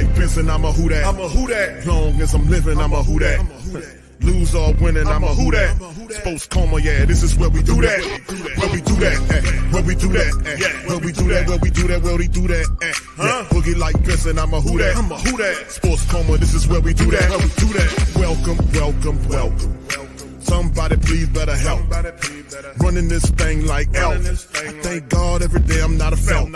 like Benson, I'm a who that. I'm a who that. Long as I'm living, I'm a who that. Lose or winning, I'm a who that. Sports coma, yeah, this is where we do that. Where we do that, where we do that, where we do that, where we do that, where we do that. Boogie like Benson, I'm a who that. I'm a who that. Sports coma, this is where we do that. Where we do that. Welcome, welcome, welcome. Somebody please better help. Running this thing like elf. I thank God every day I'm not a felt.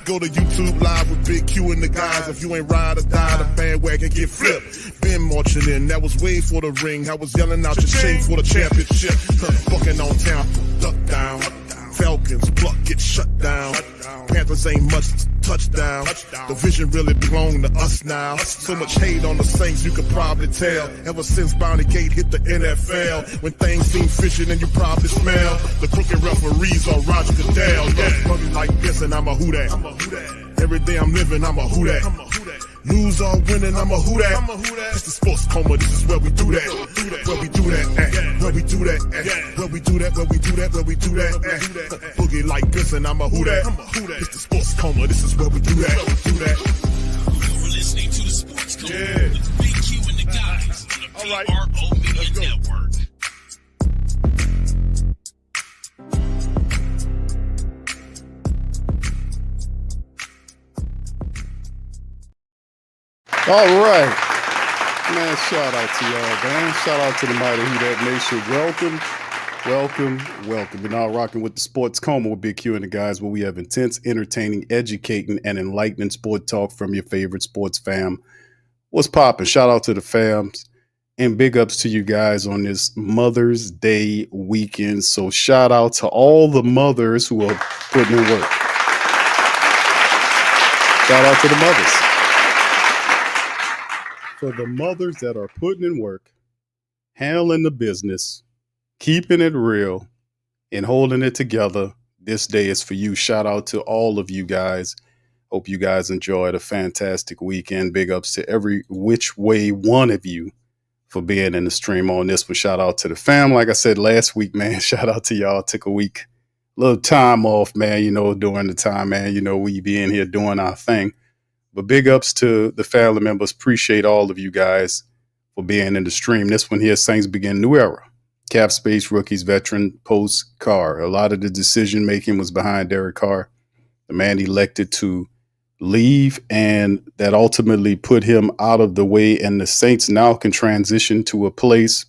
Go to YouTube Live with Big Q and the guys. If you ain't ride or die, the bandwagon get flipped. Been marching in, that was way for the ring. I was yelling out your shade for the championship. Bucking on Tampa, duck down. Falcons, pluck, get shut down. Panthers ain't much touchdown. The vision really belong to us now. So much hate on the Saints, you could probably tell. Ever since Bounty Gate hit the NFL, when things seem fishy and you probably smell the crooked referees or Roger Goodell. Money like this and I'm a who that. Every day I'm living, I'm a who that. Lose or winning, I'm a who that. It's the sports coma, this is where we do that. Where we do that, where we do that, where we do that, where we do that, where we do that. Boogie like this and I'm a who that. It's the sports coma, this is where we do that. You're listening to the Sports Coma with Big Q and the guys on the PRO Media Network. All right. Man, shout out to y'all, man. Shout out to the mighty Who That Nation. Welcome. We're now rocking with the Sports Coma with Big Q and the guys, where we have intense, entertaining, educating, and enlightening sport talk from your favorite sports fam. What's poppin'? Shout out to the fams. And big ups to you guys on this Mother's Day weekend. So shout out to all the mothers who are putting in work. Shout out to the mothers. For the mothers that are putting in work, handling the business, keeping it real, and holding it together, this day is for you. Shout out to all of you guys. Hope you guys enjoyed a fantastic weekend. Big ups to every which way one of you for being in the stream on this one. Shout out to the fam. Like I said last week, man, shout out to y'all. Took a week, little time off, man, during the time, man, we be in here doing our thing. But big ups to the family members. Appreciate all of you guys for being in the stream. This one here, Saints begin new era. Cap space, rookies, veteran, post Carr. A lot of the decision making was behind Derek Carr, the man elected to leave, and that ultimately put him out of the way. And the Saints now can transition to a place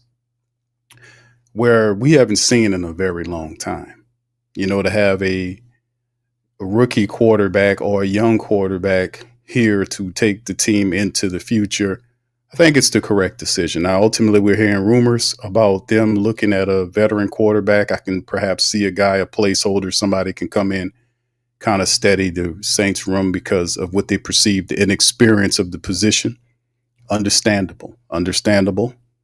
where we haven't seen in a very long time. To have a rookie quarterback or a young quarterback here to take the team into the future, I think it's the correct decision. Now, ultimately, we're hearing rumors about them looking at a veteran quarterback. I can perhaps see a guy, a placeholder, somebody can come in, kind of steady the Saints room because of what they perceive the inexperience of the position. Understandable.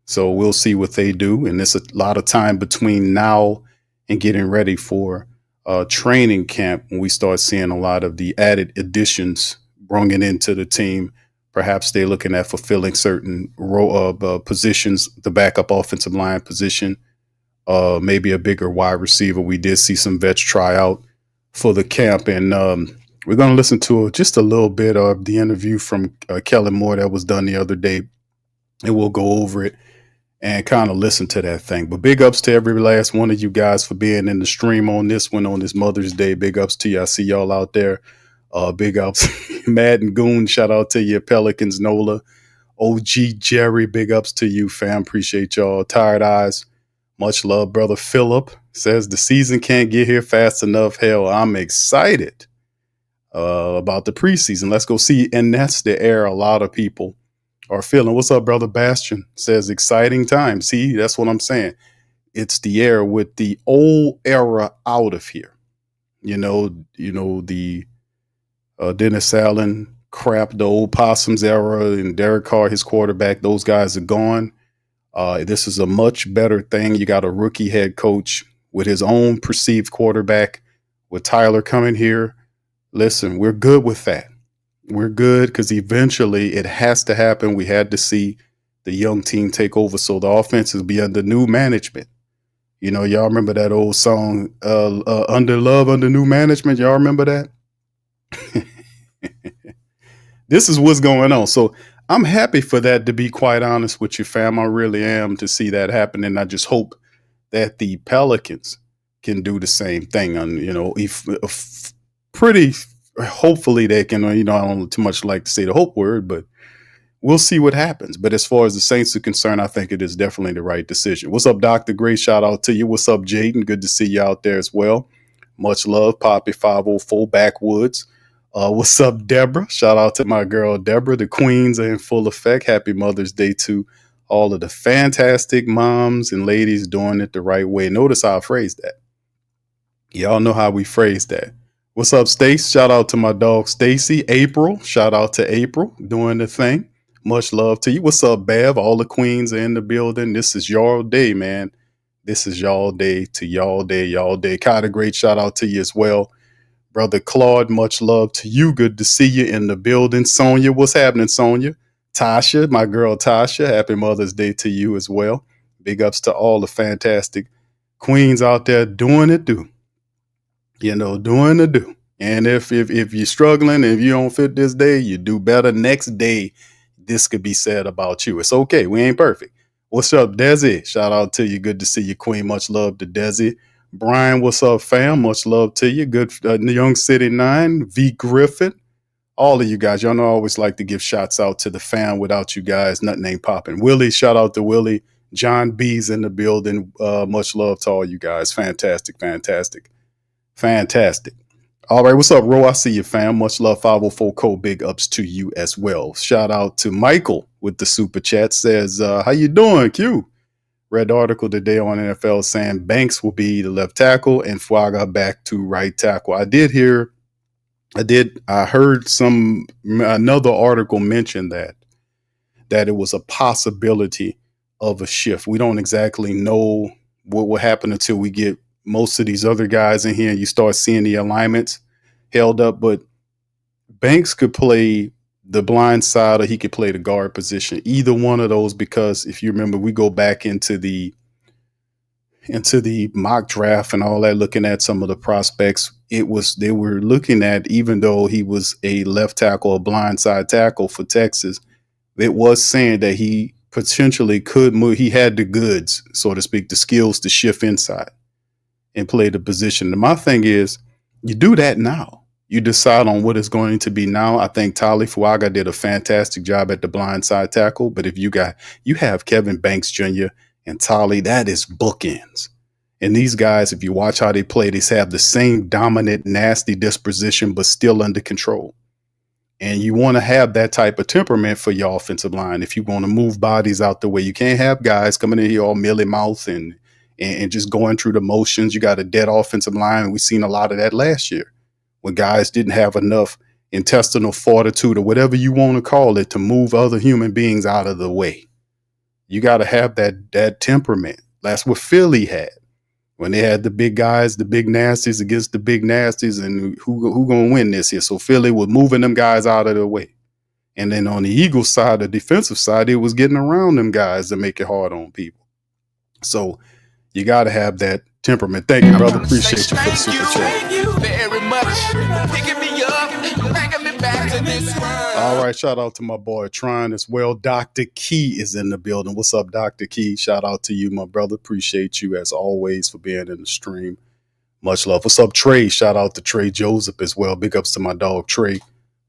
So we'll see what they do. And there's a lot of time between now and getting ready for training camp when we start seeing a lot of the added additions bringing into the team. Perhaps they're looking at fulfilling certain positions, the backup offensive line position, maybe a bigger wide receiver. We did see some vets try out for the camp, and we're going to listen to just a little bit of the interview from Kellen Moore that was done the other day, and we'll go over it and kind of listen to that thing. But big ups to every last one of you guys for being in the stream on this one, on this Mother's Day. Big ups to you. I see y'all out there. Big ups, Madden Goon. Shout out to you, Pelicans, Nola, OG Jerry. Big ups to you, fam. Appreciate y'all. Tired Eyes. Much love, brother. Phillip says the season can't get here fast enough. Hell, I'm excited about the preseason. Let's go see. And that's the air a lot of people are feeling. What's up, brother? Bastion says exciting time. See, that's what I'm saying. It's the air with the old era out of here. The Dennis Allen crap, the old Possums era, and Derek Carr, his quarterback, those guys are gone. This is a much better thing. You got a rookie head coach with his own perceived quarterback, with Tyler coming here. Listen, we're good with that. We're good because eventually it has to happen. We had to see the young team take over, so the offense will be under new management. Y'all remember that old song, Under Love, Under New Management? Y'all remember that? this is what's going on. So I'm happy for that, to be quite honest with you, fam. I really am, to see that happen. And I just hope that the Pelicans can do the same thing. And, if pretty, hopefully they can, I don't too much like to say the hope word, but we'll see what happens. But as far as the Saints are concerned, I think it is definitely the right decision. What's up, Dr. Gray? Shout out to you. What's up, Jaden? Good to see you out there as well. Much love, Poppy 504 Backwoods. What's up, Deborah? Shout out to my girl, Deborah. The queens are in full effect. Happy Mother's Day to all of the fantastic moms and ladies doing it the right way. Notice how I phrased that. Y'all know how we phrase that. What's up, Stace? Shout out to my dog, Stacy. April. Shout out to April doing the thing. Much love to you. What's up, Bev? All the queens are in the building. This is y'all day, man. This is y'all day to y'all day, y'all day. Kind of great shout out to you as well. Brother Claude, much love to you. Good to see you in the building. Sonia, what's happening, Sonia? Tasha, my girl Tasha, happy Mother's Day to you as well. Big ups to all the fantastic queens out there doing it do. Doing the do. And if you're struggling, if you don't fit this day, you do better next day. This could be said about you. It's okay. We ain't perfect. What's up, Desi? Shout out to you. Good to see you, Queen. Much love to Desi. Brian, what's up, fam? Much love to you. Good. Young City 9, V Griffin. All of you guys. Y'all know I always like to give shots out to the fam. Without you guys, nothing ain't popping. Willie, shout out to Willie. John B's in the building. Much love to all you guys. Fantastic. All right, what's up, Ro? I see you, fam. Much love, 504 Co. Big ups to you as well. Shout out to Michael with the super chat. Says, how you doing, Q? Read the article today on NFL saying Banks will be the left tackle and Fuaga back to right tackle. I heard another article mention that it was a possibility of a shift. We don't exactly know what will happen until we get most of these other guys in here and you start seeing the alignments held up. But Banks could play the blind side or he could play the guard position, either one of those, because if you remember, we go back into the mock draft and all that, looking at some of the prospects, they were looking at, even though he was a left tackle, a blind side tackle for Texas, it was saying that he potentially could move. He had the goods, so to speak, the skills to shift inside and play the position. And my thing is, you do that now. You decide on what it's going to be now. I think Tali Fuaga did a fantastic job at the blind side tackle. But if you have Kevin Banks Jr. and Tali, that is bookends. And these guys, if you watch how they play, they have the same dominant, nasty disposition, but still under control. And you want to have that type of temperament for your offensive line. If you want to move bodies out the way, you can't have guys coming in here all mealy mouth and just going through the motions. You got a dead offensive line. And we've seen a lot of that last year, when guys didn't have enough intestinal fortitude or whatever you want to call it to move other human beings out of the way. You got to have that temperament. That's what Philly had when they had the big guys, the big nasties against the big nasties, and who going to win this here? So Philly was moving them guys out of the way. And then on the Eagles side, the defensive side, it was getting around them guys to make it hard on people. So you got to have that temperament. Thank you, brother. Appreciate you for the super chat. Thank you very much. Picking me up, bringing me back to this world. All right, shout out to my boy Tron as well. Dr. Key is in the building. What's up, Dr. Key? Shout out to you, my brother. Appreciate you as always for being in the stream. Much love. What's up, Trey? Shout out to Trey Joseph as well. Big ups to my dog Trey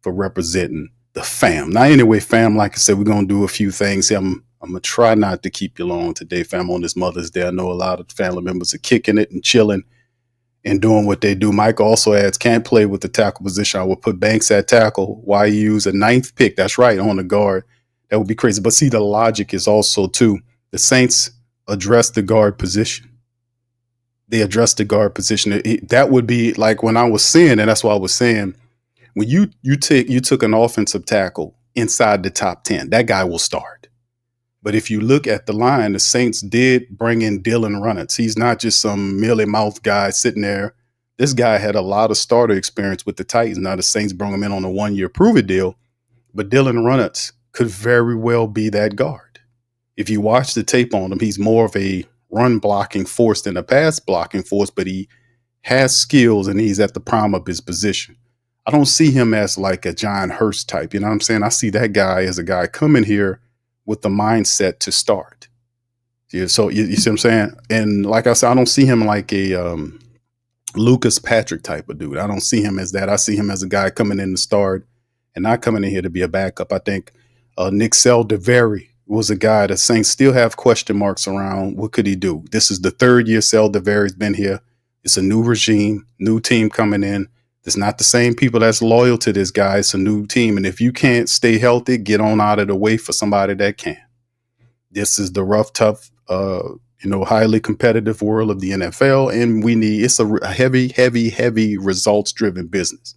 for representing the fam. Now, anyway, fam, like I said, we're going to do a few things here. I'm going to try not to keep you long today, fam, on this Mother's Day. I know a lot of family members are kicking it and chilling and doing what they do. Mike also adds, can't play with the tackle position. I would put Banks at tackle. Why use a 9th pick? That's right, on the guard. That would be crazy. But see, the logic is also, too, the Saints address the guard position. They address the guard position. That would be like when I was saying, and that's what I was saying, when you took an offensive tackle inside the top 10, that guy will start. But if you look at the line, the Saints did bring in Dylan Runnels. He's not just some mealy-mouthed guy sitting there. This guy had a lot of starter experience with the Titans. Now the Saints brought him in on a 1-year prove-it deal, but Dylan Runnels could very well be that guard. If you watch the tape on him, he's more of a run-blocking force than a pass-blocking force, but he has skills and he's at the prime of his position. I don't see him as like a John Hurst type. You know what I'm saying? I see that guy as a guy coming here with the mindset to start. Yeah, so you see what I'm saying? And like I said, I don't see him like a Lucas Patrick type of dude. I don't see him as that. I see him as a guy coming in to start and not coming in here to be a backup. I think Nick Seldaveri was a guy that Saints still have question marks around. What could he do? This is the third year Seldaveri's been here. It's a new regime, new team coming in. It's not the same people that's loyal to this guy. It's a new team. And if you can't stay healthy, get on out of the way for somebody that can. This is the rough, tough, highly competitive world of the NFL. And it's a heavy results driven business.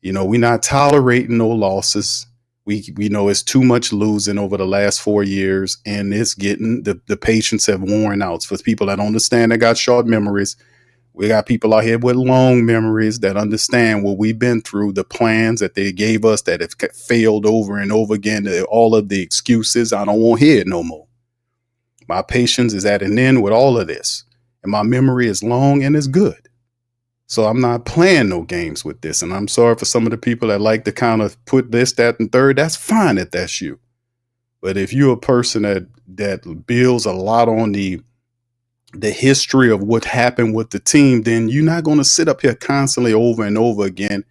We're not tolerating no losses. We know it's too much losing over the last 4 years, and it's getting the patience have worn out. For people that understand, that got short memories. We got people out here with long memories that understand what we've been through, the plans that they gave us that have failed over and over again, all of the excuses. I don't want to hear it no more. My patience is at an end with all of this, and my memory is long and it's good. So I'm not playing no games with this. And I'm sorry for some of the people that like to kind of put this, that, and third. That's fine if that's you. But if you're a person that builds a lot on the history of what happened with the team, then you're not going to sit up here constantly over and over again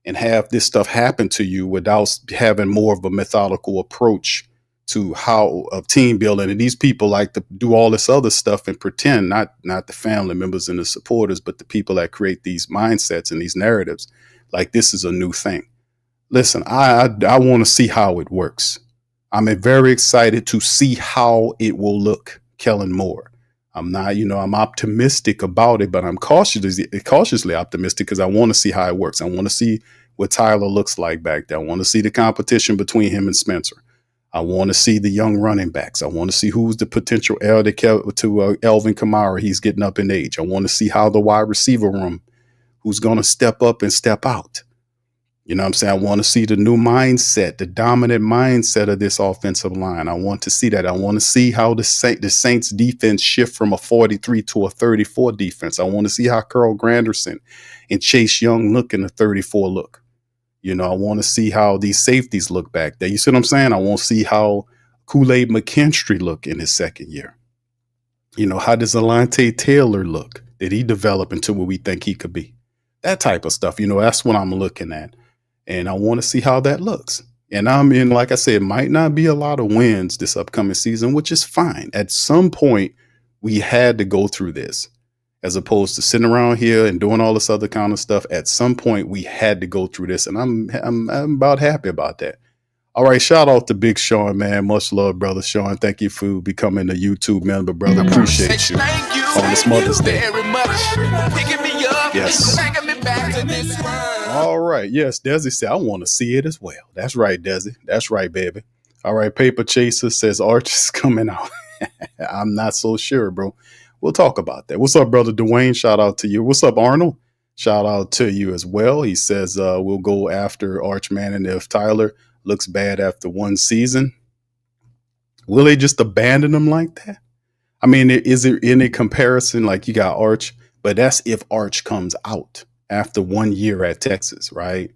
and have this stuff happen to you without having more of a methodical approach to how of team building. And these people like to do all this other stuff and pretend, not the family members and the supporters, but the people that create these mindsets and these narratives like this is a new thing. Listen, I want to see how it works. I'm very excited to see how it will look. Kellen Moore. I'm not, I'm optimistic about it, but I'm cautiously optimistic because I want to see how it works. I want to see what Tyler looks like back there. I want to see the competition between him and Spencer. I want to see the young running backs. I want to see who's the potential heir to Elvin Kamara. He's getting up in age. I want to see how the wide receiver room, who's going to step up and step out. You know what I'm saying? I want to see the new mindset, the dominant mindset of this offensive line. I want to see that. I want to see how the Saints defense shift from a 43 to a 34 defense. I want to see how Carl Granderson and Chase Young look in a 34 look. I want to see how these safeties look back there. You see what I'm saying? I want to see how Kool-Aid McKinstry look in his second year. How does Alante Taylor look? Did he develop into what we think he could be? That type of stuff. That's what I'm looking at. And I want to see how that looks. And like I said, it might not be a lot of wins this upcoming season, which is fine. At some point, we had to go through this. As opposed to sitting around here and doing all this other kind of stuff, at some point we had to go through this, and I'm about happy about that. All right, shout out to Big Sean, man. Much love, brother Sean. Thank you for becoming a YouTube member, brother. Appreciate you on this Mother's Day. Yes. All right, yes, Desi said I want to see it as well. That's right, Desi. That's right, baby. All right, Paper Chaser says Arch is coming out. I'm not so sure, bro. We'll talk about that. What's up, brother Dwayne? Shout out to you. What's up, Arnold? Shout out to you as well. He says we'll go after Arch Manning if Tyler looks bad after one season. Will they just abandon him like that? I mean, is there any comparison? Like you got Arch, but that's if Arch comes out after 1 year at Texas, right?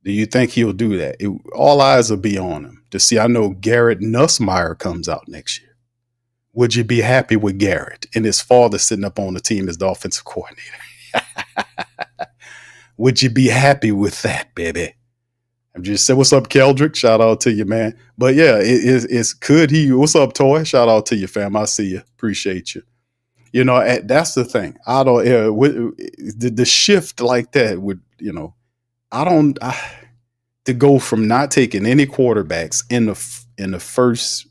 Do you think he'll do that? All eyes will be on him to see. I know Garrett Nussmeier comes out next year. Would you be happy with Garrett and his father sitting up on the team as the offensive coordinator? Would you be happy with that, baby? I'm just saying, what's up, Keldrick? Shout out to you, man. But yeah, could he? What's up, Toy? Shout out to you, fam. I see you. Appreciate you. That's the thing. I don't, the shift like that would, to go from not taking any quarterbacks in the first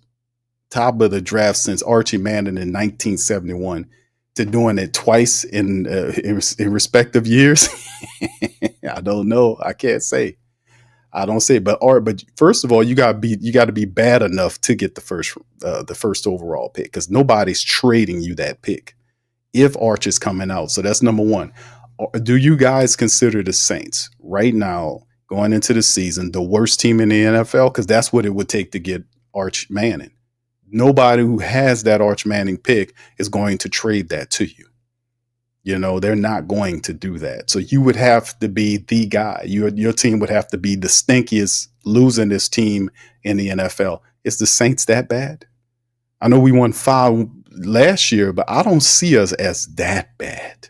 top of the draft since Archie Manning in 1971 to doing it twice in respective years. I don't know. I can't say. I don't say. But first of all, you got to be bad enough to get the first overall pick because nobody's trading you that pick if Arch is coming out. So that's number one. Do you guys consider the Saints right now going into the season the worst team in the NFL? Because that's what it would take to get Arch Manning. Nobody who has that Arch Manning pick is going to trade that to you. You know, they're not going to do that. So you would have to be the guy. Your team would have to be the stinkiest losing this team in the NFL. Is the Saints that bad? I know we won 5 last year, but I don't see us as that bad.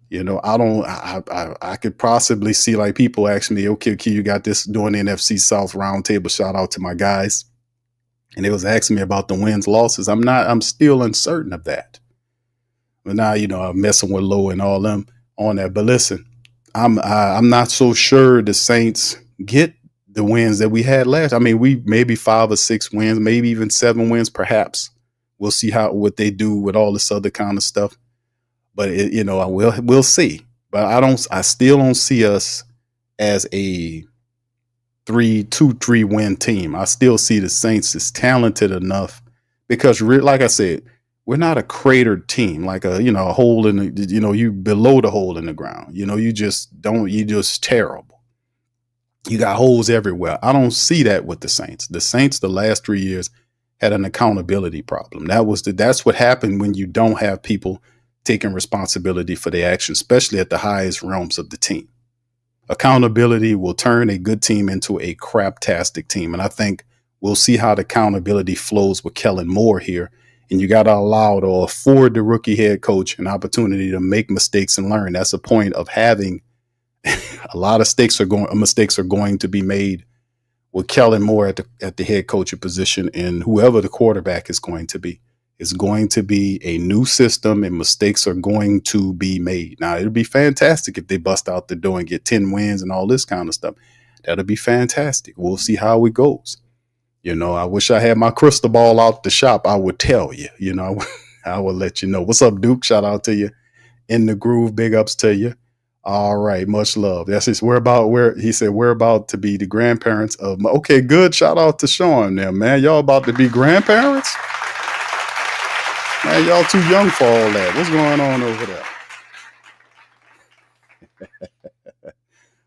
You know, I could possibly see like people asking me, okay, you got this doing the NFC South roundtable. Shout out to my guys. And they was asking me about the wins, losses. I'm still uncertain of that. But now, you know, I'm messing with Low and all them on that. But listen, I'm not so sure the Saints get the wins that we had last. I mean, we maybe 5 or 6 wins, maybe even 7 wins, perhaps. We'll see what they do with all this other kind of stuff. But you know, we'll see. But I still don't see us as a 3 win team. I still see the Saints as talented enough because, like I said, we're not a cratered team, like a hole in the, you below the hole in the ground. You know, you just terrible. You got holes everywhere. I don't see that with the Saints. The Saints, the last 3 years, had an accountability problem. That's what happened when you don't have people taking responsibility for their actions, especially at the highest realms of the team. Accountability will turn a good team into a craptastic team. And I think we'll see how the accountability flows with Kellen Moore here. And you got to allow or afford the rookie head coach an opportunity to make mistakes and learn. That's the point of having a lot of mistakes are going to be made with Kellen Moore at the head coaching position, and whoever the quarterback is going to be. It's going to be a new system, and mistakes are going to be made. Now, it'll be fantastic if they bust out the door and get 10 wins and all this kind of stuff. That'll be fantastic. We'll see how it goes. You know, I wish I had my crystal ball out the shop. I would tell you, I would let you know. What's up, Duke? Shout out to you. In the groove. Big ups to you. All right. Much love. That's just we're about to be the grandparents of my, okay, good. Shout out to Sean there, man. Y'all about to be grandparents? Man, y'all too young for all that. What's going on over there?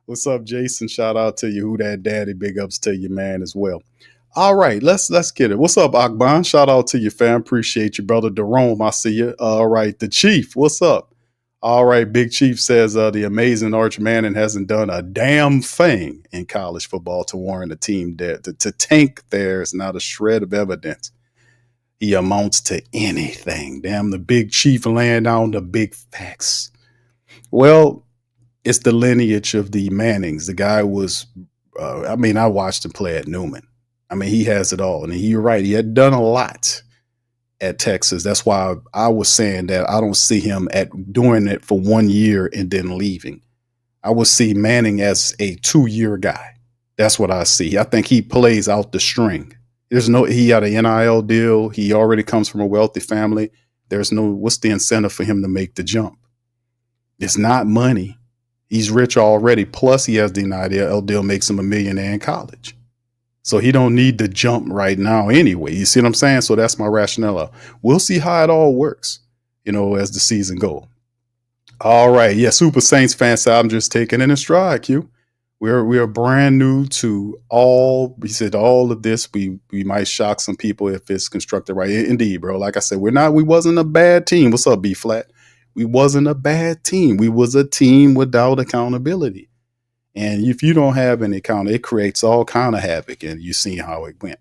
What's up, Jason? Shout out to you. Who that daddy? Big ups to you, man, as well. All right, let's get it. What's up, Akban? Shout out to you, fam. Appreciate you, brother. Jerome, I see you. All right, the Chief. What's up? All right, Big Chief says the amazing Arch Manning hasn't done a damn thing in college football to warrant a team dead. To tank there is not a shred of evidence. He amounts to anything. Damn, the Big Chief laying down the big facts. Well, it's the lineage of the Mannings. The guy was, I watched him play at Newman. I mean, he has it all. And you're right. He had done a lot at Texas. That's why I was saying that I don't see him doing it for 1 year and then leaving. I would see Manning as a 2-year guy. That's what I see. I think he plays out the string. He had an NIL deal. He already comes from a wealthy family. What's the incentive for him to make the jump? It's not money. He's rich already. Plus he has the NIL deal, makes him $1 million in college. So he don't need to jump right now anyway. You see what I'm saying? So that's my rationale. We'll see how it all works, as the season goes. All right. Yeah. Super Saints fans, I'm just taking it in stride, Q. We are brand new to all. We said all of this. We might shock some people if it's constructed right. Indeed, bro. Like I said, we wasn't a bad team. What's up, B Flat? We wasn't a bad team. We was a team without accountability. And if you don't have any account, it creates all kind of havoc. And you see how it went.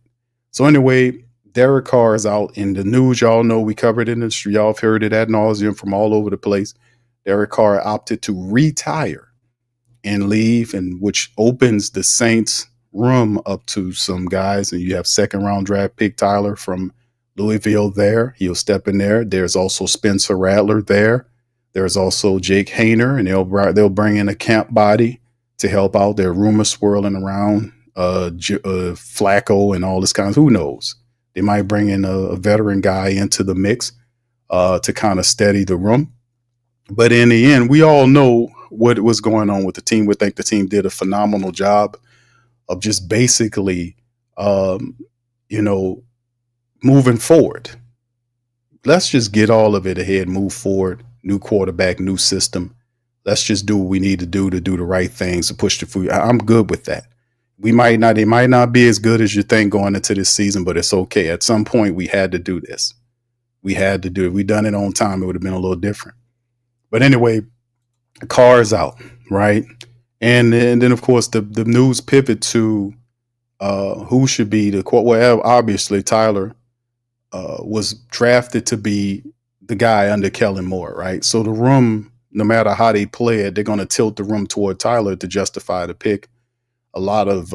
So anyway, Derek Carr is out in the news. Y'all know we covered it in the industry. Y'all have heard it ad nauseum from all over the place. Derek Carr opted to retire and leave, and which opens the Saints room up to some guys. And you have 2nd round draft pick Tyler from Louisville there. He'll step in there. There's also Spencer Rattler there. There's also Jake Hayner, and they'll bring in a camp body to help out. There are rumors swirling around Flacco and all this kind of, who knows? They might bring in a veteran guy into the mix to kind of steady the room. But in the end, we all know what was going on with the team. We think the team did a phenomenal job of just basically, moving forward. Let's just get all of it ahead, move forward, new quarterback, new system. Let's just do what we need to do the right things to push the food. I'm good with that. They might not be as good as you think going into this season, but it's okay. At some point, we had to do this. We had to do it. If we done it on time, it would have been a little different. But anyway, Carr is out, right? And then of course the news pivot to who should be the quote. Well, obviously Tyler was drafted to be the guy under Kellen Moore, right? So the room, no matter how they play it, they're going to tilt the room toward Tyler to justify the pick. A lot of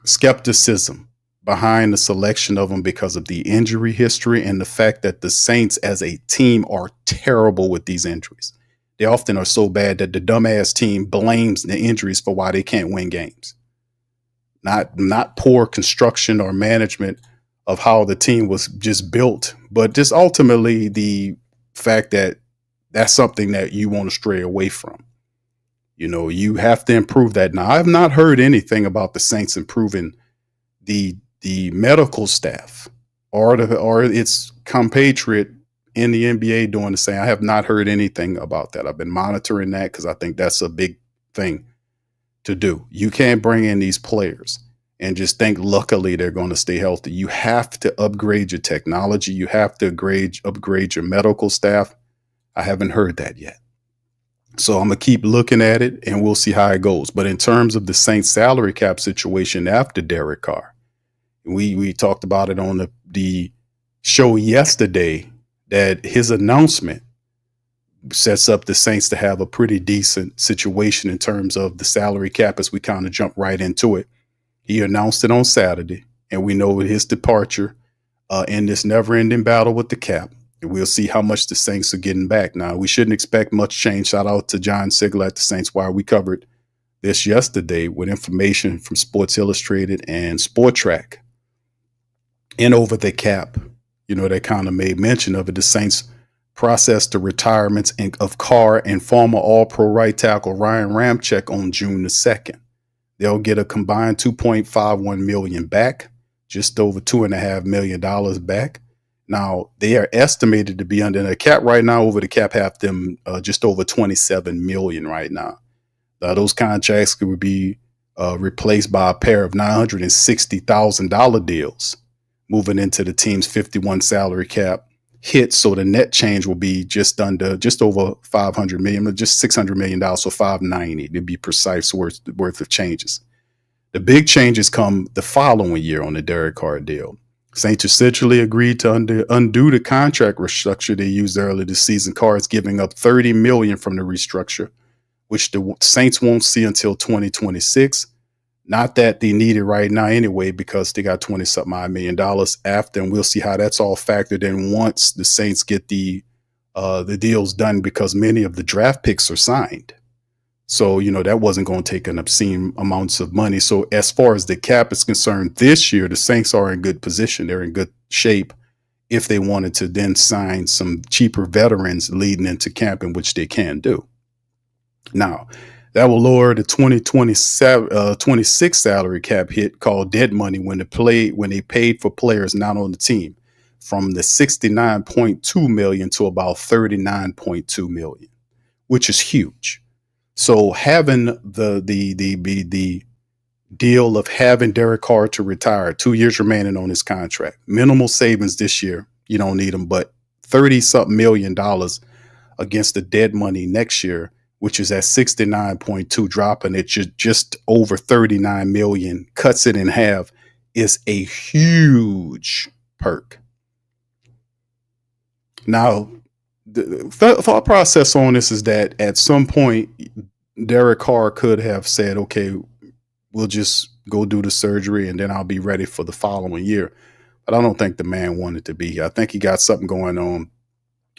skepticism behind the selection of him because of the injury history and the fact that the Saints as a team are terrible with these injuries. They often are so bad that the dumbass team blames the injuries for why they can't win games. Not poor construction or management of how the team was just built, but just ultimately the fact that that's something that you want to stray away from. You have to improve that. Now, I've not heard anything about the Saints improving the medical staff or its compatriot in the NBA doing the same. I have not heard anything about that. I've been monitoring that because I think that's a big thing to do. You can't bring in these players and just think luckily they're going to stay healthy. You have to upgrade your technology. You have to upgrade your medical staff. I haven't heard that yet. So I'm going to keep looking at it and we'll see how it goes. But in terms of the Saints salary cap situation after Derek Carr, we talked about it on the show yesterday that his announcement sets up the Saints to have a pretty decent situation in terms of the salary cap as we kind of jump right into it. He announced it on Saturday, and we know with his departure in this never-ending battle with the cap, we'll see how much the Saints are getting back. Now, we shouldn't expect much change. Shout out to John Sigler at the Saints Wire. We covered this yesterday with information from Sports Illustrated and Sport Track. And over the cap, they kind of made mention of it. The Saints processed the retirements of Carr and former All-Pro right tackle Ryan Ramczyk on June the 2nd. They'll get a combined $2.51 million back, just over $2.5 million back. Now, they are estimated to be under the cap right now. Over the cap, have them just over $27 million right now. Those contracts could be replaced by a pair of $960,000 deals moving into the team's 51 salary cap hit. So the net change will be just over $500 million, just $600 million. So $590 to be precise worth of changes. The big changes come the following year on the Derek Carr deal. Saints essentially agreed to undo the contract restructure they used earlier this season. Carr is giving up $30 million from the restructure, which the Saints won't see until 2026. Not that they need it right now anyway, because they got $20-something million after, and we'll see how that's all factored in once the Saints get the deals done, because many of the draft picks are signed. So, that wasn't going to take an obscene amounts of money. So as far as the cap is concerned, this year, the Saints are in good position. They're in good shape if they wanted to then sign some cheaper veterans leading into camp, in which they can do. Now, that will lower the 26 salary cap hit called dead money when they paid for players not on the team, from the $69.2 million to about $39.2 million, which is huge. So having the deal of having Derek Carr to retire, 2 years remaining on his contract, minimal savings this year, you don't need them, but $30-something million against the dead money next year, which is at 69.2, dropping it just over 39 million, cuts it in half, is a huge perk. Now, the thought process on this is that at some point, Derek Carr could have said, okay, we'll just go do the surgery and then I'll be ready for the following year. But I don't think the man wanted to be here. I think he got something going on,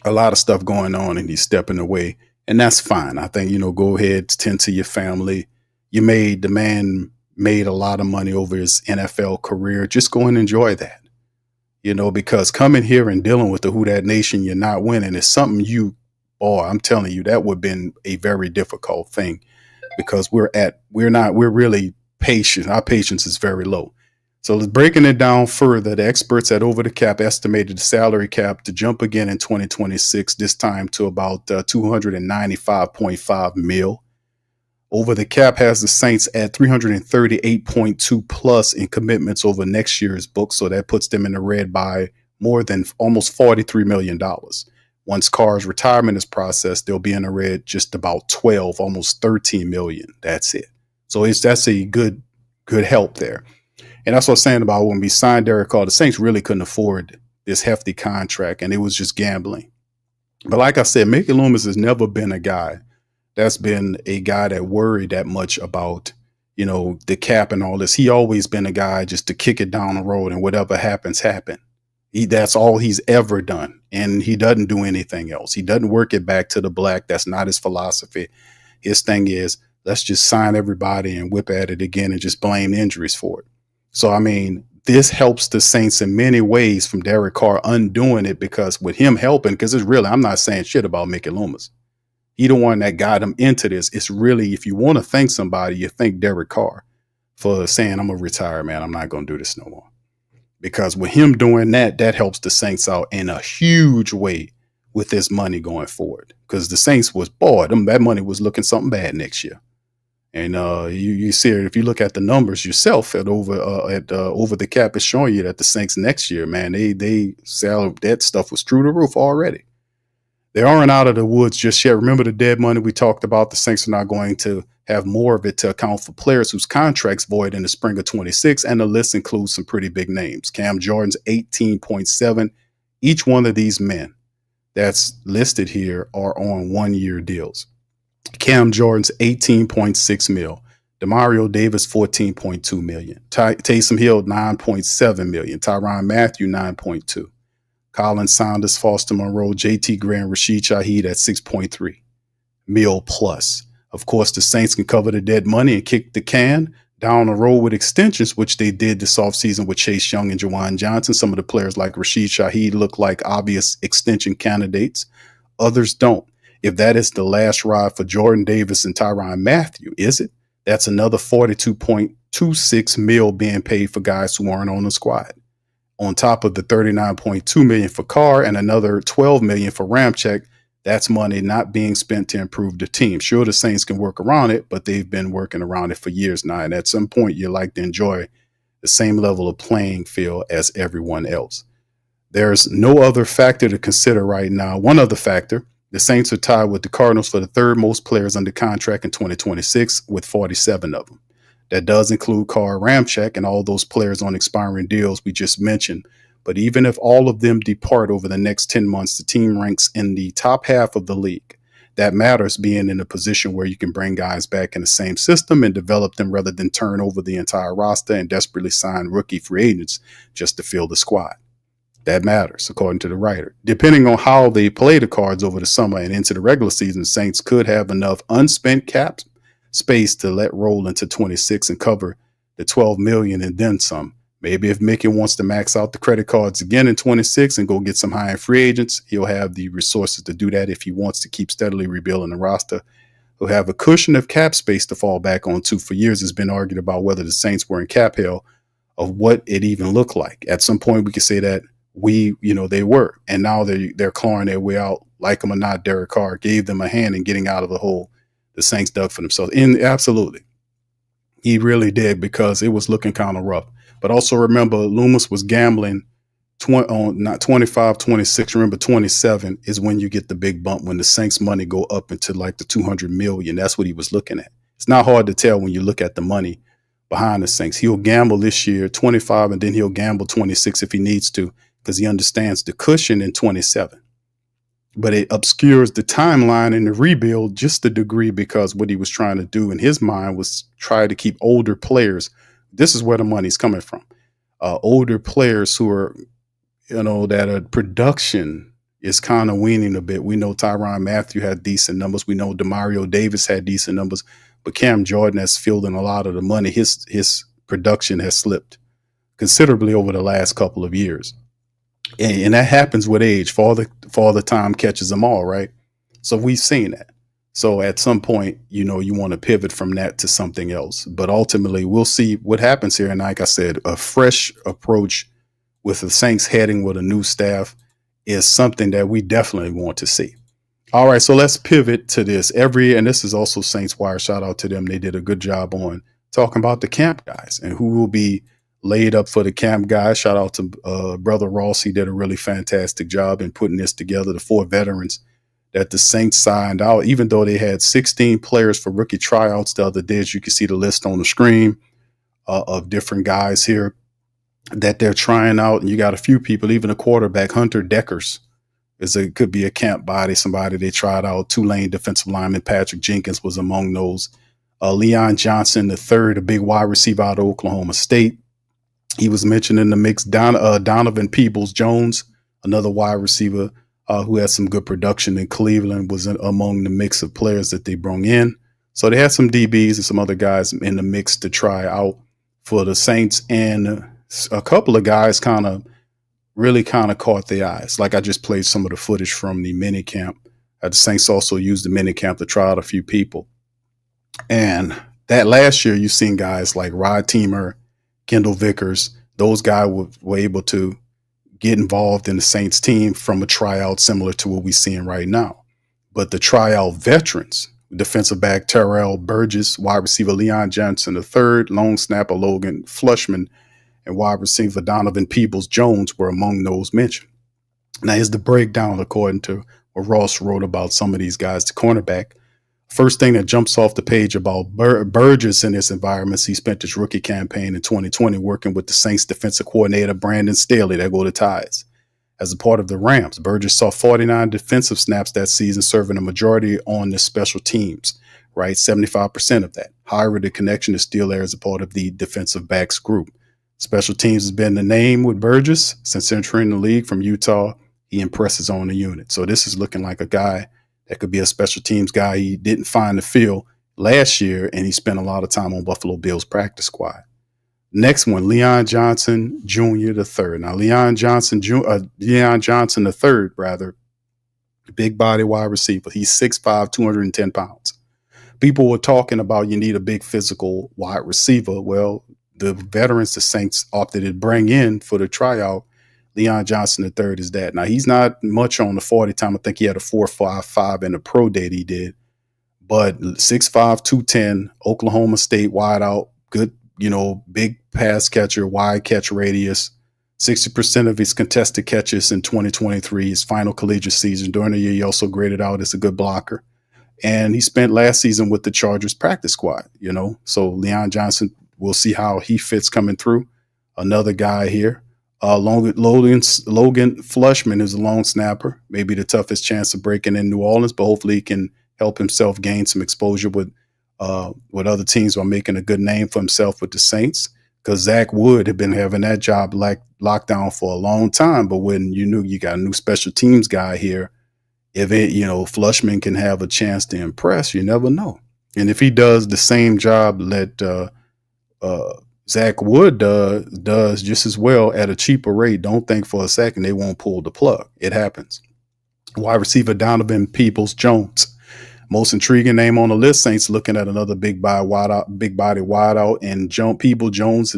a lot of stuff going on, and he's stepping away. And that's fine. I think, go ahead, tend to your family. The man made a lot of money over his NFL career. Just go and enjoy that. Because coming here and dealing with the Who Dat Nation, you're not winning, is something I'm telling you, that would have been a very difficult thing, because we're really patient. Our patience is very low. So breaking it down further, the experts at Over the Cap estimated the salary cap to jump again in 2026, this time to about $295.5 million. Over the Cap has the Saints at 338.2 plus in commitments over next year's book. So that puts them in the red by more than almost $43 million. Once Carr's retirement is processed, they'll be in the red just about 12, almost 13 million. That's it. So that's a good help there. And that's what I was saying about when we signed Derek Carr, the Saints really couldn't afford this hefty contract, and it was just gambling. But like I said, Mickey Loomis has never been a guy that's been a guy that worried that much about, the cap and all this. He always been a guy just to kick it down the road and whatever happens, happen. That's all he's ever done. And he doesn't do anything else. He doesn't work it back to the black. That's not his philosophy. His thing is, let's just sign everybody and whip at it again and just blame injuries for it. So, I mean, this helps the Saints in many ways from Derek Carr undoing it, because with him helping, because it's really, I'm not saying shit about Mickey Loomis. He the one that got him into this. It's really, if you want to thank somebody, you thank Derek Carr for saying, I'm going to retire, man. I'm not going to do this no more. Because with him doing that, that helps the Saints out in a huge way with this money going forward. Because the Saints was bored. That money was looking something bad next year. And you see it, if you look at the numbers yourself at over the cap, it's showing you that the Saints next year, man, they sell that stuff was through the roof already. They aren't out of the woods just yet. Remember the dead money we talked about? The Saints are not going to have more of it to account for players whose contracts void in the spring of 26, and the list includes some pretty big names. Cam Jordan's 18.7. Each one of these men that's listed here are on 1-year deals. Cam Jordan's 18.6 mil. Demario Davis 14.2 million. Taysom Hill 9.7 million. Tyrann Mathieu 9.2. Colin Saunders, Foster Monroe, JT Grant, Rashid Shaheed at 6.3 mil plus. Of course, the Saints can cover the dead money and kick the can down the road with extensions, which they did this offseason with Chase Young and Juwan Johnson. Some of the players like Rashid Shaheed look like obvious extension candidates. Others don't. If that is the last ride for Jordan Davis and Tyrann Mathieu, is it? That's another 42.26 mil being paid for guys who aren't on the squad. On top of the 39.2 million for Carr and another 12 million for Ramczyk, that's money not being spent to improve the team. Sure, the Saints can work around it, but they've been working around it for years now. And at some point, you like to enjoy the same level of playing field as everyone else. There's no other factor to consider right now. One other factor, the Saints are tied with the Cardinals for the third most players under contract in 2026 with 47 of them. That does include Carr, Ramczyk, and all those players on expiring deals we just mentioned. But even if all of them depart over the next 10 months, the team ranks in the top half of the league. That matters, being in a position where you can bring guys back in the same system and develop them rather than turn over the entire roster and desperately sign rookie free agents just to fill the squad. That matters, according to the writer. Depending on how they play the cards over the summer and into the regular season, Saints could have enough unspent cap space to let roll into 26 and cover the 12 million and then some. Maybe if Mickey wants to max out the credit cards again in 26 and go get some high-end free agents, he'll have the resources to do that if he wants to keep steadily rebuilding the roster. He'll have a cushion of cap space to fall back on too. For years, it's been argued about whether the Saints were in cap hell, of what it even looked like. At some point, we could say that they were, and now they're clawing their way out. Like them or not, Derek Carr gave them a hand in getting out of the hole the Saints dug for themselves. And absolutely, he really did, because it was looking kind of rough. But also remember, Loomis was gambling on not 25, 26. Remember, 27 is when you get the big bump, when the Saints money go up into like the 200 million. That's what he was looking at. It's not hard to tell when you look at the money behind the Saints. He'll gamble this year 25, and then he'll gamble 26 if he needs to, because he understands the cushion in 27. But it obscures the timeline in the rebuild just a degree, because what he was trying to do in his mind was try to keep older players. This is where the money's coming from. Older players who are, that production is kind of weaning a bit. We know Tyrann Mathieu had decent numbers. We know Demario Davis had decent numbers, but Cam Jordan has fielding a lot of the money. His production has slipped considerably over the last couple of years. And that happens with age. Father time catches them all, right? So we've seen that. So at some point, you want to pivot from that to something else. But ultimately, we'll see what happens here. And like I said, a fresh approach with the Saints heading with a new staff is something that we definitely want to see. All right, so let's pivot to this. And this is also Saints Wire. Shout out to them. They did a good job on talking about the camp guys and who will be laid up for the camp guys. Shout out to Brother Ross. He did a really fantastic job in putting this together. The 4 veterans that the Saints signed out, even though they had 16 players for rookie tryouts the other day, as you can see the list on the screen of different guys here that they're trying out. And you got a few people, even a quarterback, Hunter Deckers, could be a camp body, somebody they tried out. Tulane defensive lineman Patrick Jenkins was among those. Leon Johnson III, a big wide receiver out of Oklahoma State. He was mentioned in the mix. Donovan Peoples-Jones, another wide receiver who had some good production in Cleveland, was among the mix of players that they brought in. So they had some DBs and some other guys in the mix to try out for the Saints. And a couple of guys really caught their eyes. Like I just played some of the footage from the mini camp. The Saints also used the mini camp to try out a few people. And that last year, you've seen guys like Rod Teamer, Kendall Vickers. Those guys were able to get involved in the Saints team from a tryout similar to what we're seeing right now. But the tryout veterans, defensive back Terrell Burgess, wide receiver Leon Johnson III, long snapper Logan Flushman, and wide receiver Donovan Peoples-Jones were among those mentioned. Now, here's the breakdown according to what Ross wrote about some of these guys. The cornerback, first thing that jumps off the page about Burgess in this environment, he spent his rookie campaign in 2020 working with the Saints defensive coordinator Brandon Staley. There go the Ties. As a part of the Rams, Burgess saw 49 defensive snaps that season, serving a majority on the special teams, right? 75% of that. However, the connection is still there as a part of the defensive backs group. Special teams has been the name with Burgess since entering the league from Utah. He impresses on the unit. So this is looking like a guy that could be a special teams guy. He didn't find the field last year, and he spent a lot of time on Buffalo Bills practice squad. Next one, Leon Johnson Jr. the third. Now, Leon Johnson the third, big body wide receiver. He's 6'5", 210 pounds. People were talking about you need a big physical wide receiver. Well, the veterans the Saints opted to bring in for the tryout, Leon Johnson III is that. Now, he's not much on the 40 time. I think he had a 4.55 in the pro day he did. But 6'5", 210, Oklahoma State wide out, good, big pass catcher, wide catch radius. 60% of his contested catches in 2023, his final collegiate season. During the year, he also graded out as a good blocker. And he spent last season with the Chargers practice squad, So Leon Johnson, we'll see how he fits coming through. Another guy here. Logan Flushman is a long snapper, maybe the toughest chance of breaking in New Orleans, but hopefully he can help himself gain some exposure with other teams while making a good name for himself with the Saints. Because Zach Wood had been having that job locked down for a long time, but when you got a new special teams guy here, if Flushman can have a chance to impress, you never know. And if he does the same job that Zach Wood does just as well at a cheaper rate, don't think for a second they won't pull the plug. It happens. Wide receiver Donovan Peoples-Jones, most intriguing name on the list. Saints looking at another big body wide out, and Peoples-Jones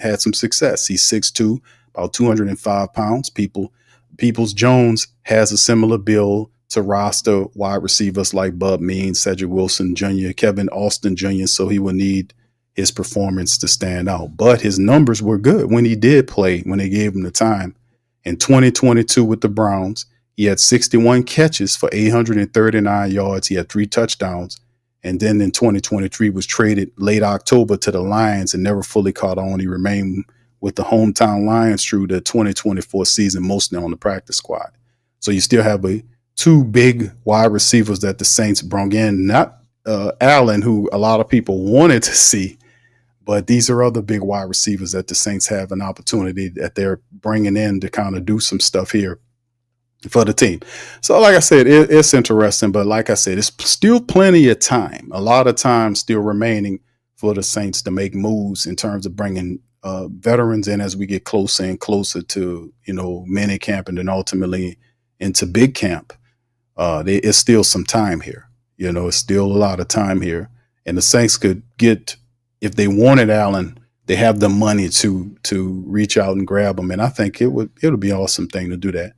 had some success. He's 6'2", about 205 pounds. Peoples-Jones has a similar build to roster wide receivers like Bub Means, Cedric Wilson Jr., Kevin Austin Jr., so he will need his performance to stand out. But his numbers were good when he did play, when they gave him the time. In 2022 with the Browns, he had 61 catches for 839 yards. He had 3 touchdowns. And then in 2023 was traded late October to the Lions and never fully caught on. He remained with the hometown Lions through the 2024 season, mostly on the practice squad. So you still have 2 big wide receivers that the Saints brought in, not Allen, who a lot of people wanted to see, but these are other big wide receivers that the Saints have an opportunity that they're bringing in to kind of do some stuff here for the team. So like I said, it's interesting, but like I said, it's still plenty of time, a lot of time still remaining for the Saints to make moves in terms of bringing veterans in as we get closer and closer to, mini camp and then ultimately into big camp. It's still some time here. It's still a lot of time here. And the Saints could get, if they wanted Allen, they have the money to reach out and grab him. And I think it'll be an awesome thing to do that.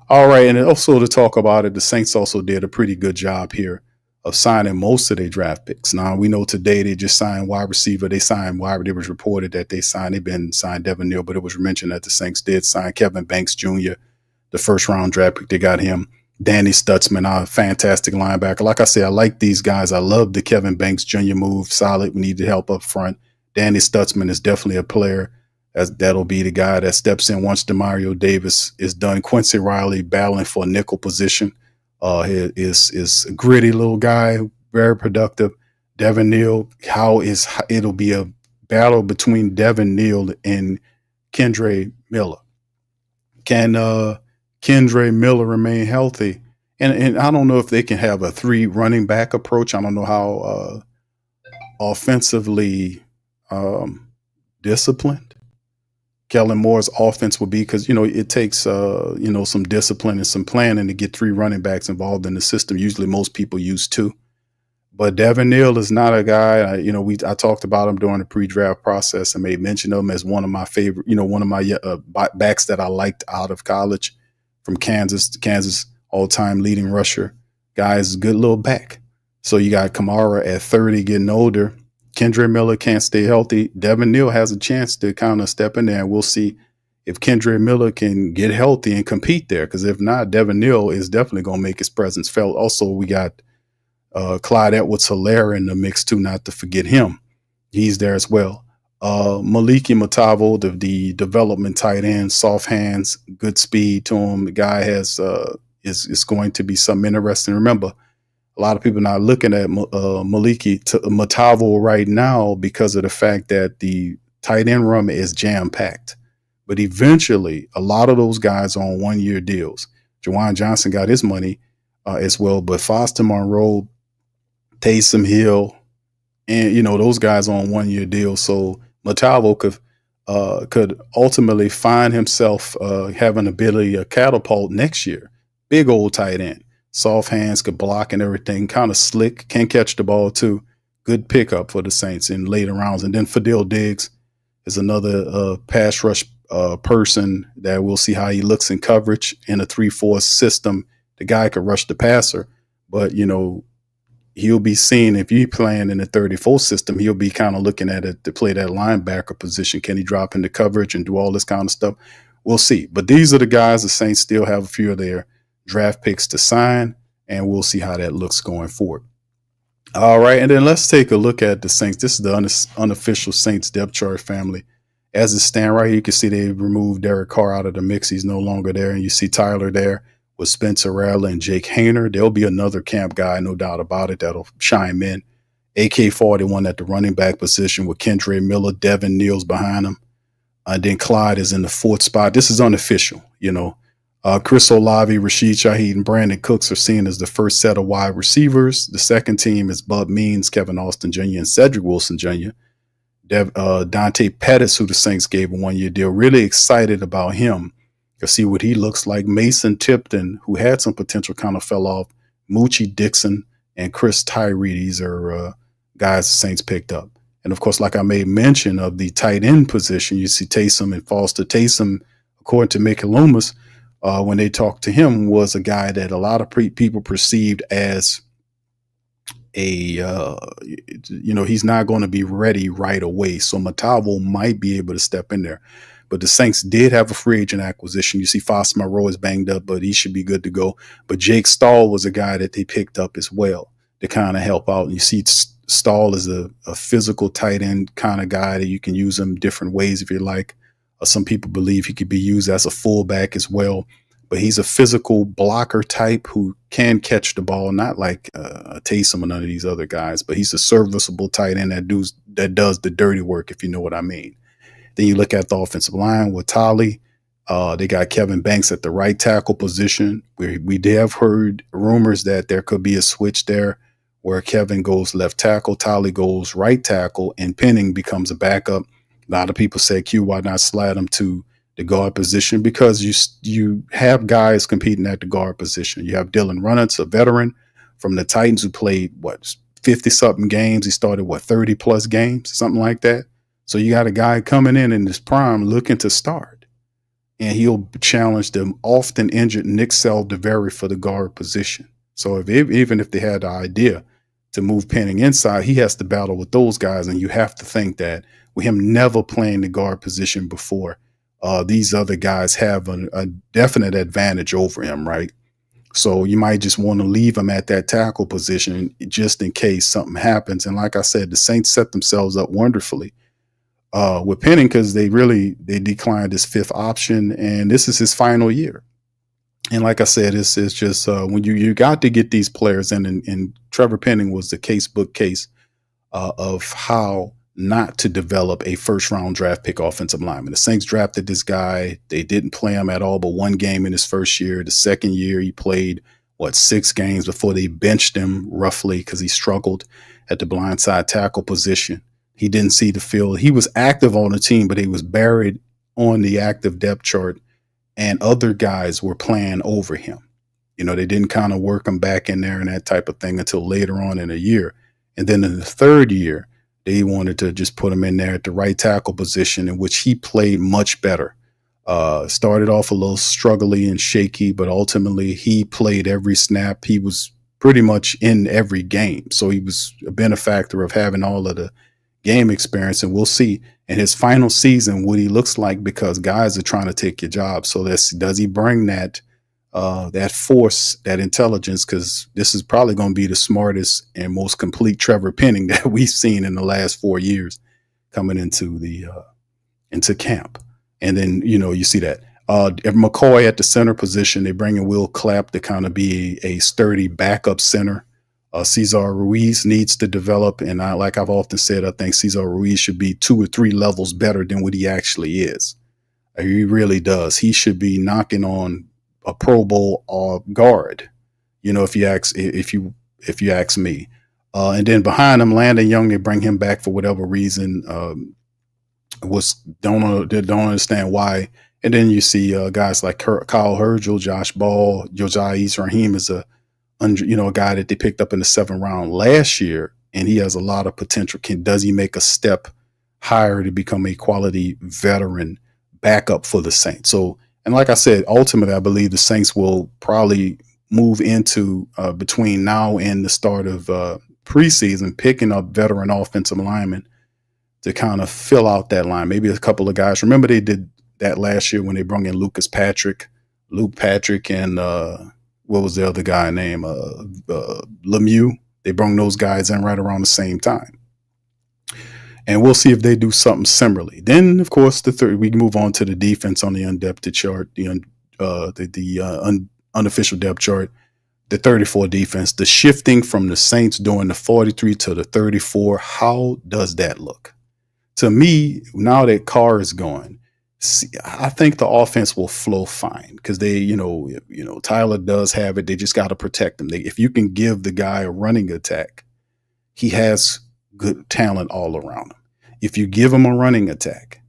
All right. And also to talk about it, the Saints also did a pretty good job here of signing most of their draft picks. Now we know today they just signed wide receiver. They signed wide. It was reported that they've been signed Devin Neal, but it was mentioned that the Saints did sign Kevin Banks Jr., the first round draft pick. They got him. Danny Stutzman, a fantastic linebacker. Like I said, I like these guys. I love the Kevin Banks Jr. move. Solid. We need the help up front. Danny Stutzman is definitely a player that'll be the guy that steps in once Demario Davis is done. Quincy Riley battling for a nickel position. Is a gritty little guy, very productive. Devin Neal, it'll be a battle between Devin Neal and Kendre Miller. Can Kendre Miller remain healthy? And I don't know if they can have a 3 running back approach. I don't know how offensively disciplined Kellen Moore's offense will be, because, it takes, some discipline and some planning to get 3 running backs involved in the system. Usually most people use 2. But Devin Neal is not a guy, I talked about him during the pre-draft process and made mention of him as one of my favorite, one of my backs that I liked out of college from Kansas all-time leading rusher. Guy is a good little back. So you got Kamara at 30 getting older. Kendre Miller can't stay healthy. Devin Neal has a chance to kind of step in there, and we'll see if Kendre Miller can get healthy and compete there. Because if not, Devin Neal is definitely going to make his presence felt. Also, we got Clyde Edwards-Helaire in the mix too, not to forget him. He's there as well. Maliki Matavo, the development tight end, soft hands, good speed to him. The guy has is going to be something interesting. Remember, a lot of people not looking at Maliki Matavo right now because of the fact that the tight end room is jam-packed. But eventually, a lot of those guys are on 1-year deals. Juwan Johnson got his money as well, but Foster Monroe, Taysom Hill, and, those guys are on 1-year deals. So Matavo could ultimately find himself having ability to catapult next year. Big old tight end. Soft hands, could block and everything, kind of slick, can catch the ball too. Good pickup for the Saints in later rounds. And then Fadil Diggs is another pass rush person that we'll see how he looks in coverage in a 3-4 system. The guy could rush the passer, but, he'll be seen if you're playing in the 34 system, he'll be kind of looking at it to play that linebacker position. Can he drop into coverage and do all this kind of stuff? We'll see. But these are the guys the Saints still have a few of their draft picks to sign, and we'll see how that looks going forward. All right, and then let's take a look at the Saints. This is the unofficial Saints depth chart family. As it stands right here, you can see they removed Derek Carr out of the mix. He's no longer there, and you see Tyler there with Spencer Rattler and Jake Hayner. There'll be another camp guy, no doubt about it, that'll chime in. AK-41 at the running back position with Kendre Miller, Devin Neal's behind him. And then Clyde is in the 4th spot. This is unofficial, Chris Olave, Rashid Shaheed, and Brandon Cooks are seen as the first set of wide receivers. The second team is Bub Means, Kevin Austin Jr., and Cedric Wilson Jr. Dante Pettis, who the Saints gave a 1-year deal. Really excited about him to see what he looks like. Mason Tipton, who had some potential, kind of fell off. Moochie Dixon and Chris Tyree. These are guys the Saints picked up. And, of course, like I made mention of the tight end position, you see Taysom and Foster. Taysom, according to Mickey Loomis, when they talked to him, was a guy that a lot of people perceived as he's not going to be ready right away. So Matavo might be able to step in there. But the Saints did have a free agent acquisition. You see Foster Monroe is banged up, but he should be good to go. But Jake Stahl was a guy that they picked up as well to kind of help out. And you see Stahl is a physical tight end kind of guy that you can use him different ways if you like. Some people believe he could be used as a fullback as well. But he's a physical blocker type who can catch the ball, not like Taysom or none of these other guys, but he's a serviceable tight end that does the dirty work, if you know what I mean. Then you look at the offensive line with Tolly. They got Kevin Banks at the right tackle position. We have heard rumors that there could be a switch there where Kevin goes left tackle, Tolly goes right tackle, and Penning becomes a backup. A lot of people say, Q, why not slide him to the guard position? Because you have guys competing at the guard position. You have Dylan Runnels, a veteran from the Titans who played, 50-something games. He started, 30-plus games, something like that. So you got a guy coming in his prime looking to start. And he'll challenge the often injured Nick Saldiveri for the guard position. So even if they had the idea to move Penning inside, he has to battle with those guys. And you have to think that with him never playing the guard position before, these other guys have a definite advantage over him, right? So you might just want to leave him at that tackle position just in case something happens. And like I said, the Saints set themselves up wonderfully with Penning because they declined his fifth option, and this is his final year. And like I said, it's just when you got to get these players in, and Trevor Penning was the casebook case of how not to develop a first-round draft pick offensive lineman. The Saints drafted this guy. They didn't play him at all but one game in his first year. The second year, he played, 6 games before they benched him roughly because he struggled at the blindside tackle position. He didn't see the field. He was active on the team, but he was buried on the active depth chart, and other guys were playing over him. They didn't kind of work him back in there and that type of thing until later on in the year. And then in the third year, they wanted to just put him in there at the right tackle position, in which he played much better. Started off a little struggly and shaky, but ultimately he played every snap. He was pretty much in every game. So he was a benefactor of having all of the game experience, and we'll see in his final season what he looks like, because guys are trying to take your job. So does he bring that force, that intelligence? Because this is probably going to be the smartest and most complete Trevor Penning that we've seen in the last 4 years coming into camp. And then, you see that McCoy at the center position, they bring in Will Clapp to kind of be a sturdy backup center. Cesar Ruiz needs to develop. And like I've often said, I think Cesar Ruiz should be 2 or 3 levels better than what he actually is. He really does. He should be knocking on a Pro Bowl guard, if you ask me. And then behind him, Landon Young, they bring him back for whatever reason. Don't understand why. And then you see guys like Kyle Hergel, Josh Ball, Josiah East-Rahim is a guy that they picked up in the 7th round last year, and he has a lot of potential. Does he make a step higher to become a quality veteran backup for the Saints? So, and like I said, ultimately, I believe the Saints will probably move into between now and the start of preseason, picking up veteran offensive linemen to kind of fill out that line. Maybe a couple of guys. Remember they did that last year when they brought in Luke Patrick, and what was the other guy named Lemieux? They brought those guys in right around the same time. And we'll see if they do something similarly. Then, of course, we move on to the defense on the undepth chart, the unofficial depth chart, the 34 defense, the shifting from the Saints doing the 43 to the 34. How does that look? To me, now that Carr is gone, I think the offense will flow fine because they, Tyler does have it. They just got to protect him. If you can give the guy a running attack, he has good talent all around him. If you give him a running attack,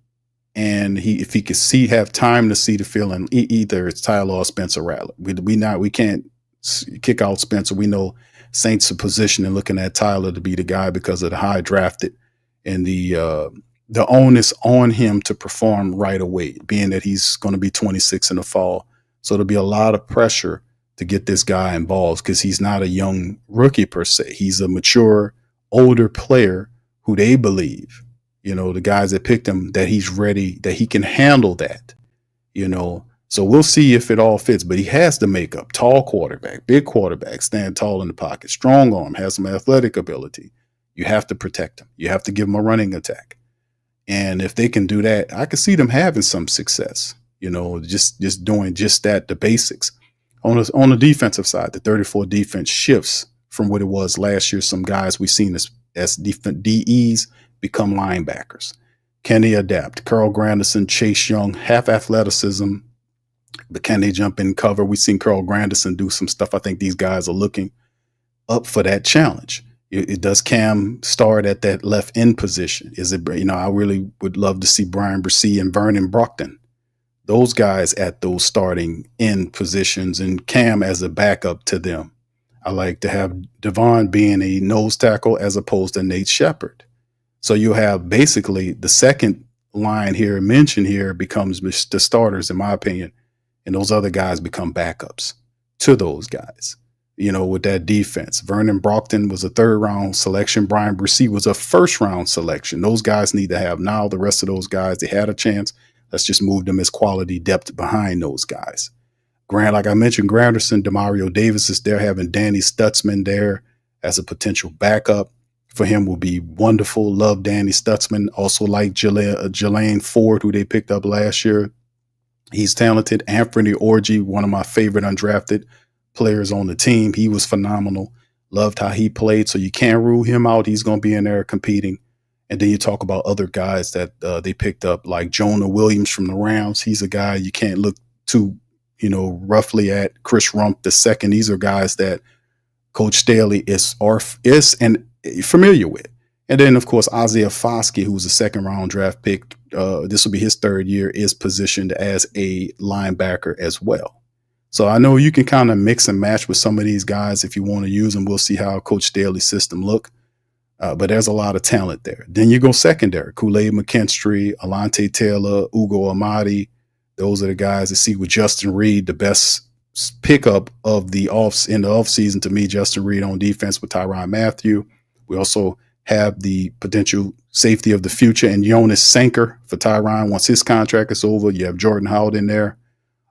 and if he can have time to see the field, and either it's Tyler or Spencer Rattler. We can't kick out Spencer. We know Saints are positioning looking at Tyler to be the guy because of the high drafted and the onus on him to perform right away, being that he's going to be 26 in the fall. So there'll be a lot of pressure to get this guy involved because he's not a young rookie per se. He's a mature, older player who they believe, the guys that picked him, that he's ready, that he can handle that, So we'll see if it all fits, but he has the makeup. Tall quarterback, big quarterback, stand tall in the pocket, strong arm, has some athletic ability. You have to protect him. You have to give him a running attack. And if they can do that, I can see them having some success, just doing just that, the basics. On the defensive side, the 34 defense shifts from what it was last year. Some guys we've seen as defense DEs become linebackers. Can they adapt? Carl Granderson, Chase Young, half athleticism, but can they jump in cover? We've seen Carl Granderson do some stuff. I think these guys are looking up for that challenge. It does Cam start at that left end position? Is it, I really would love to see Brian Bresee and Vernon Brockton, those guys at those starting end positions, and Cam as a backup to them. I like to have Devon being a nose tackle as opposed to Nate Shepard. So you have basically the second line here mentioned here becomes the starters, in my opinion, and those other guys become backups to those guys. with that defense. Vernon Brockton was a 3rd-round selection. Brian Bresee was a 1st-round selection. Those guys need to have now. The rest of those guys, they had a chance. Let's just move them as quality depth behind those guys. Grant, like I mentioned, Granderson, Demario Davis is there. Having Danny Stutzman there as a potential backup for him will be wonderful. Love Danny Stutzman. Also like Jelane Ford, who they picked up last year. He's talented. Anthony Orji, one of my favorite undrafted players on the team. He was phenomenal. Loved how he played. So you can't rule him out. He's going to be in there competing. And then you talk about other guys that they picked up, like Jonah Williams from the Rams. He's a guy you can't look too, roughly at. Chris Rump II. These are guys that Coach Staley is and familiar with. And then, of course, Isaiah Foskey, who was a 2nd-round draft pick. This will be his 3rd year, is positioned as a linebacker as well. So I know you can kind of mix and match with some of these guys if you want to use them. We'll see how Coach Staley's system look. But there's a lot of talent there. Then you go secondary. Kool-Aid McKinstry, Alante Taylor, Ugo Amadi. Those are the guys that see with Justin Reed, the best pickup of in the offseason to me, Justin Reed on defense with Tyrann Mathieu. We also have the potential safety of the future and Jonas Sanker for Tyrann once his contract is over. You have Jordan Howard in there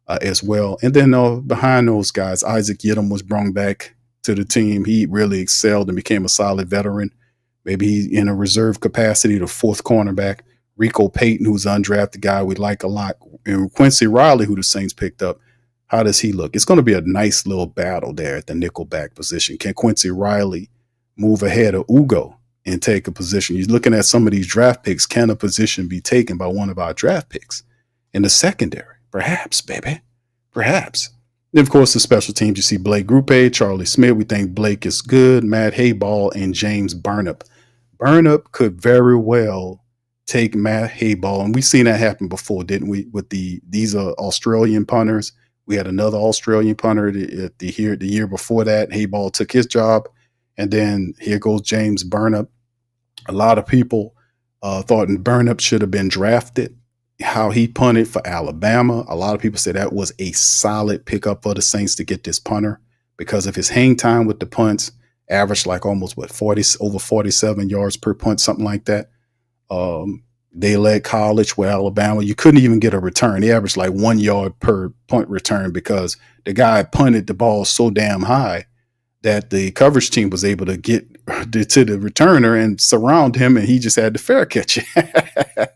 as well. And then behind those guys, Isaac Yiadom was brought back to the team. He really excelled and became a solid veteran. Maybe he in a reserve capacity, the 4th cornerback. Rico Payton, who's an undrafted guy we like a lot. And Quincy Riley, who the Saints picked up. How does he look? It's going to be a nice little battle there at the nickelback position. Can Quincy Riley move ahead of Ugo and take a position? You're looking at some of these draft picks. Can a position be taken by one of our draft picks in the secondary? Perhaps, baby. Perhaps. Then, of course, the special teams, you see Blake Grupe, Charlie Smith. We think Blake is good. Matt Hayball and James Burnap. Burnap could very well take Matt Hayball. And we've seen that happen before, didn't we? With these are Australian punters. We had another Australian punter the year before that. Hayball took his job. And then here goes James Burnap. A lot of people thought Burnap should have been drafted. How he punted for Alabama. A lot of people said that was a solid pickup for the Saints to get this punter because of his hang time with the punts, averaged like almost over 47 yards per punt, something like that. They led college with Alabama. You couldn't even get a return. He averaged like 1 yard per punt return because the guy punted the ball so damn high that the coverage team was able to get to the returner and surround him, and he just had to fair catch it.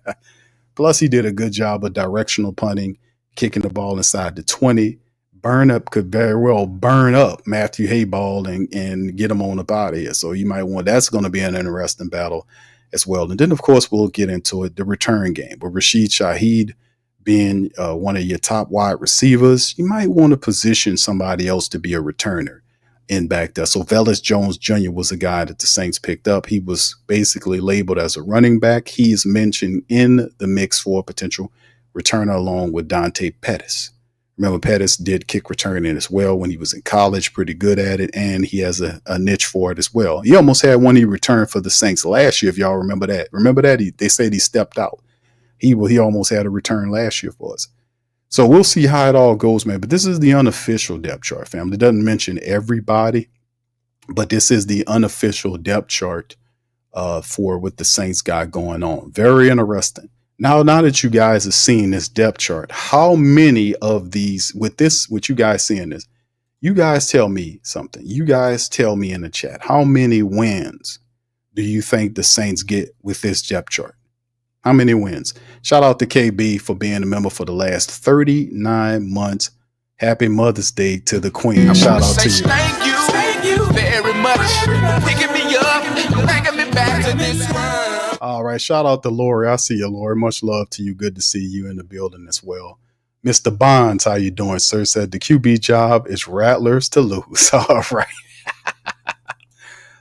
Plus, he did a good job of directional punting, kicking the ball inside the 20. Burnap could very well burn up Matthew Hayball and get him on up out of here. So you might that's going to be an interesting battle as well. And then, of course, we'll get into it, the return game. With Rashid Shaheed being one of your top wide receivers, you might want to position somebody else to be a returner in back there. So Velus Jones Jr. was a guy that the Saints picked up. He was basically labeled as a running back. He is mentioned in the mix for a potential returner along with Dante Pettis. Remember, Pettis did kick returning as well when he was in college, pretty good at it, and he has a niche for it as well. He almost had one he returned for the Saints last year, if y'all remember that. Remember that? They said he stepped out. He almost had a return last year for us. So we'll see how it all goes, man. But this is the unofficial depth chart, family. It doesn't mention everybody, but this is the unofficial depth chart for what the Saints got going on. Very interesting. Now that you guys have seen this depth chart, how many of these, with you guys seeing this, you guys tell me something. You guys tell me in the chat, how many wins do you think the Saints get with this depth chart? How many wins? Shout out to KB for being a member for the last 39 months. Happy Mother's Day to the Queen. Shout out to you. Thank you very much. Picking me up, bringing me back to this world. All right. Shout out to Lori. I see you, Lori. Much love to you. Good to see you in the building as well. Mr. Bonds, how you doing, sir? Said the QB job is Rattlers to lose. All right.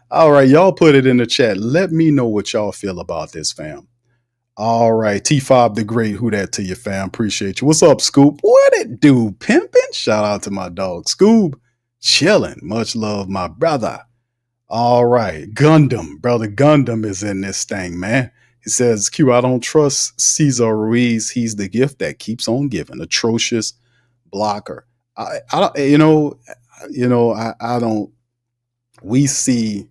All right. Y'all put it in the chat. Let me know what y'all feel about this, fam. All right, T5 the Great, who that to you, fam? Appreciate you. What's up, Scoop? What it do, pimpin'? Shout out to my dog, Scoob. Chillin'. Much love, my brother. All right, Gundam. Brother Gundam is in this thing, man. He says, Q, I don't trust Cesar Ruiz. He's the gift that keeps on giving. Atrocious blocker. I I don't. We see.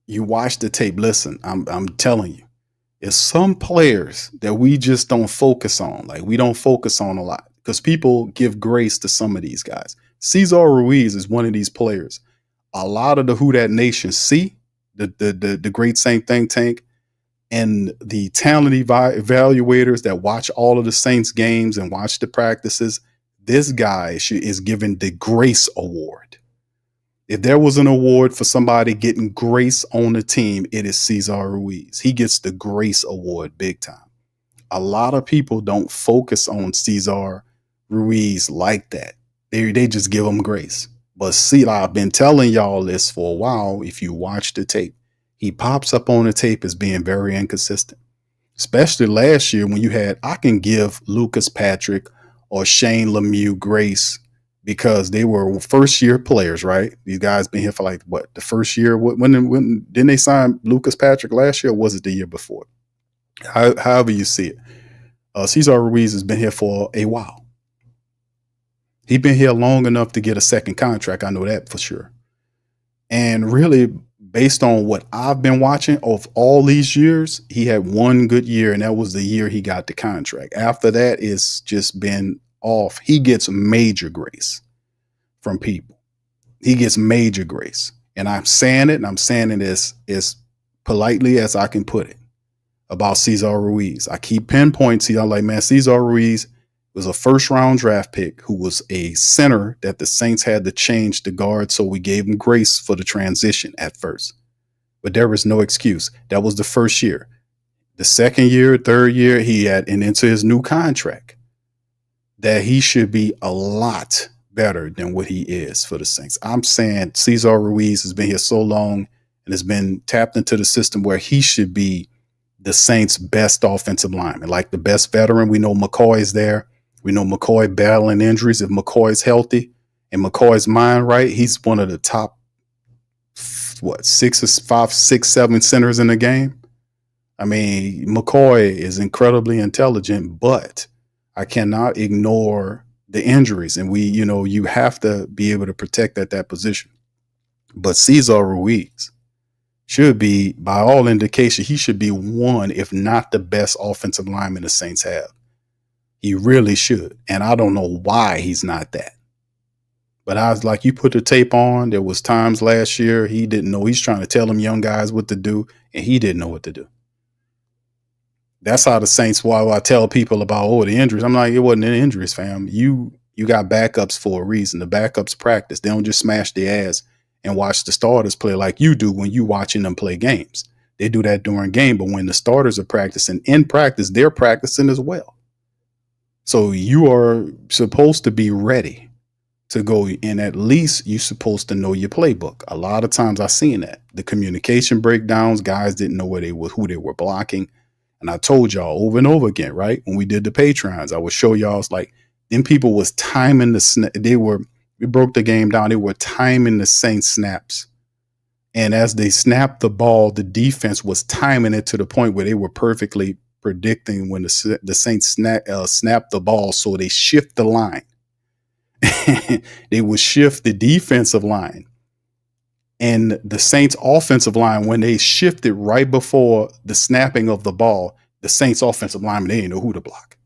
You watch the tape. Listen, I'm telling you, it's some players that we just don't focus on. Like we don't focus on a lot because people give grace to some of these guys. Cesar Ruiz is one of these players. A lot of the Who That Nation see the Great Saint think tank and the talent evaluators that watch all of the Saints games and watch the practices. This guy is given the Grace Award. If there was an award for somebody getting grace on the team, it is Cesar Ruiz. He gets the Grace Award big time. A lot of people don't focus on Cesar Ruiz like that. They just give him grace. But see, I've been telling y'all this for a while. If you watch the tape, he pops up on the tape as being very inconsistent. Especially last year when you had, I can give Lucas Patrick or Shane Lemieux grace because they were first year players, right? These guys been here for like what, the first year? When didn't they sign Lucas Patrick last year? Or was it the year before? However you see it, Cesar Ruiz has been here for a while. He's been here long enough to get a second contract. I know that for sure. And really, based on what I've been watching of all these years, he had one good year, and that was the year he got the contract. After that, it's just been off. He gets major grace from people. He gets major grace. And I'm saying it, and I'm saying it as politely as I can put it about Cesar Ruiz. I keep pinpointing. I'm like, man, Cesar Ruiz was a first round draft pick who was a center that the Saints had to change the guard. So we gave him grace for the transition at first. But there was no excuse. That was the first year. The second year, third year, he had and into his new contract that he should be a lot better than what he is for the Saints. I'm saying Cesar Ruiz has been here so long and has been tapped into the system where he should be the Saints' best offensive lineman, like the best veteran. We know McCoy's there. We know McCoy battling injuries. If McCoy's healthy and McCoy's mind right, he's one of the top, 6, 7 centers in the game. I mean, McCoy is incredibly intelligent, but I cannot ignore the injuries. And you have to be able to protect at that position. But Cesar Ruiz should be, by all indication, he should be one, if not the best offensive lineman the Saints have. He really should. And I don't know why he's not that. But I was like, you put the tape on. There was times last year he didn't know. He's trying to tell them young guys what to do, and he didn't know what to do. That's how the Saints, why I tell people about, the injuries. I'm like, it wasn't any injuries, fam. You got backups for a reason. The backups practice. They don't just smash their ass and watch the starters play like you do when you watching them play games. They do that during game, but when the starters are practicing in practice, they're practicing as well. So you are supposed to be ready to go, and at least you're supposed to know your playbook. A lot of times I've seen that. The communication breakdowns, guys didn't know who they were blocking. And I told y'all over and over again, right? When we did the Patreons, I would show y'all, it's like, them people was timing we broke the game down. They were timing the Saints snaps. And as they snapped the ball, the defense was timing it to the point where they were perfectly predicting when the Saints snap the ball. So they shift the line. They would shift the defensive line. And the Saints offensive line, when they shifted right before the snapping of the ball, the Saints offensive lineman, they didn't know who to block.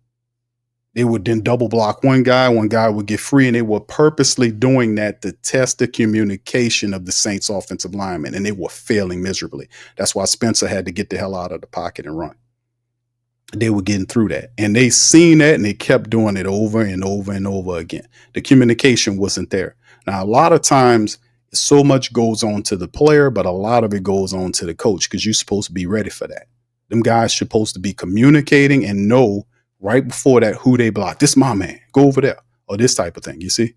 They would then double block one guy would get free, and they were purposely doing that to test the communication of the Saints offensive lineman, and they were failing miserably. That's why Spencer had to get the hell out of the pocket and run. They were getting through that, and they seen that, and they kept doing it over and over and over again. The communication wasn't there. Now, a lot of times, so much goes on to the player, but a lot of it goes on to the coach because you're supposed to be ready for that. Them guys supposed to be communicating and know right before that who they block. This is my man. Go over there. Or this type of thing, you see?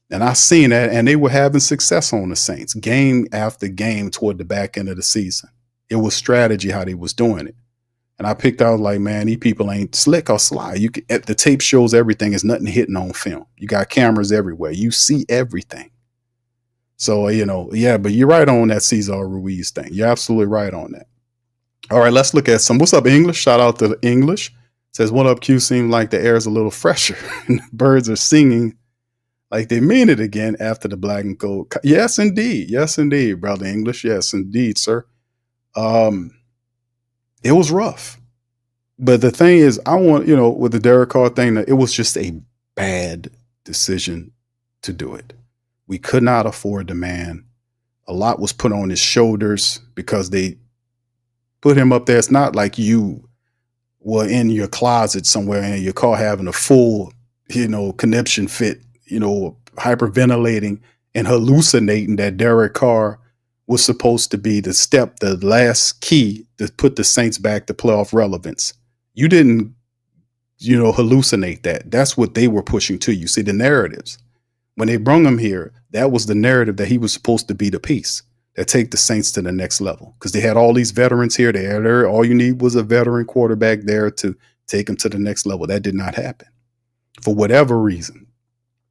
And I seen that, and they were having success on the Saints game after game toward the back end of the season. It was strategy how they was doing it. And I picked out like, man, these people ain't slick or sly. The tape shows everything. There's nothing hitting on film. You got cameras everywhere. You see everything. So, but you're right on that Cesar Ruiz thing. You're absolutely right on that. All right, let's look at some. What's up, English? Shout out to the English. Says, what up, Q? Seems like the air is a little fresher and the birds are singing Like they mean it again after the black and gold. Yes, indeed. Yes, indeed, brother English. Yes, indeed, sir. It was rough. But the thing is, I want, with the Derek Carr thing, it was just a bad decision to do it. We could not afford the man. A lot was put on his shoulders because they put him up there. It's not like you were in your closet somewhere in your car having a full, conniption fit, hyperventilating and hallucinating that Derek Carr was supposed to be the last key to put the Saints back to playoff relevance. You didn't, hallucinate that. That's what they were pushing to you. See, the narratives. When they brung him here, that was the narrative that he was supposed to be the piece that take the Saints to the next level. Because they had all these veterans here. All you need was a veteran quarterback there to take them to the next level. That did not happen. For whatever reason,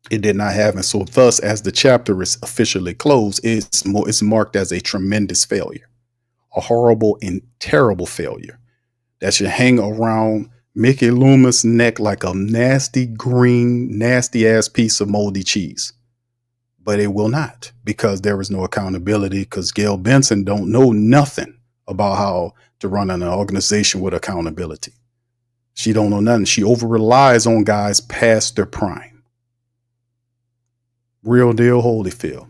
it did not happen. So thus, as the chapter is officially closed, it's marked as a tremendous failure, a horrible and terrible failure that should hang around Mickey Loomis' neck like a nasty green, nasty ass piece of moldy cheese. But it will not, because there is no accountability, because Gail Benson don't know nothing about how to run an organization with accountability. She don't know nothing. She over relies on guys past their prime. Real deal Holyfield.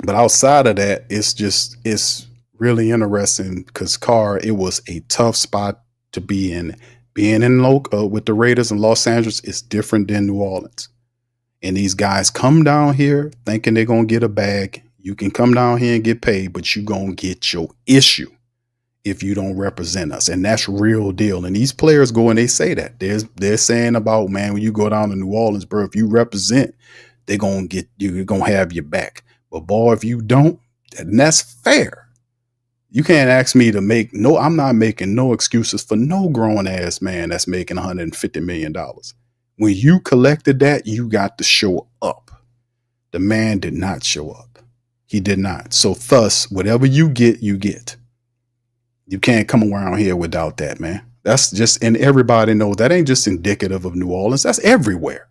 But outside of that, it's really interesting because Carr, it was a tough spot to be in. Being in with the Raiders in Los Angeles is different than New Orleans. And these guys come down here thinking they're going to get a bag. You can come down here and get paid, but you're going to get your issue if you don't represent us. And that's real deal. And these players go and they say that. They're saying about, man, when you go down to New Orleans, bro, if you represent, they're going to get you. You're going to have your back. But boy, if you don't, and that's fair. You can't ask me to I'm not making no excuses for no grown ass man that's making $150 million. When you collected that, you got to show up. The man did not show up. He did not. So thus, whatever you get, you get. You can't come around here without that, man. That's just, and everybody knows that ain't just indicative of New Orleans. That's everywhere.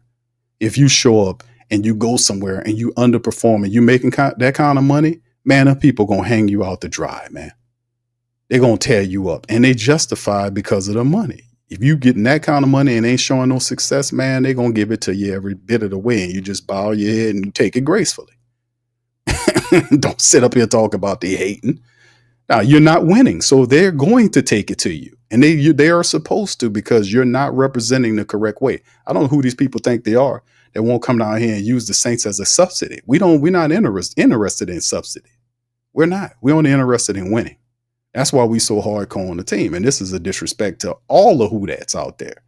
If you show up and you go somewhere and you underperform and you making that kind of money, man, the people going to hang you out to dry, man. They're going to tear you up, and they justify it because of the money. If you getting that kind of money and ain't showing no success, man, they're going to give it to you every bit of the way, and you just bow your head and take it gracefully. Don't sit up here and talk about they hating. Now, you're not winning, so they're going to take it to you, and they are supposed to, because you're not representing the correct way. I don't know who these people think they are that won't come down here and use the Saints as a subsidy. We're not interested in subsidy. We're not. We're only interested in winning. That's why we so hardcore on the team. And this is a disrespect to all the Who-Dats out there.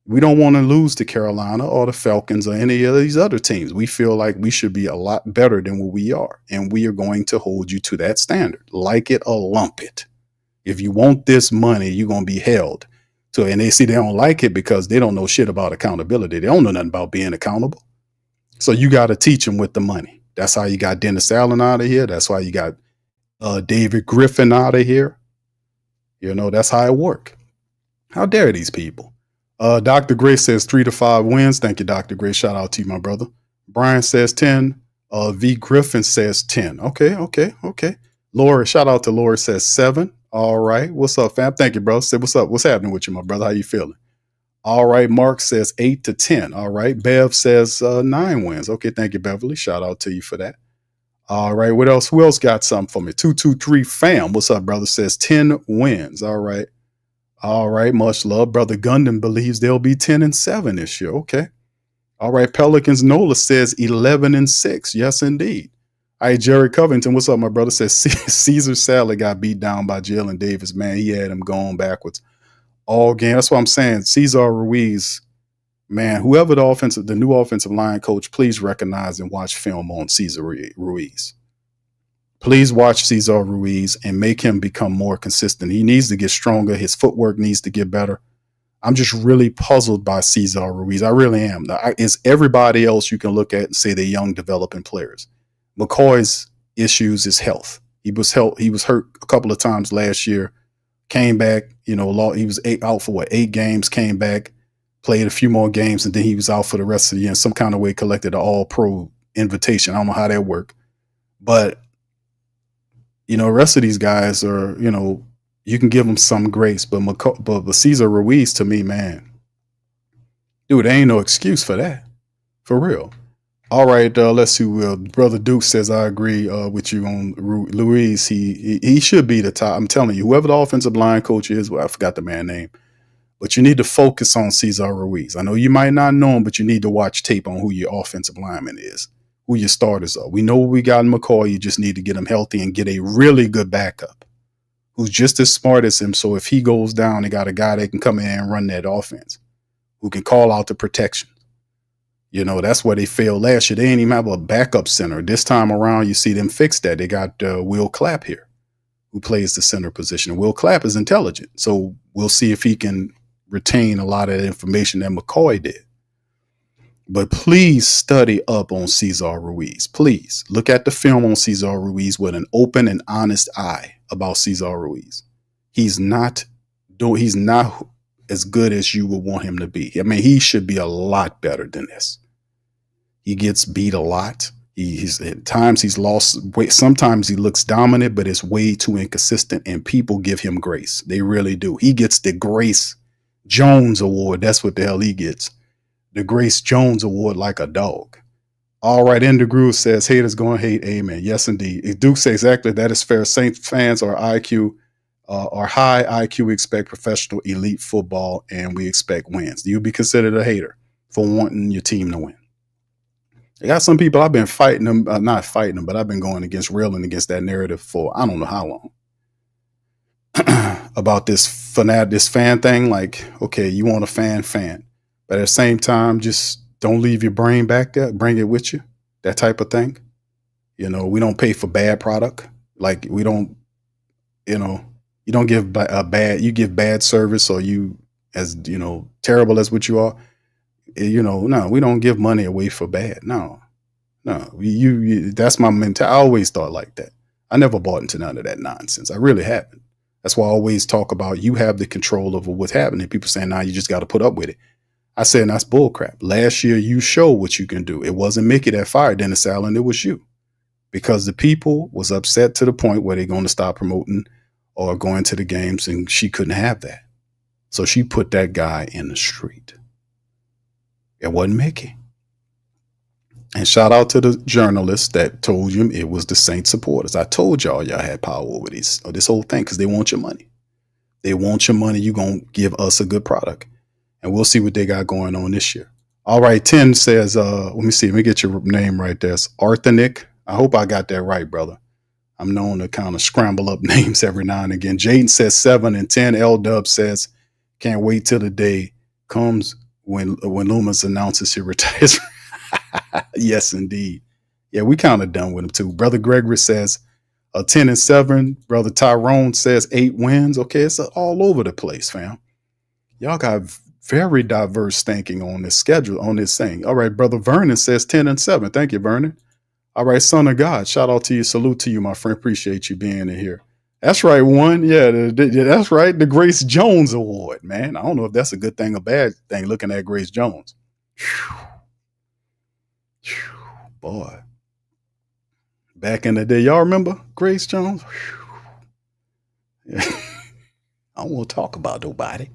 We don't want to lose to Carolina or the Falcons or any of these other teams. We feel like we should be a lot better than what we are. And we are going to hold you to that standard. Like it or lump it. If you want this money, you're going to be held. So, and they don't like it because they don't know shit about accountability. They don't know nothing about being accountable. So you got to teach them with the money. That's how you got Dennis Allen out of here. That's why you got David Griffin out of here. That's how it work. How dare these people? Dr. Gray says 3 to 5 wins. Thank you, Dr. Gray. Shout out to you, my brother. Brian says 10. V. Griffin says 10. Okay. Lori, shout out to Lori, says 7. All right. What's up, fam? Thank you, bro. Say what's up. What's happening with you, my brother? How you feeling? All right. Mark says 8 to 10. All right. Bev says 9 wins. Okay. Thank you, Beverly. Shout out to you for that. All right. What else? Who else got something for me? 223 fam. What's up, brother? Says 10 wins. All right. All right. Much love. Brother Gundam believes they'll be 10-7 this year. Okay. All right. Pelicans Nola says 11-6. Yes, indeed. All right. Jerry Covington. What's up, my brother? Says Caesar Salad got beat down by Jalen Davis. Man, he had him going backwards all game. That's what I'm saying. Cesar Ruiz. Man, whoever the new offensive line coach, please recognize and watch film on Cesar Ruiz. Please watch Cesar Ruiz and make him become more consistent. He needs to get stronger. His footwork needs to get better. I'm just really puzzled by Cesar Ruiz. I really am. It's everybody else you can look at and say they're young, developing players. McCoy's issues is health. He was hurt a couple of times last year. Came back, he was out for 8 games, came back. played a few more games, and then he was out for the rest of the year. In some kind of way, collected an All-Pro invitation. I don't know how that worked, but the rest of these guys are, you can give them some grace, but Cesar Ruiz, to me, man, dude, there ain't no excuse for that, for real. All right, let's see. Brother Duke says, I agree with you on Ruiz. He should be the top. I'm telling you, whoever the offensive line coach is, well, I forgot the man's name, but you need to focus on Cesar Ruiz. I know you might not know him, but you need to watch tape on who your offensive lineman is, who your starters are. We know what we got in McCoy. You just need to get him healthy and get a really good backup who's just as smart as him. So if he goes down, they got a guy that can come in and run that offense, who can call out the protection. That's where they failed last year. They didn't even have a backup center. This time around, you see them fix that. They got Will Clapp here, who plays the center position. Will Clapp is intelligent. So we'll see if he can retain a lot of the information that McCoy did. But please study up on Cesar Ruiz. Please look at the film on Cesar Ruiz with an open and honest eye about Cesar Ruiz. He's not as good as you would want him to be. I mean, he should be a lot better than this. He gets beat a lot. He's at times he's lost weight. Sometimes he looks dominant, but it's way too inconsistent, and people give him grace. They really do. He gets the Grace Jones Award. That's what the hell he gets. The Grace Jones Award, like a dog. All right, Ender Groove says, haters gonna hate. Amen. Yes, indeed. Duke says exactly that is fair. Saints fans are high IQ, expect professional elite football, and we expect wins. Do you be considered a hater for wanting your team to win? I got some people, I've been fighting them, not fighting them, but I've been going against, railing against that narrative for I don't know how long. About this fan thing. Like, okay, you want a fan, but at the same time, just don't leave your brain back there. Bring it with you. That type of thing. We don't pay for bad product. Like, we don't, you don't give you give bad service, or you, as terrible as what you are. No, we don't give money away for bad. No, you that's my mentality. I always thought like that. I never bought into none of that nonsense. I really haven't. That's why I always talk about you have the control over what's happening. People saying, nah, you just got to put up with it. I said, that's bullcrap. Last year, you show what you can do. It wasn't Mickey that fired Dennis Allen. It was you, because the people was upset to the point where they're going to stop promoting or going to the games, and she couldn't have that. So she put that guy in the street. It wasn't Mickey. And shout out to the journalists that told you it was the Saints supporters. I told y'all had power over this whole thing, because they want your money. They want your money. You're going to give us a good product. And we'll see what they got going on this year. All right, 10 says, let me get your name right there. It's Arthenic. I hope I got that right, brother. I'm known to kind of scramble up names every now and again. Jaden says 7 and 10. L-Dub says, can't wait till the day comes when Loomis announces he retires. Yes, indeed. Yeah, we kind of done with him too. Brother Gregory says 10 and 7. Brother Tyrone says 8 wins. Okay, it's all over the place, fam. Y'all got very diverse thinking on this schedule, on this thing. All right, Brother Vernon says 10 and 7. Thank you, Vernon. All right, son of God, shout out to you. Salute to you, my friend. Appreciate you being in here. That's right, one. Yeah, that's right. The Grace Jones Award, man. I don't know if that's a good thing or bad thing, looking at Grace Jones. Boy. Back in the day, y'all remember Grace Jones? Yeah. I don't want to talk about nobody.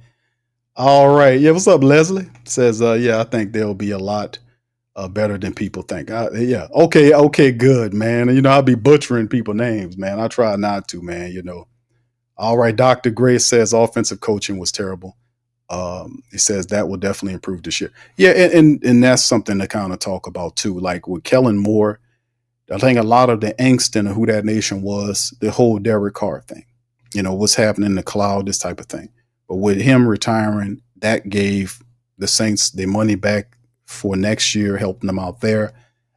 All right. Yeah, what's up, Leslie? Says, I think they'll be a lot better than people think. Yeah. Okay, good, man. I'll be butchering people's names, man. I try not to, man, All right, Dr. Gray says offensive coaching was terrible. He says that will definitely improve this year. Yeah, and that's something to kind of talk about too. Like with Kellen Moore, I think a lot of the angst in Who That Nation was the whole Derek Carr thing. What's happening in the cloud, this type of thing. But with him retiring, that gave the Saints their money back for next year, helping them out there,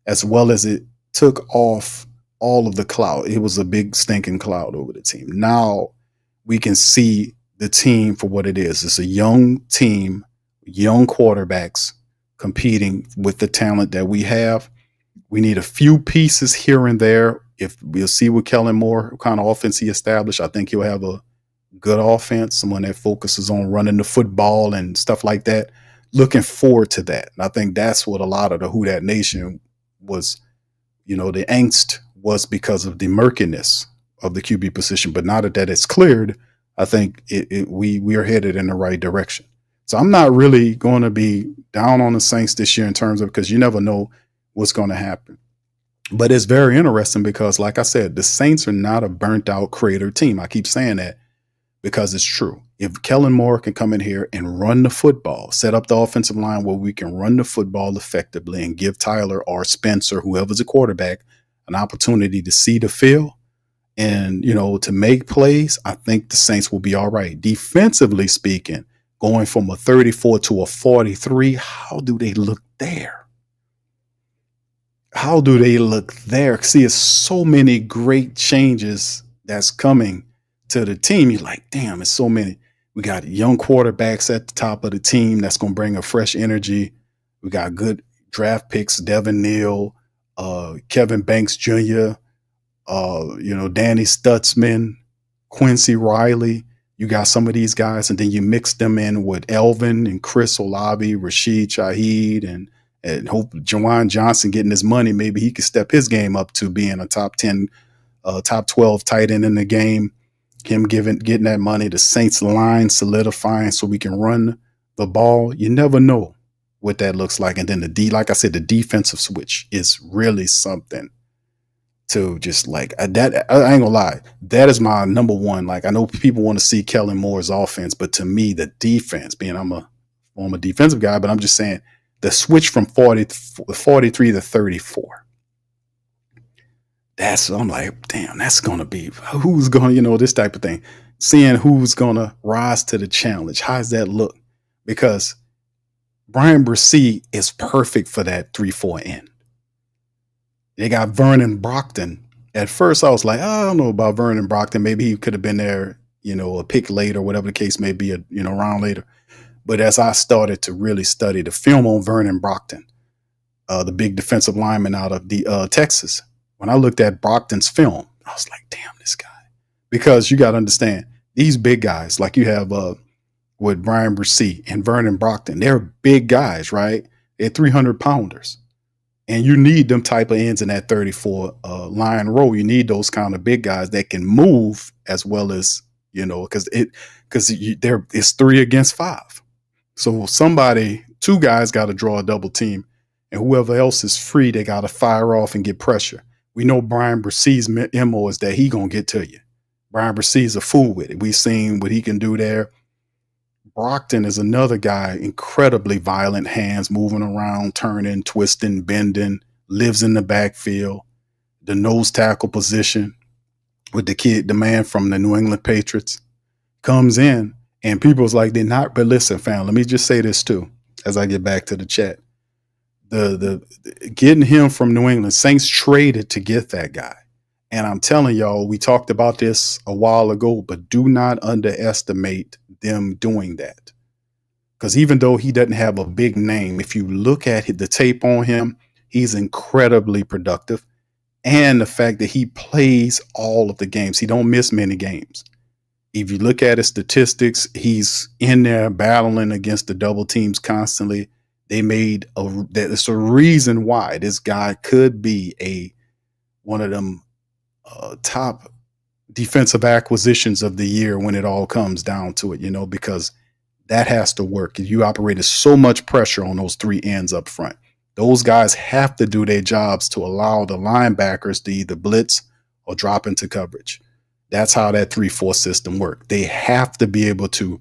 as well as it took off all of the cloud. It was a big stinking cloud over the team. Now we can see the team for what it is. It's a young team, young quarterbacks competing with the talent that we have. We need a few pieces here and there. If we'll see with Kellen Moore, what kind of offense he established, I think he'll have a good offense, someone that focuses on running the football and stuff like that. looking forward to that. And I think that's what a lot of the Who Dat Nation was, the angst was because of the murkiness of the QB position. But now that it's cleared, I think we are headed in the right direction. So I'm not really going to be down on the Saints this year in terms of, because you never know what's going to happen. But it's very interesting because, like I said, the Saints are not a burnt out creator team. I keep saying that because it's true. If Kellen Moore can come in here and run the football, set up the offensive line where we can run the football effectively and give Tyler or Spencer, whoever's a quarterback, an opportunity to see the field and, to make plays, I think the Saints will be all right. Defensively speaking, going from a 34 to a 43, how do they look there? How do they look there? See, it's so many great changes that's coming to the team. You're like, damn, it's so many. We got young quarterbacks at the top of the team that's going to bring a fresh energy. We got good draft picks, Devin Neal, Kevin Banks Jr., Danny Stutzman, Quincy Riley. You got some of these guys, and then you mix them in with Elvin and Chris Olave, Rashid Shaheed, and hope Jawan Johnson getting his money. Maybe he could step his game up to being a top 10, top 12 tight end in the game. Him getting that money, the Saints line solidifying so we can run the ball. You never know what that looks like. And then like I said, the defensive switch is really something to just like that. I ain't gonna lie. That is my number one. Like, I know people want to see Kellen Moore's offense, but to me, the defense, I'm a defensive guy, but I'm just saying the switch from 43 to 34. I'm like, damn, that's going to be who's going to, this type of thing. Seeing who's going to rise to the challenge. How does that look? Because Brian Bresee is perfect for that 3-4 end. They got Vernon Brockton. At first, I was like, I don't know about Vernon Brockton. Maybe he could have been there, a pick later, or whatever the case may be, a round later. But as I started to really study the film on Vernon Brockton, the big defensive lineman out of the Texas, when I looked at Brockton's film, I was like, damn, this guy. Because you got to understand, these big guys, like you have with Brian Bresee and Vernon Brockton, they're big guys, right? They're 300-pounders. And you need them type of ends in that 34 line row. You need those kind of big guys that can move as well as, because it's 3 against 5. So two guys got to draw a double team, and whoever else is free, they got to fire off and get pressure. We know Brian Bresee's MO is that he going to get to you. Brian Bresee's a fool with it. We've seen what he can do there. Brockton is another guy, incredibly violent hands, moving around, turning, twisting, bending, lives in the backfield, the nose tackle position with the man from the New England Patriots comes in, and people's like, they're not, but listen, fam, let me just say this too, as I get back to the chat. The getting him from New England, Saints traded to get that guy. And I'm telling y'all, we talked about this a while ago, but do not underestimate them doing that. Because even though he doesn't have a big name, if you look at the tape on him, he's incredibly productive. And the fact that he plays all of the games, he don't miss many games. If you look at his statistics, he's in there battling against the double teams constantly. That's a reason why this guy could be one of them top defensive acquisitions of the year when it all comes down to it, because that has to work. You operated so much pressure on those 3 ends up front. Those guys have to do their jobs to allow the linebackers to either blitz or drop into coverage. That's how that 3-4 system works. They have to be able to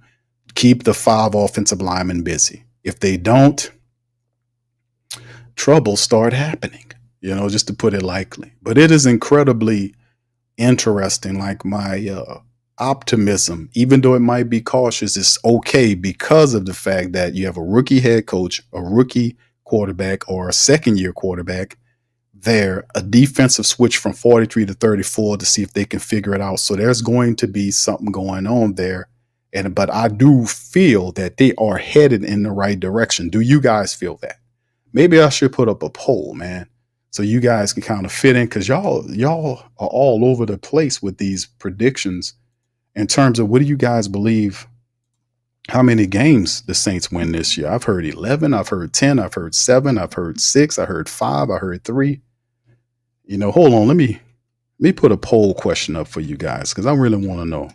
keep the 5 offensive linemen busy. If they don't, trouble start happening, just to put it lightly. But it is incredibly interesting. Like, my optimism, even though it might be cautious, is okay because of the fact that you have a rookie head coach, a rookie quarterback, or a second-year quarterback there, a defensive switch from 43 to 34 to see if they can figure it out. So there's going to be something going on there. But I do feel that they are headed in the right direction. Do you guys feel that? Maybe I should put up a poll, man, so you guys can kind of fit in, because y'all are all over the place with these predictions in terms of what do you guys believe how many games the Saints win this year. I've heard 11, I've heard 10, I've heard 7, I've heard 6, I heard 5, I heard 3. Hold on, let me put a poll question up for you guys because I really want to know.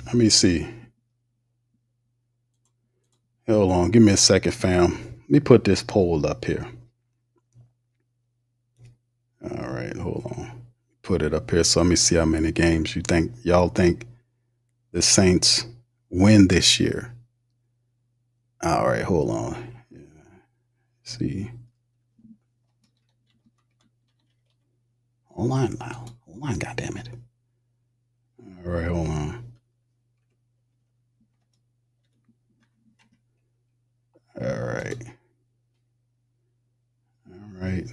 Let me see. Hold on, give me a second, fam. Let me put this poll up here. All right, hold on. Put it up here. So let me see how many games y'all think the Saints win this year. All right, hold on. Yeah. See. Hold on now. Hold on, goddammit. All right, hold on. All right. All right.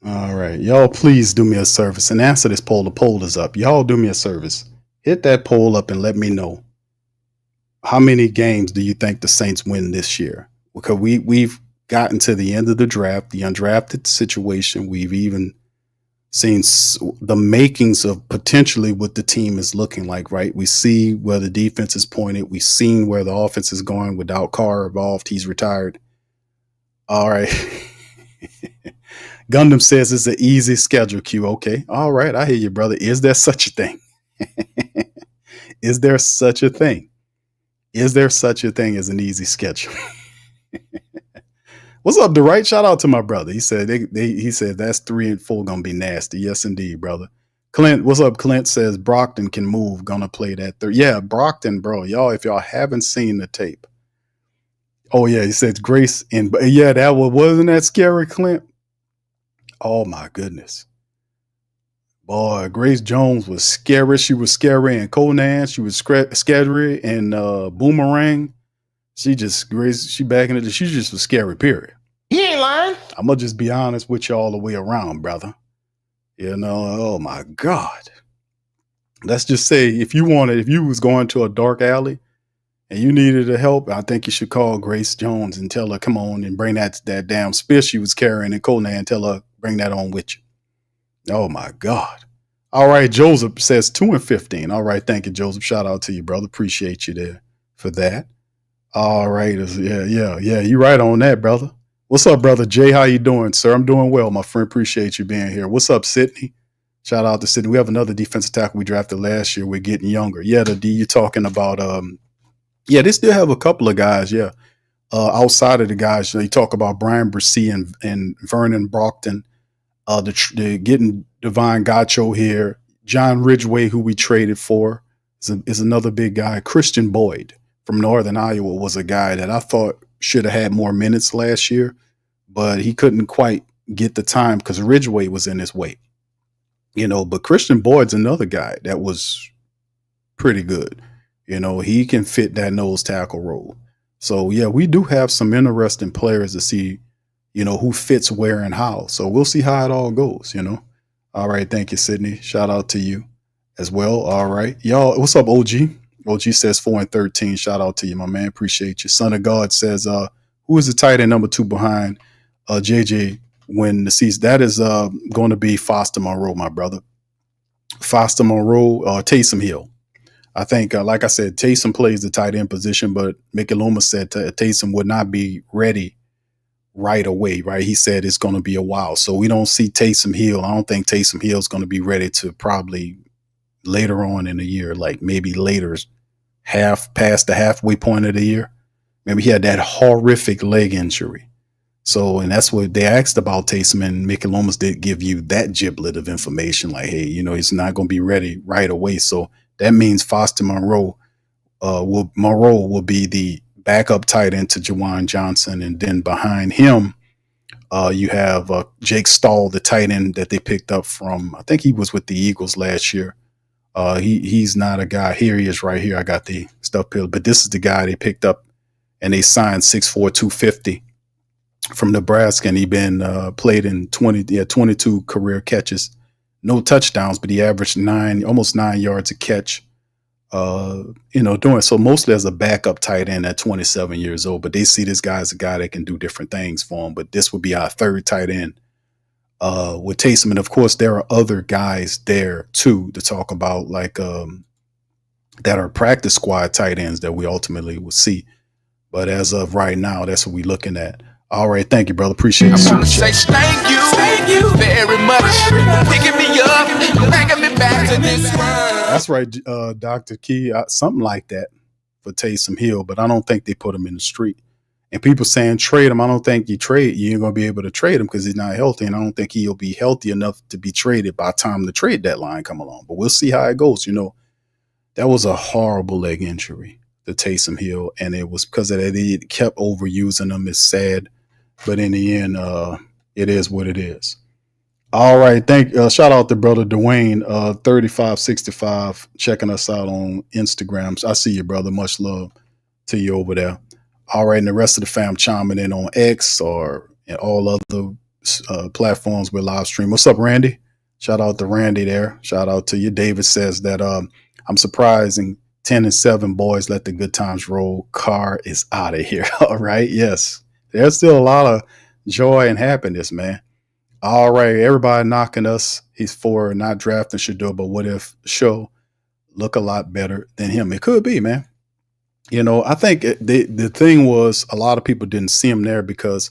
All right. Y'all please do me a service and answer this poll. The poll is up. Y'all do me a service. Hit that poll up and let me know. How many games do you think the Saints win this year? Because we've gotten to the end of the draft, the undrafted situation. We've even seen the makings of potentially what the team is looking like, right? We see where the defense is pointed. We've seen where the offense is going without Carr involved. He's retired. All right. Gundam says it's an easy schedule, Q. Okay. All right. I hear you, brother. Is there such a thing? Is there such a thing? Is there such a thing as an easy schedule? What's up, DeWright? Shout out to my brother. He said he said that's 3 and 4 gonna be nasty. Yes, indeed, brother. Clint, what's up? Clint says Brockton can move. Gonna play that third. Yeah, Brockton, bro. Y'all, if y'all haven't seen the tape. Oh yeah, he said Grace and yeah, that wasn't that scary, Clint. Oh my goodness. Boy, Grace Jones was scary. She was scary in Conan. She was scary in Boomerang. She just back into she just was scary, period. He ain't lying. I'm gonna just be honest with you all the way around, brother. Oh my God. Let's just say if you was going to a dark alley and you needed help, I think you should call Grace Jones and tell her, come on and bring that damn spear she was carrying in Conan and tell her, bring that on with you. Oh my God. All right. Joseph says 2 and 15. All right. Thank you, Joseph. Shout out to you, brother. Appreciate you there for that. All right. Yeah. You right on that, brother. What's up, brother Jay? How you doing, sir? I'm doing well, my friend. Appreciate you being here. What's up, Sydney? Shout out to Sydney. We have another defensive tackle we drafted last year. We're getting younger. Yeah, the D you're talking about. They still have a couple of guys. Yeah. Outside of the guys, you talk about Brian Brissy and Vernon Brockton. The getting Divine Gacho here. John Ridgway, who we traded for, is another big guy. Christian Boyd from Northern Iowa was a guy that I thought should have had more minutes last year, but he couldn't quite get the time because Ridgway was in his way. But Christian Boyd's another guy that was pretty good. He can fit that nose tackle role. So yeah, we do have some interesting players to see, who fits where and how. So we'll see how it all goes, All right. Thank you, Sydney. Shout out to you as well. All right. Y'all, what's up, OG? OG says 4 and 13. Shout out to you, my man. Appreciate you. Son of God says, who is the tight end number 2 behind JJ when the season? That is going to be Foster Monroe, my brother. Foster Monroe, Taysom Hill. I think, like I said, Taysom plays the tight end position, but Mickey Loomis said Taysom would not be ready right away, right? He said it's going to be a while. So we don't see Taysom Hill. I don't think Taysom Hill is going to be ready to probably later on in the year, like maybe later, past the halfway point of the year. Maybe he had that horrific leg injury. So, and that's what they asked about Taysom, and Mickey Loomis did give you that giblet of information, like, hey, he's not going to be ready right away. So that means Foster Monroe will be the backup tight end to Juwan Johnson. And then behind him, you have Jake Stahl, the tight end that they picked up from, I think he was with the Eagles last year. He's not a guy. Here he is right here. I got the stuff peeled, but this is the guy they picked up and they signed 6'4", 250 from Nebraska. And he been played in 22 career catches no touchdowns, but he averaged almost 9 yards a catch. Doing so mostly as a backup tight end at 27 years old. But they see this guy as a guy that can do different things for him. But this would be our third tight end with Taysom. And of course, there are other guys there too to talk about, like that are practice squad tight ends that we ultimately will see. But as of right now, that's what we're looking at. All right, thank you, brother. Appreciate it. Thank you very much. Picking me up, bringing me back to this world. That's right, Dr. Key. Something like that for Taysom Hill, but I don't think they put him in the street. And people saying trade him. I don't think you ain't going to be able to trade him because he's not healthy, and I don't think he'll be healthy enough to be traded by the time the trade deadline come along. But we'll see how it goes. That was a horrible leg injury, the Taysom Hill, and it was because of that. They kept overusing him. It's sad, but in the end, it is what it is. All right, shout out to brother Dwayne, 3565, checking us out on Instagram. I see you, brother. Much love to you over there. All right, and the rest of the fam chiming in on X or all other platforms with live stream. What's up, Randy? Shout out to Randy there. Shout out to you. David says that I'm surprising 10-7 boys let the good times roll. Carr is out of here. All right, yes, there's still a lot of joy and happiness, man. All right, everybody knocking us. He's for not drafting Shador, but what if show look a lot better than him? It could be, man. I think the thing was a lot of people didn't see him there because,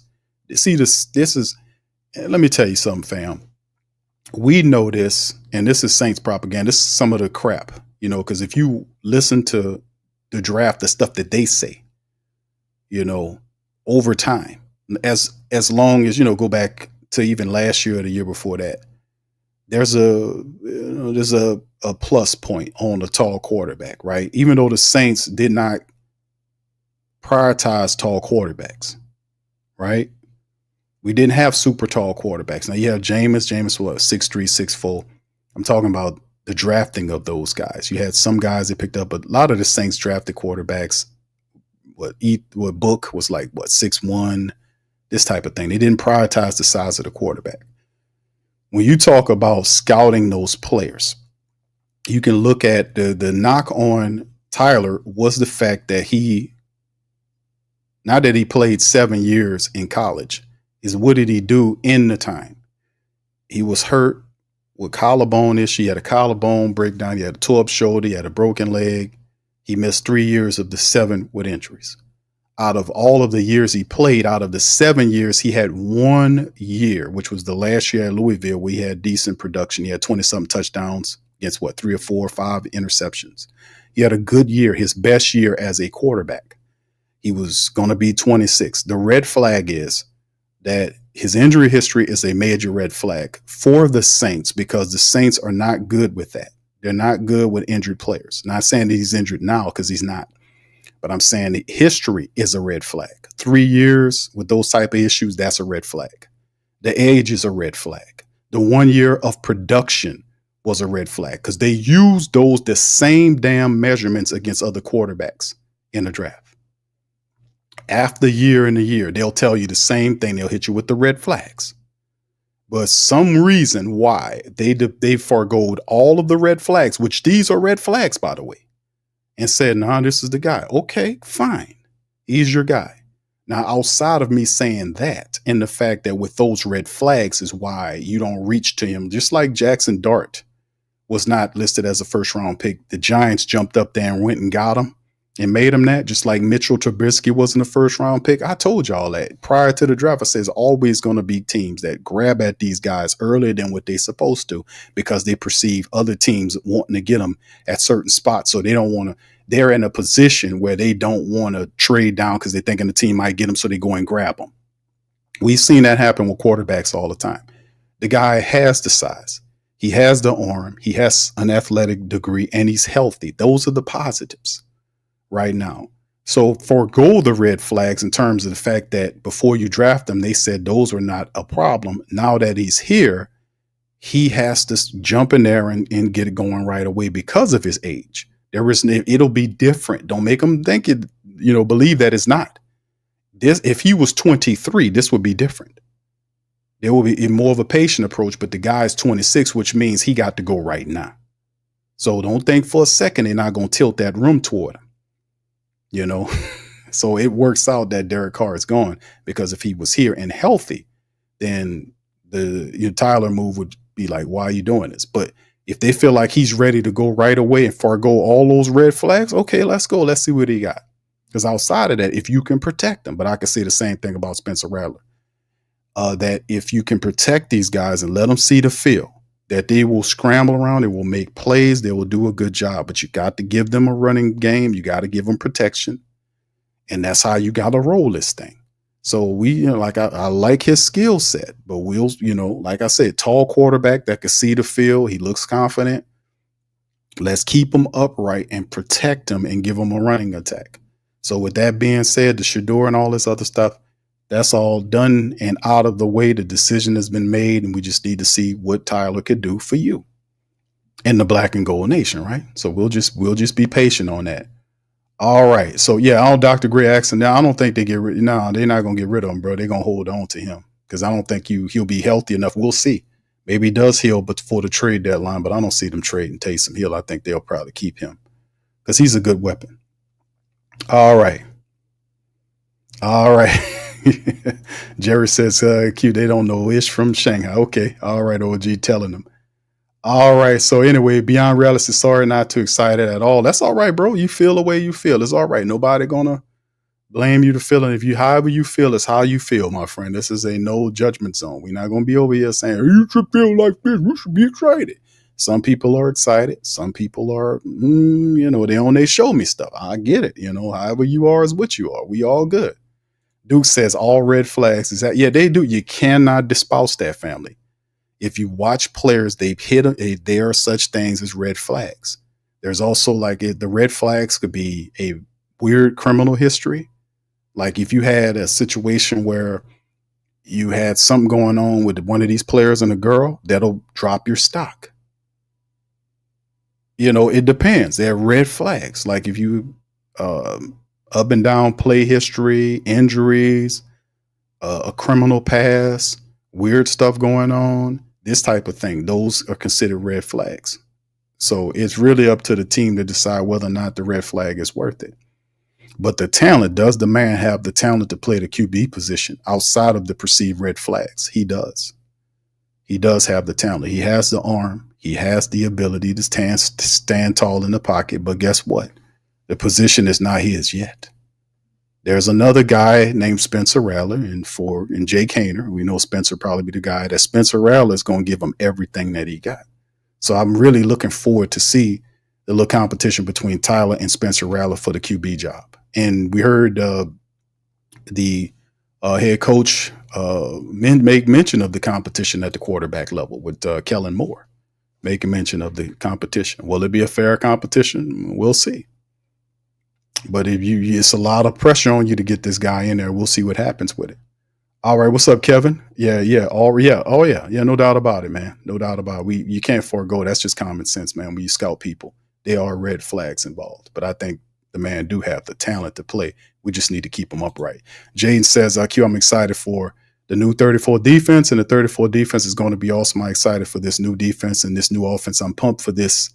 see, this is, let me tell you something, fam. We know this, and this is Saints propaganda. This is some of the crap, because if you listen to the draft, the stuff that they say, over time, as long as, go back to even last year or the year before that, there's a plus point on the tall quarterback, right? Even though the Saints did not prioritize tall quarterbacks, right? We didn't have super tall quarterbacks. Now you have Jameis what, 6'3", 6'4". I'm talking about the drafting of those guys. You had some guys that picked up, but a lot of the Saints drafted quarterbacks. What Book was like, 6'1", this type of thing. They didn't prioritize the size of the quarterback. When you talk about scouting those players, you can look at the knock on Tyler was the fact that now that he played 7 years in college, is what did he do in the time? He was hurt with collarbone issue. He had a collarbone breakdown. He had a tore up shoulder. He had a broken leg. He missed 3 years of the 7 with injuries. Out of all of the years he played, out of the 7 years, he had 1 year, which was the last year at Louisville, where he had decent production. He had 20-something touchdowns against 3 or 4 or 5 interceptions. He had a good year, his best year as a quarterback. He was going to be 26. The red flag is that his injury history is a major red flag for the Saints because the Saints are not good with that. They're not good with injured players. Not saying that he's injured now because he's not. But I'm saying that history is a red flag. 3 years with those type of issues, that's a red flag. The age is a red flag. The 1 year of production was a red flag because they used the same damn measurements against other quarterbacks in the draft. After year and a year, they'll tell you the same thing. They'll hit you with the red flags. But some reason why they forgoed all of the red flags, which these are red flags, by the way, and said, nah, this is the guy. Okay, fine. He's your guy. Now, outside of me saying that, and the fact that with those red flags is why you don't reach to him, just like Jackson Dart was not listed as a first round pick. The Giants jumped up there and went and got him and made him that, just like Mitchell Trubisky wasn't a first round pick. I told y'all that prior to the draft. I said there's always going to be teams that grab at these guys earlier than what they're supposed to because they perceive other teams wanting to get them at certain spots. So they don't want to, they're in a position where they don't want to trade down because they're thinking the team might get them. So they go and grab them. We've seen that happen with quarterbacks all the time. The guy has the size. He has the arm. He has an athletic degree and he's healthy. Those are the positives right now. So forego the red flags in terms of the fact that before you draft him, they said those were not a problem. Now that he's here, he has to jump in there and get it going right away because of his age. It'll be different. Don't make them think it, believe that it's not. If he was 23, this would be different. There will be more of a patient approach, but the guy's 26, which means he got to go right now. So don't think for a second they're not going to tilt that room toward him, you know? So it works out that Derek Carr is gone, because if he was here and healthy, then Tyler move would be like, why are you doing this? But if they feel like he's ready to go right away and forego all those red flags, okay, let's go. Let's see what he got. Because outside of that, if you can protect him, but I can say the same thing about Spencer Rattler, that if you can protect these guys and let them see the field, that they will scramble around, they will make plays, they will do a good job. But you got to give them a running game. You got to give them protection. And that's how you got to roll this thing. So I like his skill set, but like I said, tall quarterback that can see the field. He looks confident. Let's keep him upright and protect him and give him a running attack. So with that being said, the Shador and all this other stuff, that's all done and out of the way. The decision has been made, and we just need to see what Tyler could do for you in the Black and Gold Nation, right? So we'll just be patient on that. All right. So yeah, Dr. Gray asking now. I don't think they get rid. No, they're not gonna get rid of him, bro. They're gonna hold on to him because I don't think he'll be healthy enough. We'll see. Maybe he does heal, but for the trade deadline. But I don't see them trading Taysom Hill. I think they'll probably keep him because he's a good weapon. All right. Jerry says, Q, they don't know Ish from Shanghai. Okay. All right, OG telling them. All right. So anyway, Beyond Realist is sorry, not too excited at all. That's all right, bro. You feel the way you feel. It's all right. Nobody gonna blame you to feeling. However you feel, it's how you feel, my friend. This is a no judgment zone. We're not gonna be over here saying you should feel like this. You should be excited. Some people are excited. Some people are, they on they show me stuff. I get it. However you are is what you are. We all good. Duke says all red flags. Is that? Yeah, they do. You cannot espouse that, family. If you watch players, they've hit there are such things as red flags. There's also the red flags could be a weird criminal history. Like if you had a situation where you had something going on with one of these players and a girl, that'll drop your stock. It depends. They're red flags. Like if you up and down play history, injuries, a criminal past, weird stuff going on, this type of thing, those are considered red flags. So it's really up to the team to decide whether or not the red flag is worth it. But the talent, does the man have the talent to play the QB position outside of the perceived red flags? He does. He does have the talent. He has the arm. He has the ability to stand tall in the pocket. But guess what? The position is not his yet. There's another guy named Spencer Rattler and Jake Haener. We know Spencer probably be the guy that Spencer Rattler is going to give him everything that he got. So I'm really looking forward to see the little competition between Tyler and Spencer Rattler for the QB job. And we heard the head coach make mention of the competition at the quarterback level with Kellen Moore, making mention of the competition. Will it be a fair competition? We'll see. But it's a lot of pressure on you to get this guy in there. We'll see what happens with it. All right. What's up, Kevin? Yeah. Oh, yeah. No doubt about it, man. No doubt about it. You can't forego. That's just common sense, man. When you scout people, there are red flags involved. But I think the man do have the talent to play. We just need to keep him upright. Jaden says, Q, I'm excited for the new 34 defense, and the 34 defense is going to be awesome. I'm excited for this new defense and this new offense. I'm pumped for this.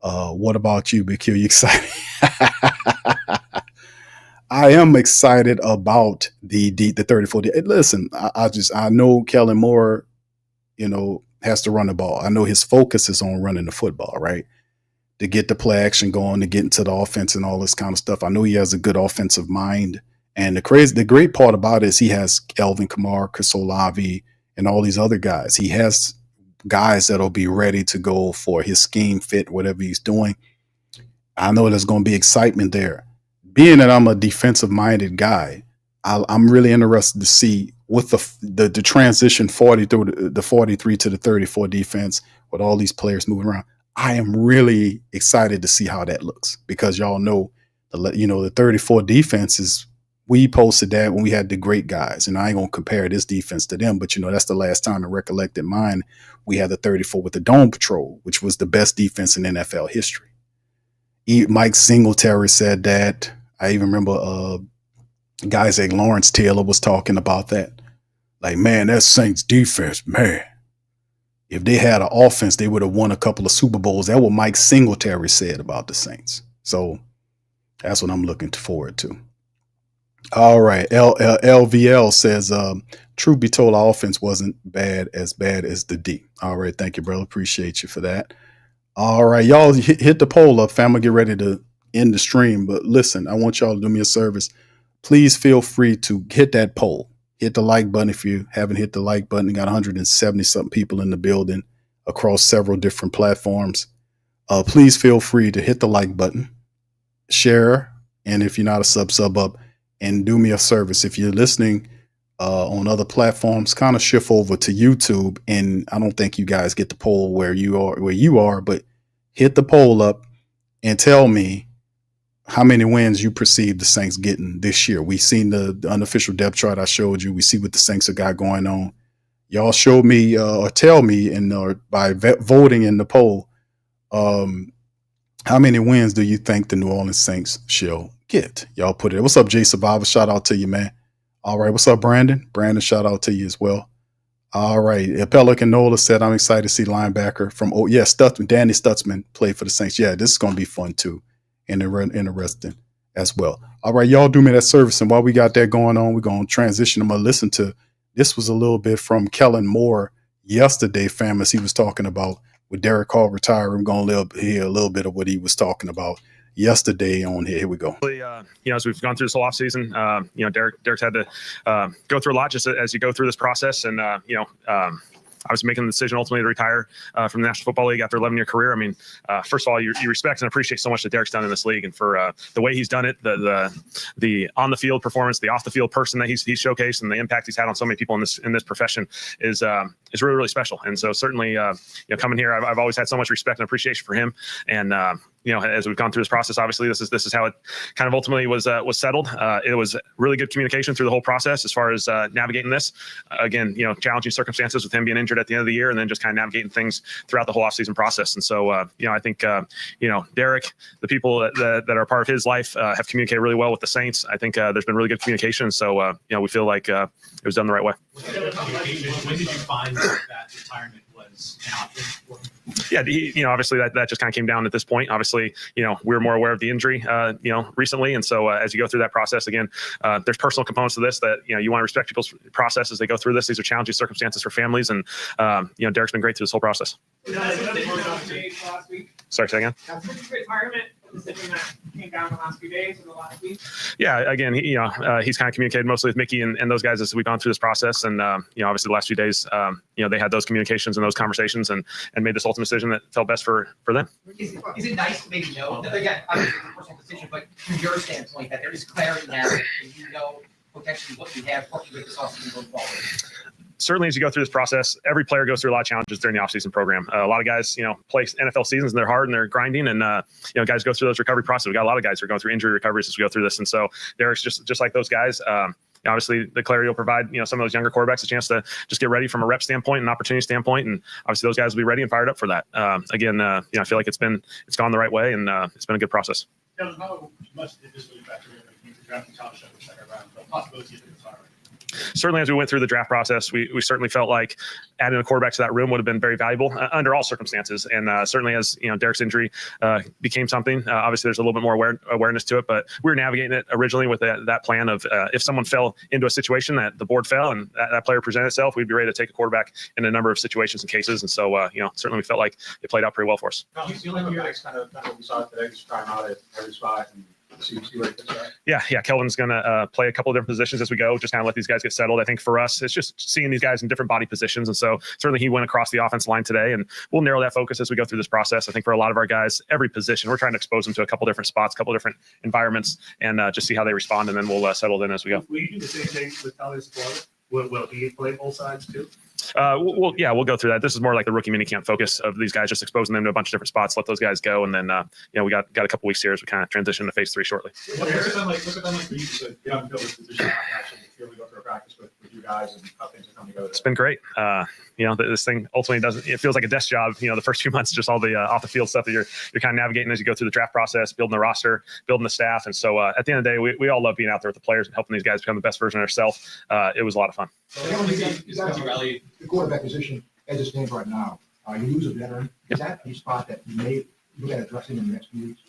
What about you, Big Q? You excited? I am excited about the 34. Listen, I know Kellen Moore, has to run the ball. I know his focus is on running the football, right? To get the play action going, to get into the offense and all this kind of stuff. I know he has a good offensive mind. And the great part about it is he has Elvin Kamara, Chris Olave, and all these other guys. He has guys that'll be ready to go for his scheme fit, whatever he's doing. I know there's going to be excitement there. Being that I'm a defensive-minded guy, I'm really interested to see with the transition 40 through the 43 to the 34 defense with all these players moving around. I am really excited to see how that looks because y'all know the 34 defense is. We posted that when we had the great guys, and I ain't gonna compare this defense to them, but that's the last time I recollect in mind we had the 34 with the Dome Patrol, which was the best defense in NFL history. Mike Singletary said that. I even remember guys like Lawrence Taylor was talking about that. Like, man, that Saints defense, man. If they had an offense, they would have won a couple of Super Bowls. That's what Mike Singletary said about the Saints. So that's what I'm looking forward to. All right. LVL says, truth be told, our offense wasn't bad as the D. All right. Thank you, brother. Appreciate you for that. All right. Y'all hit the poll up, fam. Get ready to end the stream. But listen, I want y'all to do me a service. Please feel free to hit that poll. Hit the like button if you haven't hit the like button. We got 170 something people in the building across several different platforms. Please feel free to hit the like button, share, and if you're not a sub up, and do me a service. If you're listening on other platforms, kind of shift over to YouTube. And I don't think you guys get the poll where you are, but hit the poll up and tell me how many wins you perceive the Saints getting this year. We seen the unofficial depth chart I showed you. We see what the Saints have got going on. Y'all show me or tell me by voting in the poll, how many wins do you think the New Orleans Saints shall get? Y'all put it. What's up, Jay Survivor? Shout out to you, man. All right. What's up, Brandon? Brandon, shout out to you as well. All right. Pelican Nola said, I'm excited to see linebacker from, Danny Stutzman play for the Saints. Yeah, this is going to be fun too. And interesting as well. All right, y'all do me that service. And while we got that going on, we're going to transition. I'm going to listen to, this was a little bit from Kellen Moore yesterday, fam, as he was talking about with Derek Carr retiring. I'm going to hear a little bit of what he was talking about yesterday on here. Here we go. As we've gone through this whole offseason, Derek's had to go through a lot just as you go through this process. And, I was making the decision ultimately to retire from the National Football League after 11-year career. I mean, first of all, you respect and appreciate so much that Derek's done in this league, and for the way he's done it, the on the field performance, the off the field person that he's showcased, and the impact he's had on so many people in this profession is really, really special. And so certainly, coming here, I've always had so much respect and appreciation for him. And as we've gone through this process, obviously this is how it kind of ultimately was settled. It was really good communication through the whole process as far as navigating this. Again, challenging circumstances with him being injured at the end of the year, and then just kind of navigating things throughout the whole offseason process. And so, I think, Derek, the people that are part of his life have communicated really well with the Saints. I think there's been really good communication. So, we feel like it was done the right way. When did you find that retirement was an option? Yeah, obviously that just kind of came down at this point. Obviously, we were more aware of the injury, recently. And so as you go through that process, again, there's personal components to this that, you want to respect people's process as they go through this. These are challenging circumstances for families. And, Derek's been great through this whole process. Sorry, say again? Retirement decision that came down the last few days or the last week? Yeah, again, he's kind of communicated mostly with Mickey and those guys as we've gone through this process. And, obviously the last few days, they had those communications and those conversations and made this ultimate decision that felt best for them. Is it nice to maybe know, again, obviously it's a personal decision, but from your standpoint, that there is clarity now and you know potentially what you have working with this offseason going forward? Certainly, as you go through this process, every player goes through a lot of challenges during the offseason program. A lot of guys, play NFL seasons and they're hard and they're grinding, and guys go through those recovery processes. We got a lot of guys who are going through injury recoveries as we go through this, and so Derek's just like those guys. Obviously, the clarity will provide some of those younger quarterbacks a chance to just get ready from a rep standpoint and opportunity standpoint, and obviously those guys will be ready and fired up for that. Again, I feel like it's gone the right way, and it's been a good process. How much did this really factor in the drafting Josh in the second round? The possibility of retiring? Certainly, as we went through the draft process, we certainly felt like adding a quarterback to that room would have been very valuable under all circumstances. And certainly, as Derek's injury became something, obviously there's a little bit more awareness to it. But we were navigating it originally with that plan of if someone fell into a situation that the board fell and that player presented itself, we'd be ready to take a quarterback in a number of situations and cases. And so, certainly we felt like it played out pretty well for us. Do you feel like you guys kind of what we saw today, just trying out at every spot and see where it fits right? Yeah. Kelvin's going to play a couple of different positions as we go, just kind of let these guys get settled. I think for us, it's just seeing these guys in different body positions. And so certainly he went across the offense line today, and we'll narrow that focus as we go through this process. I think for a lot of our guys, every position, we're trying to expose them to a couple different spots, a couple different environments, and just see how they respond. And then we'll settle in as we go. Will you do the same thing with Tyler's squad? Will he play both sides too? We'll go through that. This is more like the rookie minicamp focus of these guys, just exposing them to a bunch of different spots, let those guys go, and then we got a couple weeks here as we kind of transition to phase 3 shortly. Look at them like you said, you haven't built this position actually. Here we go through a practice with with you guys and how things are coming together? It's been great. This thing ultimately it feels like a desk job. The first few months, just all the off the field stuff that you're kind of navigating as you go through the draft process, building the roster, building the staff. And so at the end of the day, we all love being out there with the players and helping these guys become the best version of themselves. It was a lot of fun. So the quarterback position as it stands right now, you lose a veteran. Is that a spot that you may look at addressing in the next few weeks?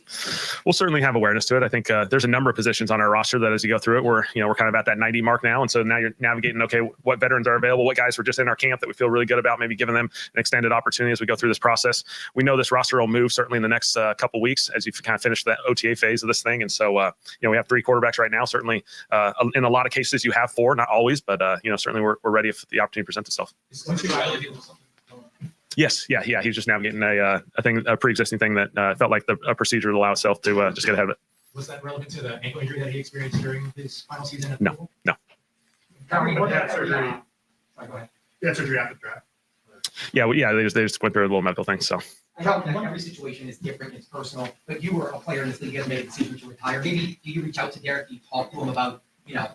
We'll certainly have awareness to it. I think there's a number of positions on our roster that as you go through it, we're kind of at that 90 mark now. And so now you're navigating, okay, what veterans are available, what guys were just in our camp that we feel really good about, maybe giving them an extended opportunity as we go through this process. We know this roster will move certainly in the next couple weeks as you kind of finish the OTA phase of this thing. And so, we have 3 quarterbacks right now. Certainly in a lot of cases you have 4, not always, but certainly we're ready if the opportunity presents itself. Yes. Yeah. He's just navigating a pre-existing thing that felt like a procedure to allow itself to just get ahead of it. Was that relevant to the ankle injury that he experienced during his final season? No. What that surgery? Sorry, go ahead. That surgery after the draft. Yeah. They just went through a little medical thing. So I know that every situation is different, it's personal, but you were a player in this league, you had made a decision to retire. Maybe do you reach out to Derek, do you talk to him about,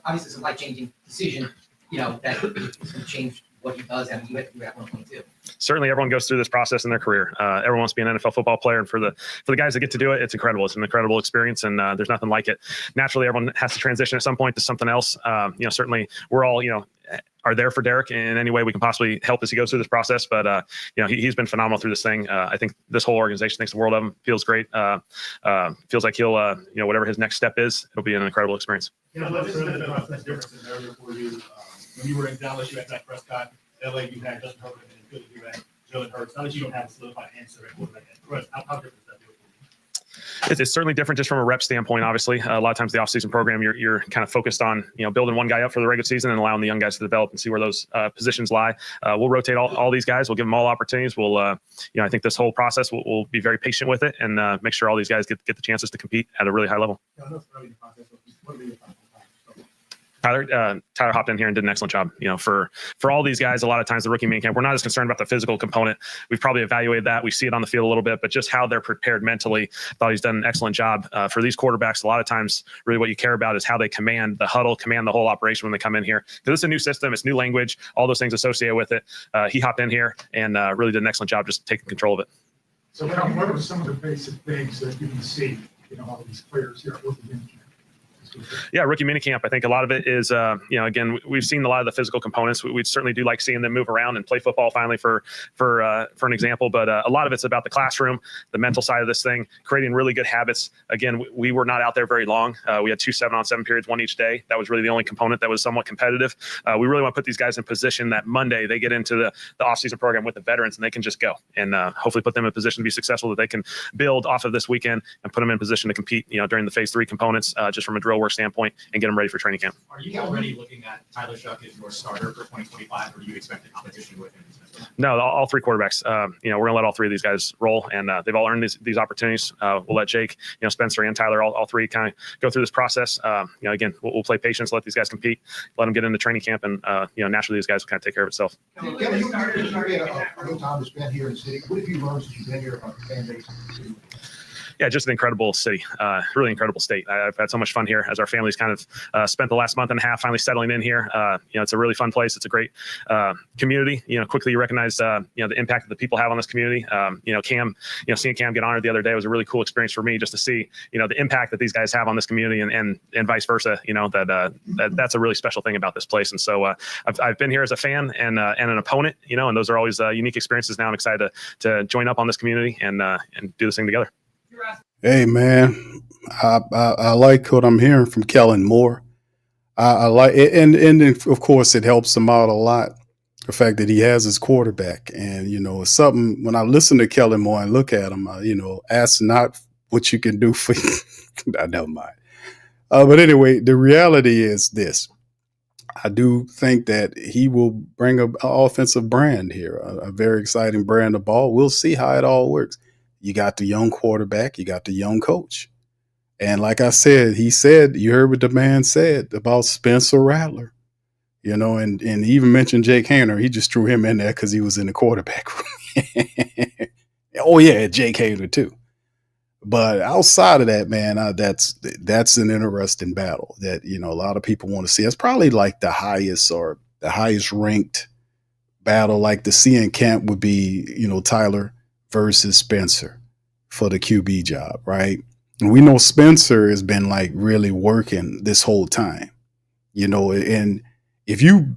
obviously it's a life-changing decision, that is going to change what he does, and you have to do at one point too. Certainly everyone goes through this process in their career. Everyone wants to be an NFL football player. And for the guys that get to do it, it's incredible. It's an incredible experience, and there's nothing like it. Naturally, everyone has to transition at some point to something else. Certainly we're all, are there for Derek in any way we can possibly help as he goes through this process. But, he's been phenomenal through this thing. I think this whole organization thinks the world of him, feels great. Feels like he'll, whatever his next step is, it'll be an incredible experience. What's the process difference in area for you? When you were in Dallas, you had Dak Prescott. LA, you had Justin Herbert, and good that you had Jalen Hurts. Now that you don't have a solidified answer at quarterback, how different is that deal for you? It's certainly different just from a rep standpoint. Obviously, a lot of times the offseason program, you're kind of focused on building one guy up for the regular season and allowing the young guys to develop and see where those positions lie. We'll rotate all these guys. We'll give them all opportunities. We'll I think this whole process we'll be very patient with it and make sure all these guys get the chances to compete at a really high level. I know it's early in the process, but what are your thoughts? Tyler hopped in here and did an excellent job. For all these guys, a lot of times the rookie mini camp, we're not as concerned about the physical component. We've probably evaluated that. We see it on the field a little bit, but just how they're prepared mentally, thought he's done an excellent job. For these quarterbacks, a lot of times, really what you care about is how they command the huddle, command the whole operation when they come in here. Because it's a new system, it's new language, all those things associated with it. He hopped in here and really did an excellent job just taking control of it. So what are some of the basic things that you can see, all of these players here at rookie mini camp? Yeah, rookie minicamp. I think a lot of it is, again, we've seen a lot of the physical components. We certainly do like seeing them move around and play football finally for an example. But a lot of it's about the classroom, the mental side of this thing, creating really good habits. Again, we were not out there very long. We had 2 7-on-7 periods, one each day. That was really the only component that was somewhat competitive. We really want to put these guys in position that Monday they get into the offseason program with the veterans and they can just go and hopefully put them in a position to be successful, that they can build off of this weekend and put them in position to compete, during the phase 3 components, just from a drill work standpoint, and get them ready for training camp. Are you already looking at Tyler Shuck as your starter for 2025, or do you expect a competition with him? No, all 3 quarterbacks. We're going to let all 3 of these guys roll, and they've all earned these opportunities. We'll let Jake, Spencer, and Tyler, all 3 kind of go through this process. Again, we'll play patience, let these guys compete, let them get into training camp, and naturally these guys will kind of take care of itself. Kevin, you had a good time to spend here in the city. What have you learned since you've been here about the fan base? Yeah, just an incredible city, really incredible state. I've had so much fun here as our family's kind of spent the last month and a half finally settling in here. It's a really fun place. It's a great community. Quickly you recognize the impact that the people have on this community. Cam, seeing Cam get honored the other day was a really cool experience for me, just to see the impact that these guys have on this community and vice versa. That's a really special thing about this place. And so I've been here as a fan and an opponent. And those are always unique experiences. Now I'm excited to join up on this community and do this thing together. Hey, man, I like what I'm hearing from Kellen Moore. I like it, and of course it helps him out a lot, the fact that he has his quarterback. And it's something when I listen to Kellen Moore and look at him, ask not what you can do for I never mind. But anyway, the reality is this: I do think that he will bring an offensive brand here, a very exciting brand of ball. We'll see how it all works. You got the young quarterback, you got the young coach. And like I said, you heard what the man said about Spencer Rattler, and he even mentioned Jake Hayner. He just threw him in there because he was in the quarterback room. Oh, yeah, Jake Hayner too. But outside of that, man, that's an interesting battle that, a lot of people want to see. It's probably like the highest or the highest ranked battle like to see in camp would be, Tyler versus Spencer for the QB job, right? And we know Spencer has been like really working this whole time, and if you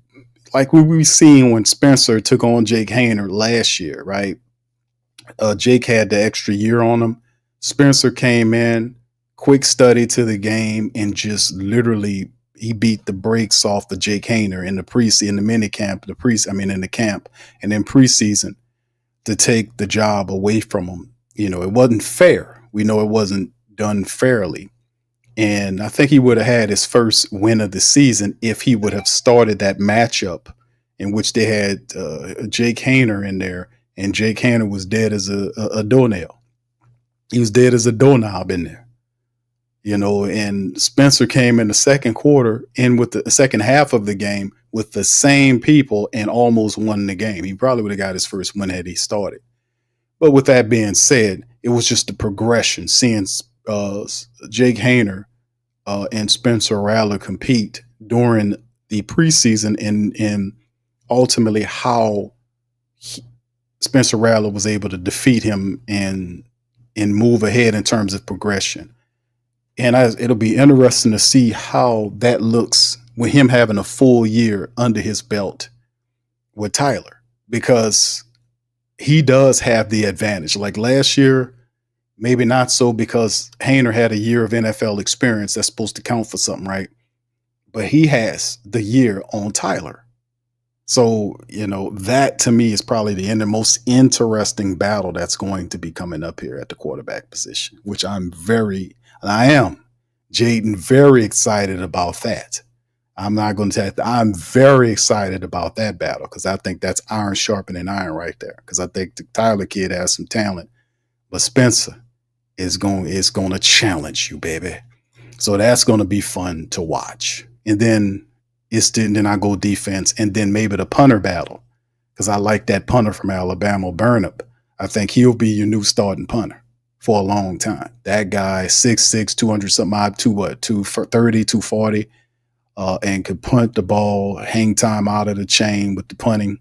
like what we've seen when Spencer took on Jake Haener last year, right? Jake had the extra year on him. Spencer came in, quick study to the game, and just literally he beat the brakes off of Jake Haener in the mini camp, in the camp, and then preseason to take the job away from him. It wasn't fair. We know it wasn't done fairly. And I think he would have had his first win of the season if he would have started that matchup in which they had Jake Haener in there, and Jake Haener was dead as a doornail. He was dead as a doorknob in there. And Spencer came in the second quarter in with the second half of the game with the same people and almost won the game. He probably would have got his first win had he started. But with that being said, it was just the progression, seeing Jake Haener and Spencer Rattler compete during the preseason and ultimately how Spencer Rattler was able to defeat him and move ahead in terms of progression. And it'll be interesting to see how that looks with him having a full year under his belt with Tyler, because he does have the advantage. Like last year, maybe not so, because Haener had a year of NFL experience that's supposed to count for something, right? But he has the year on Tyler. So, that to me is probably the most interesting battle that's going to be coming up here at the quarterback position, which I am, Jaden, very excited about that. I'm not going to tell you, I'm very excited about that battle because I think that's iron sharpening iron right there. Because I think the Tyler kid has some talent, but Spencer is going to challenge you, baby. So that's going to be fun to watch. And then then I go defense, and then maybe the punter battle, because I like that punter from Alabama, Burnup. I think he'll be your new starting punter for a long time. That guy, 6'6", 200-something odd, 230, 240, and could punt the ball, hang time out of the chain with the punting.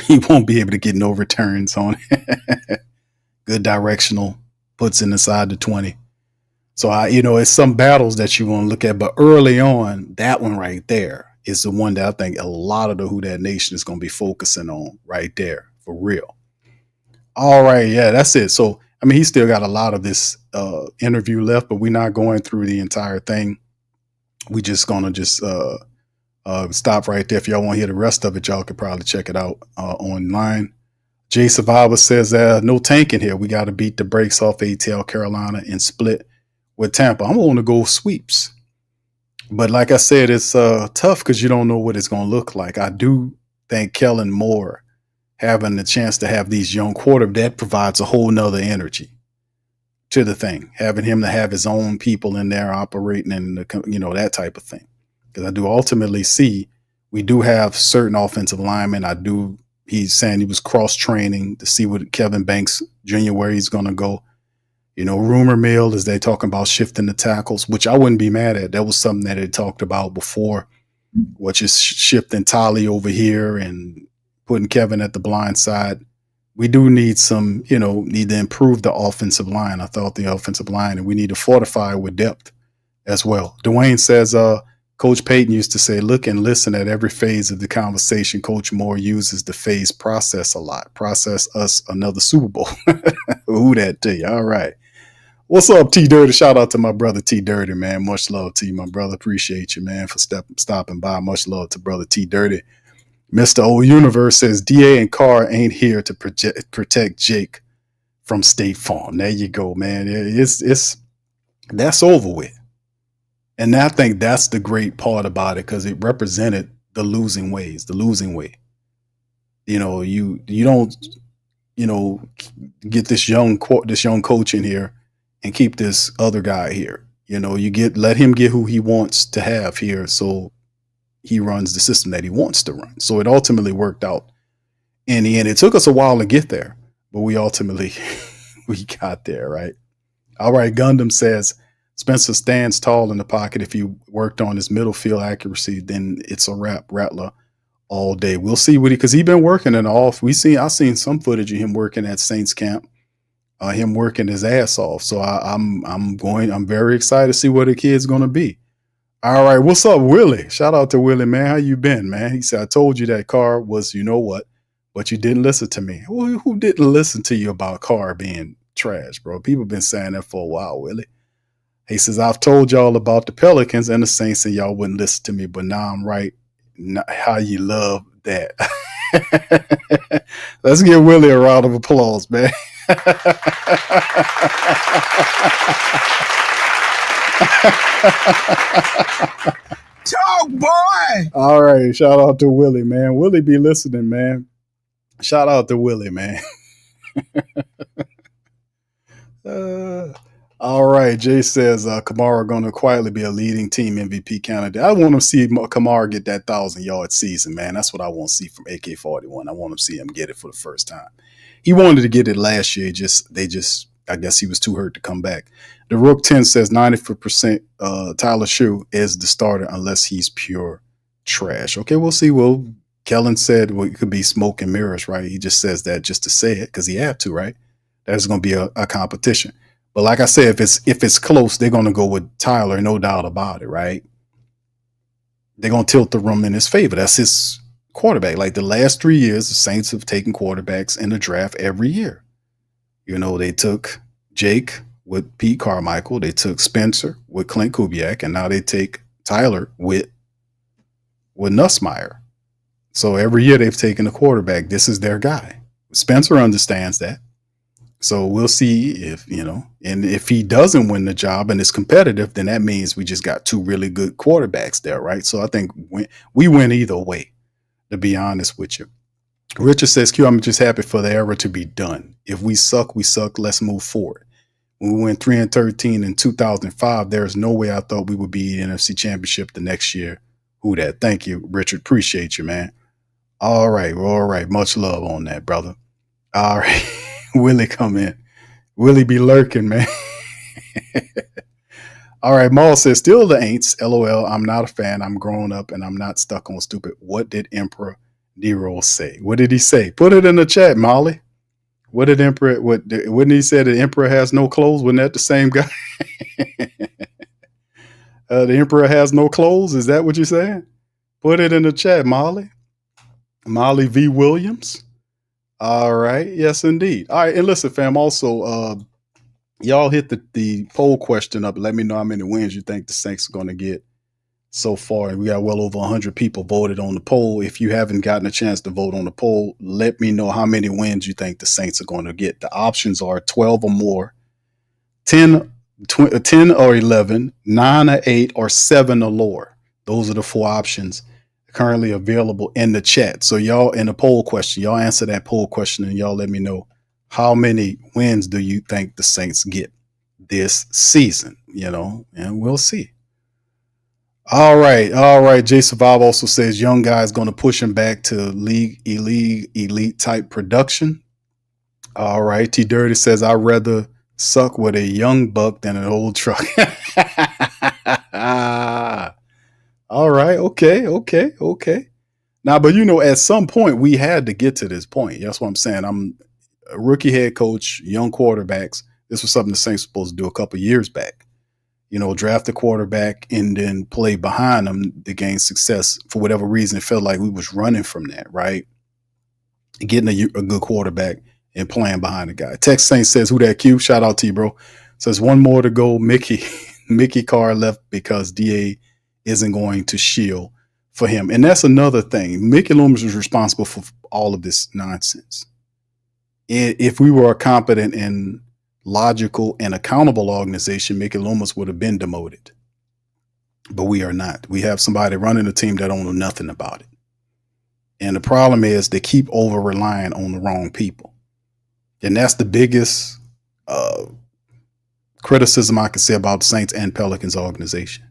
He won't be able to get no returns on it. Good directional, puts it inside the 20. So, it's some battles that you want to look at, but early on, that one right there is the one that I think a lot of the Who Dat Nation is going to be focusing on right there, for real. All right, yeah, that's it. So, he's still got a lot of this interview left, but we're not going through the entire thing. We just going to stop right there. If y'all want to hear the rest of it, y'all could probably check it out online. Jay Survivor says, no tanking here. We got to beat the brakes off ATL Carolina and split with Tampa. I'm going to go sweeps. But like I said, it's tough because you don't know what it's going to look like. I do think Kellen Moore having the chance to have these young quarterbacks, that provides a whole nother energy to the thing. Having him to have his own people in there operating and, that type of thing. Because I do ultimately see we do have certain offensive linemen. He's saying he was cross-training to see what Kevin Banks Jr., where he's going to go. Rumor mill is they talking about shifting the tackles, which I wouldn't be mad at. That was something that they talked about before, which is shifting Tolly over here and putting Kevin at the blind side. We do need need to improve the offensive line. I thought the offensive line, and we need to fortify with depth as well. Dwayne says, Coach Payton used to say, look and listen at every phase of the conversation. Coach Moore uses the phase process a lot. Process us another Super Bowl. Who that to you? All right. What's up, T Dirty? Shout out to my brother T Dirty, man. Much love to you, my brother. Appreciate you, man, for stopping by. Much love to brother T Dirty. Mr. O Universe says DA and Carr ain't here to protect Jake from State Farm. There you go, man. It's that's over with. And I think that's the great part about it, because it represented the losing way. You don't, get this young coach in here and keep this other guy here. Let him get who he wants to have here, so he runs the system that he wants to run. So it ultimately worked out in the end. It took us a while to get there, but we ultimately we got there, right? All right, Gundam says Spencer stands tall in the pocket. If he worked on his middle field accuracy, then it's a wrap. Rattler all day. We'll see what because he been working in off. I seen some footage of him working at Saints camp, him working his ass off. So I'm very excited to see what the kid's gonna be. All right, what's up, Willie? Shout out to Willie, man. How you been, man? He said, I told you that Carr was, you know what, but you didn't listen to me. Who didn't listen to you about Carr being trash, bro? People been saying that for a while, Willie. He says, I've told y'all about the Pelicans and the Saints and y'all wouldn't listen to me, but now I'm right. How you love that. Let's give Willie a round of applause, man. Talk, boy. All right, shout out to Willie, man. Willie be listening, man. Shout out to Willie, man. All right, Jay says Kamara going to quietly be a leading team MVP candidate. I want to see Kamara get that 1,000-yard season, man. That's what I want to see from AK-41. I want to see him get it for the first time. He wanted to get it last year. I guess he was too hurt to come back. The Rook 10 says 94% Tyler Shue is the starter unless he's pure trash. Okay, we'll see. Well, Kellen said it could be smoke and mirrors, right? He just says that just to say it because he had to, right? There's going to be a competition. But like I said, if it's close, they're going to go with Tyler, no doubt about it, right? They're going to tilt the room in his favor. That's his quarterback. Like the last 3 years, the Saints have taken quarterbacks in the draft every year. You know, they took Jake with Pete Carmichael. They took Spencer with Clint Kubiak. And now they take Tyler with Nussmeier. So every year they've taken a quarterback. This is their guy. Spencer understands that. So we'll see if, and if he doesn't win the job and it's competitive, then that means we just got two really good quarterbacks there, right? So I think we win either way, to be honest with you. Richard says, Q, I'm just happy for the era to be done. If we suck, we suck. Let's move forward. When we went 3-13 in 2005, there's no way I thought we would be in the NFC Championship the next year. Who that? Thank you, Richard. Appreciate you, man. All right. Much love on that, brother. All right. Willie come in. Willie be lurking, man. All right. Maul says, still the Aints. LOL. I'm not a fan. I'm grown up and I'm not stuck on stupid. What did Emperor Nero say? What did he say? Put it in the chat, Molly. What did Emperor, wouldn't he say the Emperor has no clothes? Wasn't that the same guy? The Emperor has no clothes? Is that what you're saying? Put it in the chat, Molly. Molly V. Williams. All right. Yes, indeed. All right. And listen, fam, also, y'all hit the poll question up. Let me know how many wins you think the Saints are going to get so far. And we got well over 100 people voted on the poll. If you haven't gotten a chance to vote on the poll, let me know how many wins you think the Saints are going to get. The options are 12 or more, 10 or 11, 9 or 8, or 7 or lower. Those are the 4 options currently available in the chat. So y'all in the poll question, y'all answer that poll question and y'all let me know how many wins do you think the Saints get this season, and we'll see. All right. Jay Survive also says young guys going to push him back to elite type production. All right. T Dirty says I'd rather suck with a young buck than an old truck. All right. Okay. Now, but at some point we had to get to this point. That's what I'm saying. I'm a rookie head coach, young quarterbacks. This was something the Saints were supposed to do a couple years back. Draft a quarterback and then play behind them to gain success. For whatever reason, it felt like we was running from that, right? Getting a good quarterback and playing behind the guy. Text Saint says, who that Q? Shout out to you, bro. Says one more to go. Mickey Carr left because DA isn't going to shield for him. And that's another thing. Mickey Loomis was responsible for all of this nonsense. If we were a competent and logical and accountable organization, Mickey Loomis would have been demoted. But we are not. We have somebody running a team that don't know nothing about it. And the problem is they keep over relying on the wrong people. And that's the biggest criticism I can say about the Saints and Pelicans organization.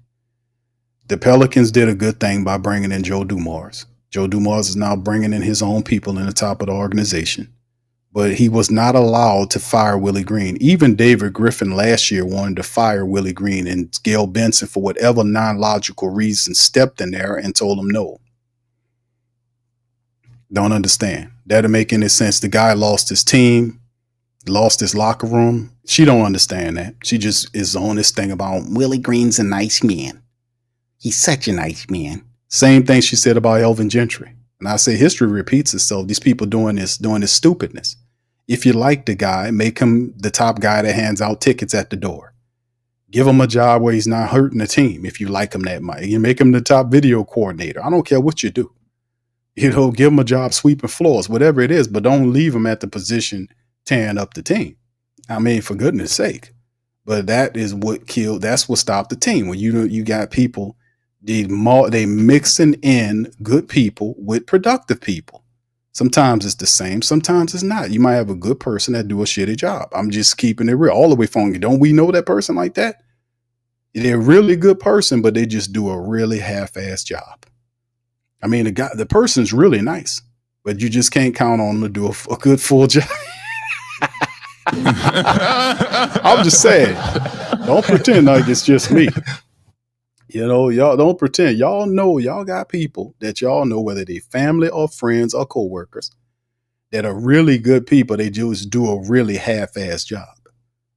The Pelicans did a good thing by bringing in Joe Dumars. Joe Dumars is now bringing in his own people in the top of the organization. But he was not allowed to fire Willie Green. Even David Griffin last year wanted to fire Willie Green, and Gail Benson, for whatever non-logical reason, stepped in there and told him no. Don't understand. That'll make any sense. The guy lost his team, lost his locker room. She don't understand that. She just is on this thing about Willie Green's a nice man. He's such a nice man. Same thing she said about Elvin Gentry. And I say history repeats itself. These people doing this stupidness. If you like the guy, make him the top guy that hands out tickets at the door. Give him a job where he's not hurting the team. If you like him that much, you make him the top video coordinator. I don't care what you do. You know, give him a job sweeping floors, whatever it is, but don't leave him at the position tearing up the team. I mean, for goodness sake. But that is what killed. That's what stopped the team. When you got people, they mixing in good people with productive people. Sometimes it's the same. Sometimes it's not. You might have a good person that do a shitty job. I'm just keeping it real all the way from you. Don't we know that person like that? They're a really good person, but they just do a really half-assed job. I mean, the person's really nice, but you just can't count on them to do a good full job. I'm just saying, don't pretend like it's just me. You know, y'all don't pretend. Y'all know y'all got people that y'all know, whether they family or friends or coworkers, that are really good people. They just do a really half-assed job.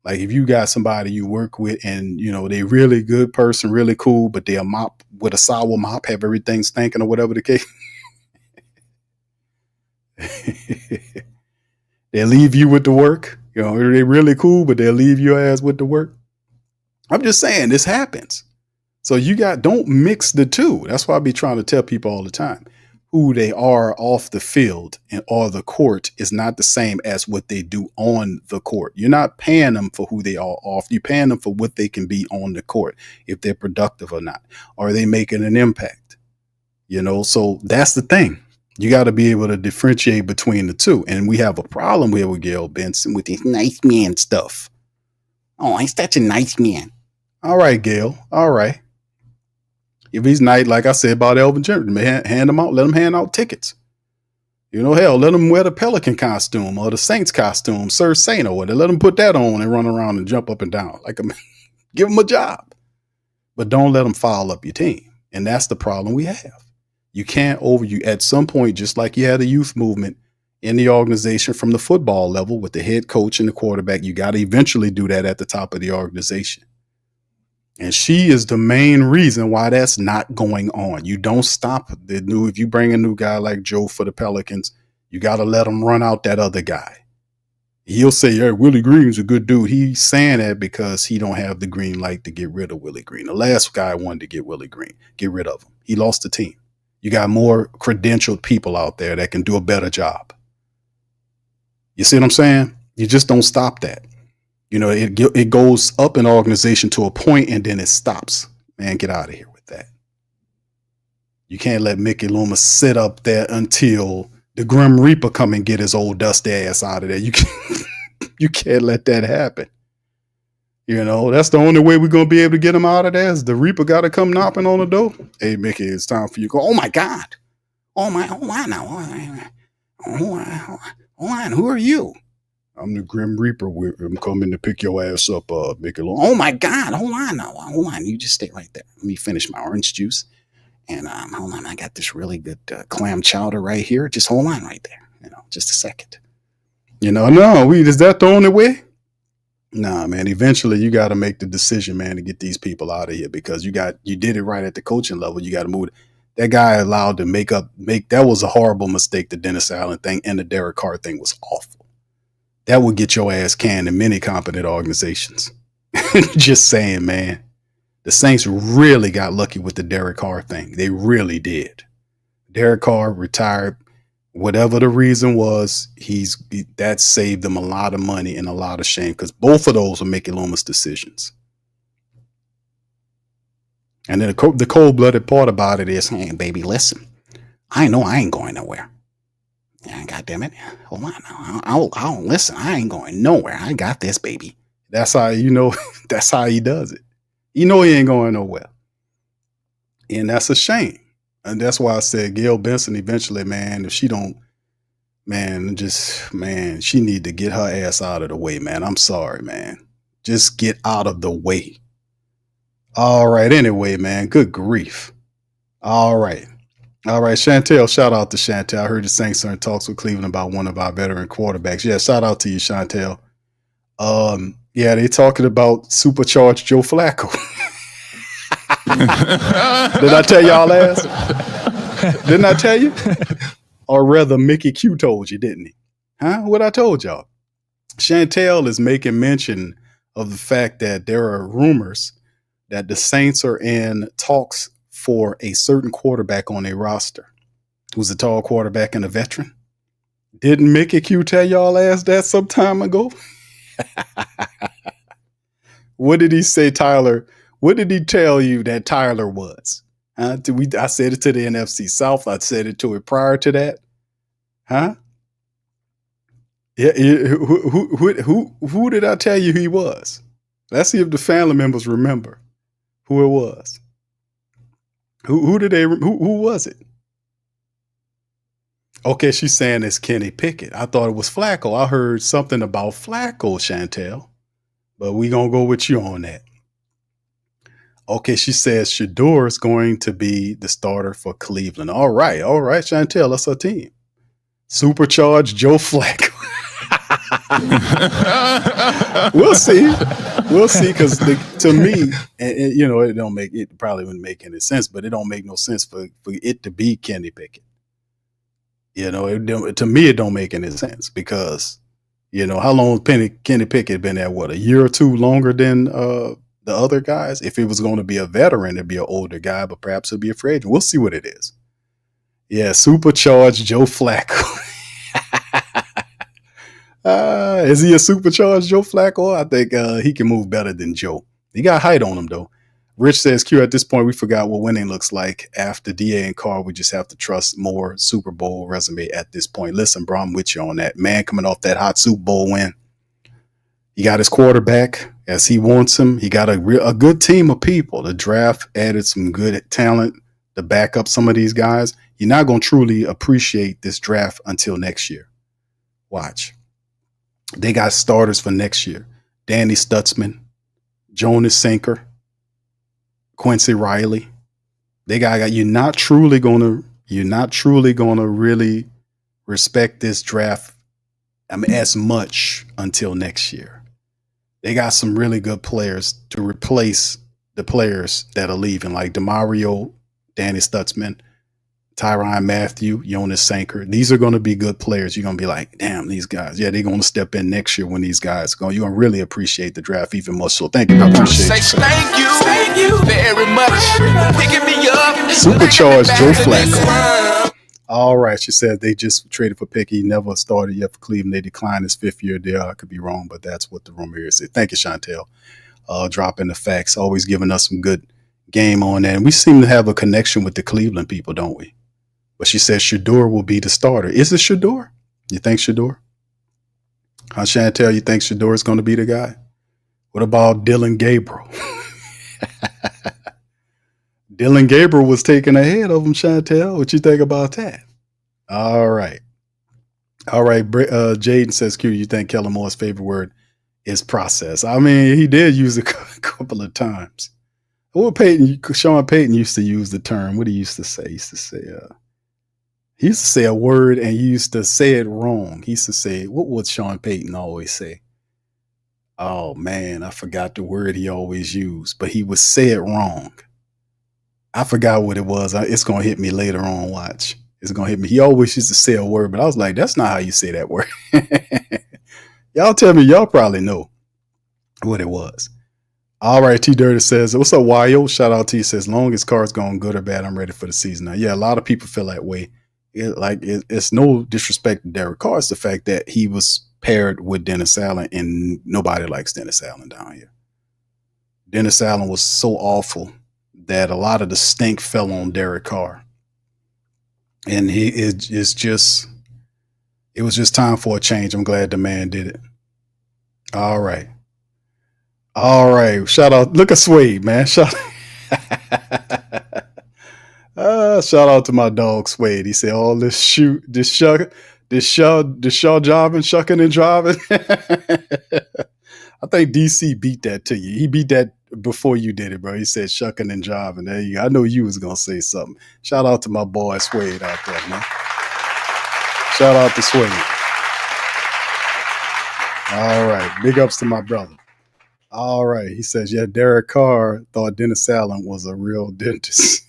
Like if you got somebody you work with and, you know, they really good person, really cool, but they'll mop with a sour mop, have everything stinking or whatever the case. They'll leave you with the work. You know, they really cool, but they'll leave your ass with the work. I'm just saying this happens. So don't mix the two. That's why I be trying to tell people all the time. Who they are off the field or the court is not the same as what they do on the court. You're not paying them for who they are off. You're paying them for what they can be on the court, if they're productive or not. Are they making an impact? You know, so that's the thing. You got to be able to differentiate between the two. And we have a problem here with Gail Benson with this nice man stuff. Oh, he's such a nice man. All right, Gail. All right. If he's nice, like I said about Elvin Gentry, hand him out, let him hand out tickets. You know, hell, let him wear the Pelican costume or the Saints costume, Sir Saint or whatever. Let him put that on and run around and jump up and down. Give him a job. But don't let him foul up your team. And that's the problem we have. You can't at some point, just like you had a youth movement in the organization from the football level with the head coach and the quarterback, you got to eventually do that at the top of the organization. And she is the main reason why that's not going on. You don't stop if you bring a new guy like Joe for the Pelicans, you got to let him run out that other guy. He'll say, yeah, Willie Green's a good dude. He's saying that because he don't have the green light to get rid of Willie Green. The last guy wanted to get rid of him. He lost the team. You got more credentialed people out there that can do a better job. You see what I'm saying? You just don't stop that. You know, it goes up an organization to a point and then it stops. Man, get out of here with that. You can't let Mickey Loomis sit up there until the Grim Reaper come and get his old dusty ass out of there. You can't let that happen. You know, that's the only way we're going to be able to get him out of there is the Reaper got to come knocking on the door. Hey, Mickey, it's time for you to go. Oh, my God. Oh, my. Oh, I know. Who are you? I'm the Grim Reaper. I'm coming to pick your ass up, Mickey. Oh, my God. Hold on now. Hold on. You just stay right there. Let me finish my orange juice. And hold on. I got this really good clam chowder right here. Just hold on right there. You know, just a second. You know, no, is that the only way? Nah, man. Eventually, you got to make the decision, man, to get these people out of here because you did it right at the coaching level. You got to move. That guy allowed to make that was a horrible mistake. The Dennis Allen thing and the Derek Carr thing was awful. That would get your ass canned in many competent organizations. Just saying, man. The Saints really got lucky with the Derek Carr thing. They really did. Derek Carr retired. Whatever the reason was, that saved them a lot of money and a lot of shame because both of those were Mickey Loomis decisions. And then the cold-blooded part about it is, hey, baby, listen. I know I ain't going nowhere. Yeah, God damn it. Hold on now. I'll listen. I ain't going nowhere. I got this, baby. That's how that's how he does it. He ain't going nowhere. And that's a shame. And that's why I said Gail Benson eventually, man, if she don't, she need to get her ass out of the way, man. I'm sorry, man. Just get out of the way. All right. Anyway, man, good grief. All right. All right, Chantel, shout out to Chantel. I heard the Saints are in talks with Cleveland about one of our veteran quarterbacks. Yeah, shout out to you, Chantel. Yeah, they talking about supercharged Joe Flacco. Did I tell y'all last? Didn't I tell you? Or rather, Mickey Q told you, didn't he? Huh? What I told y'all. Chantel is making mention of the fact that there are rumors that the Saints are in talks for a certain quarterback on their roster who's a tall quarterback and a veteran. Didn't Mickey Q tell y'all ass that some time ago? What did he say, Tyler? What did he tell you that Tyler was? I said it to the NFC South. I said it to it prior to that. Huh? Yeah. Who did I tell you he was? Let's see if the family members remember who it was. Who was it? Okay, she's saying it's Kenny Pickett. I thought it was Flacco. I heard something about Flacco, Chantel. But we gonna go with you on that. Okay, she says Shador is going to be the starter for Cleveland. All right, Chantel, that's our team. Supercharged Joe Flacco. We'll see. Because to me, and it probably wouldn't make any sense, but it don't make no sense for it to be Kenny Pickett. To me, it don't make any sense because, how long Kenny Pickett been at? What, a year or two longer than the other guys? If it was going to be a veteran, it'd be an older guy, but perhaps it'll be a free agent. We'll see what it is. Yeah, supercharged Joe Flacco. Is he a supercharged Joe Flacco? I think he can move better than Joe. He got height on him, though. Rich says, Q, at this point, we forgot what winning looks like. After DA and Carr, we just have to trust more Super Bowl resume at this point. Listen, bro, I'm with you on that. Man, coming off that hot Super Bowl win. He got his quarterback as he wants him. He got a good team of people. The draft added some good talent to back up some of these guys. You're not going to truly appreciate this draft until next year. Watch. They got starters for next year. Danny Stutzman, Jonas Sinker, Quincy Riley. You're not truly gonna really respect this draft as much until next year. They got some really good players to replace the players that are leaving, like DeMario, Danny Stutzman, Tyrann Mathieu, Jonas Sinker. These are going to be good players. You're going to be like, damn, these guys. Yeah, they're going to step in next year when these guys go. You're going to really appreciate the draft even more. So thank you. I appreciate it. Thank you very much. Picking me up. Supercharged Joe Flacco. All right. She said they just traded for Pickett. He never started yet for Cleveland. They declined his 5th year deal. I could be wrong, but that's what the rumor is. Thank you, Chantel. Dropping the facts. Always giving us some good game on that. And we seem to have a connection with the Cleveland people, don't we? But she says Shador will be the starter. Is it Shador? You think Shador? Huh, Chantel, you think Shador is going to be the guy? What about Dylan Gabriel? Dylan Gabriel was taken ahead of him, Chantel. What you think about that? All right. Jaden says, Q, you think Kellen Moore's favorite word is process? I mean, he did use it a couple of times. Sean Payton used to use the term. What he used to say? He used to say a word and he used to say it wrong. He used to say, what would Sean Payton always say? Oh, man, I forgot the word he always used, but he would say it wrong. I forgot what it was. It's going to hit me later on. Watch. It's going to hit me. He always used to say a word, but I was like, that's not how you say that word. Y'all tell me, y'all probably know what it was. All right, T Dirty says, what's up, YO? Shout out to you. Says, long as Carr's going good or bad, I'm ready for the season now. Yeah, a lot of people feel that way. It's no disrespect to Derek Carr. It's the fact that he was paired with Dennis Allen, and nobody likes Dennis Allen down here. Dennis Allen was so awful that a lot of the stink fell on Derek Carr. And it was just time for a change. I'm glad the man did it. All right. Shout out. Look at Swade, man. Shout out to my dog Swade. He said, all this shaw driving, shucking and driving. I think DC beat that to you. He beat that before you did it, bro. He said shucking and jiving. There you go. I know you was gonna say something. Shout out to my boy Suede out there, man. Shout out to Suede. All right. Big ups to my brother. All right. He says, yeah, Derek Carr thought Dennis Allen was a real dentist.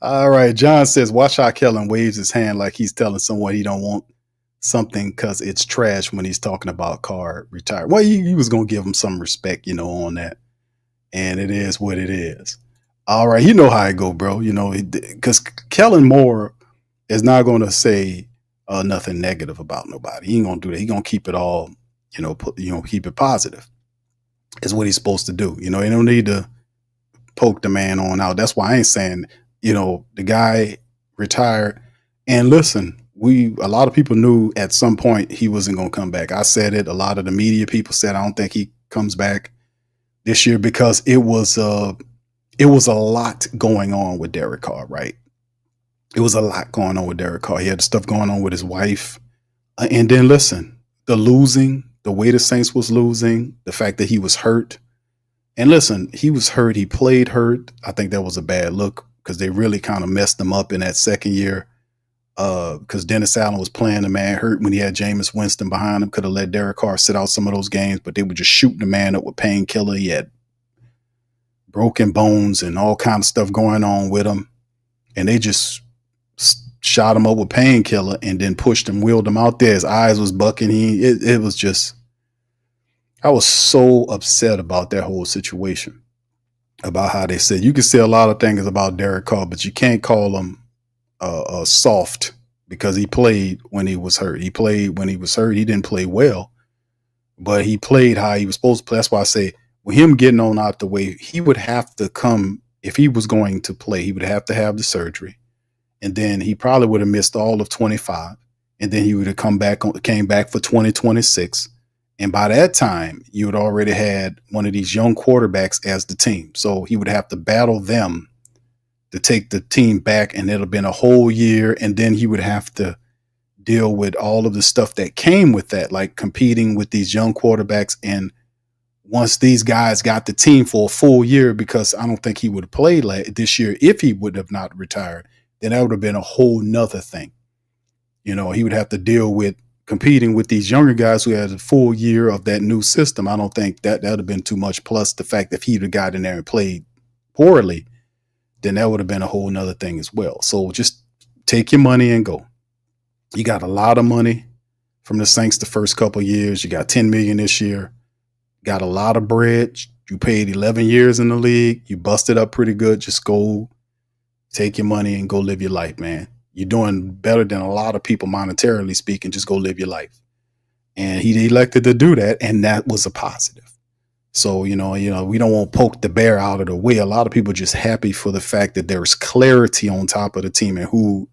All right. John says, watch how Kellen waves his hand like he's telling someone he don't want something because it's trash when he's talking about Carr retired. Well, he was going to give him some respect, on that. And it is what it is. All right. You know how I go, bro. Because Kellen Moore is not going to say nothing negative about nobody. He ain't going to do that. He going to keep it all, keep it positive. Is what he's supposed to do. You don't need to poke the man on out. That's why I ain't saying, the guy retired. And listen, a lot of people knew at some point he wasn't going to come back. I said it. A lot of the media people said, I don't think he comes back this year because it was a lot going on with Derek Carr, right? It was a lot going on with Derek Carr. He had stuff going on with his wife. And then listen, the way the Saints was losing, the fact that he was hurt. And listen, he was hurt. He played hurt. I think that was a bad look because they really kind of messed him up in that second year. Because Dennis Allen was playing the man hurt when he had Jameis Winston behind him. Could have let Derek Carr sit out some of those games, but they were just shooting the man up with painkiller. He had broken bones and all kind of stuff going on with him. And they just shot him up with painkiller and then pushed him, wheeled him out there. His eyes was bucking. It was just, I was so upset about that whole situation, about how they said, you can say a lot of things about Derek Carr, but you can't call him soft because he played when he was hurt. He played when he was hurt. He didn't play well, but he played how he was supposed to play. That's why I say with him getting on out the way, he would have to come, if he was going to play, he would have to have the surgery. And then he probably would have missed all of 25. And then he would have came back for 2026. And by that time, you had already had one of these young quarterbacks as the team. So he would have to battle them to take the team back, and it'll been a whole year. And then he would have to deal with all of the stuff that came with that, like competing with these young quarterbacks. And once these guys got the team for a full year, because I don't think he would have played this year if he would have not retired, then that would have been a whole nother thing. He would have to deal with competing with these younger guys who had a full year of that new system. I don't think that would have been too much. Plus the fact that if he'd have got in there and played poorly, then that would have been a whole nother thing as well. So just take your money and go. You got a lot of money from the Saints the first couple of years. You got $10 million this year. Got a lot of bread. You paid 11 years in the league. You busted up pretty good. Just go take your money and go live your life, man. You're doing better than a lot of people monetarily speaking. Just go live your life. And he elected to do that, and that was a positive. So, we don't want to poke the bear out of the way. A lot of people are just happy for the fact that there is clarity on top of the team and who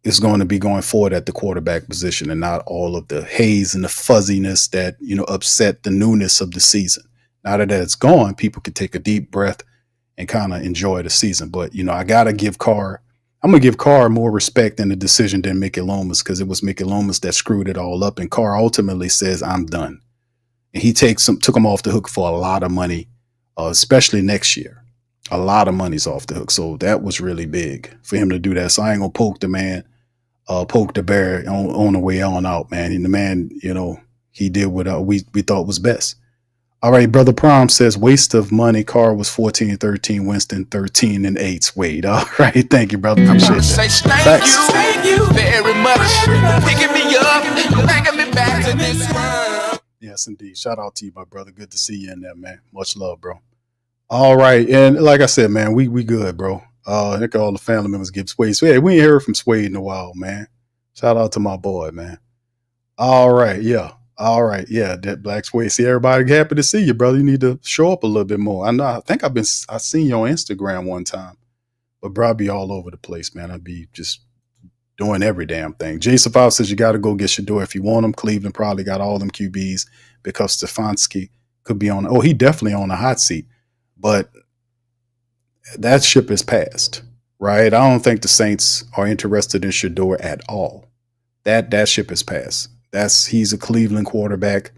is going to be going forward at the quarterback position, and not all of the haze and the fuzziness that, upset the newness of the season. Now that it's gone, people can take a deep breath and kind of enjoy the season. But, I got to give Carr, I'm going to give Carr more respect in the decision than Mickey Loomis, because it was Mickey Loomis that screwed it all up. And Carr ultimately says, I'm done. And he took him off the hook for a lot of money, especially next year. A lot of money's off the hook. So that was really big for him to do that. So I ain't going to poke the man, poke the bear on the way on out, man. And the man, he did what we thought was best. All right, Brother Prom says, waste of money. Carr was 14-13, Winston 13-8. Wade. All right, thank you, brother. Appreciate that. Thank you very much. Picking me up, bringing me back to this world. Yes, indeed. Shout out to you, my brother. Good to see you in there, man. Much love, bro. All right. And like I said, man, we good, bro. I think all the family members give Swade. So, yeah, we ain't heard from Swade in a while, man. Shout out to my boy, man. All right. Yeah. All right. Yeah. That Black Swade. See, everybody happy to see you, brother. You need to show up a little bit more. I think I seen you on Instagram one time, but bro, I'd be all over the place, man. I'd be just doing every damn thing. Jason Fowler says you got to go get Shador if you want him. Cleveland probably got all them QBs because Stefanski could be on. Oh, he definitely on a hot seat, but that ship is passed, right? I don't think the Saints are interested in Shador at all. That ship is passed. He's a Cleveland quarterback.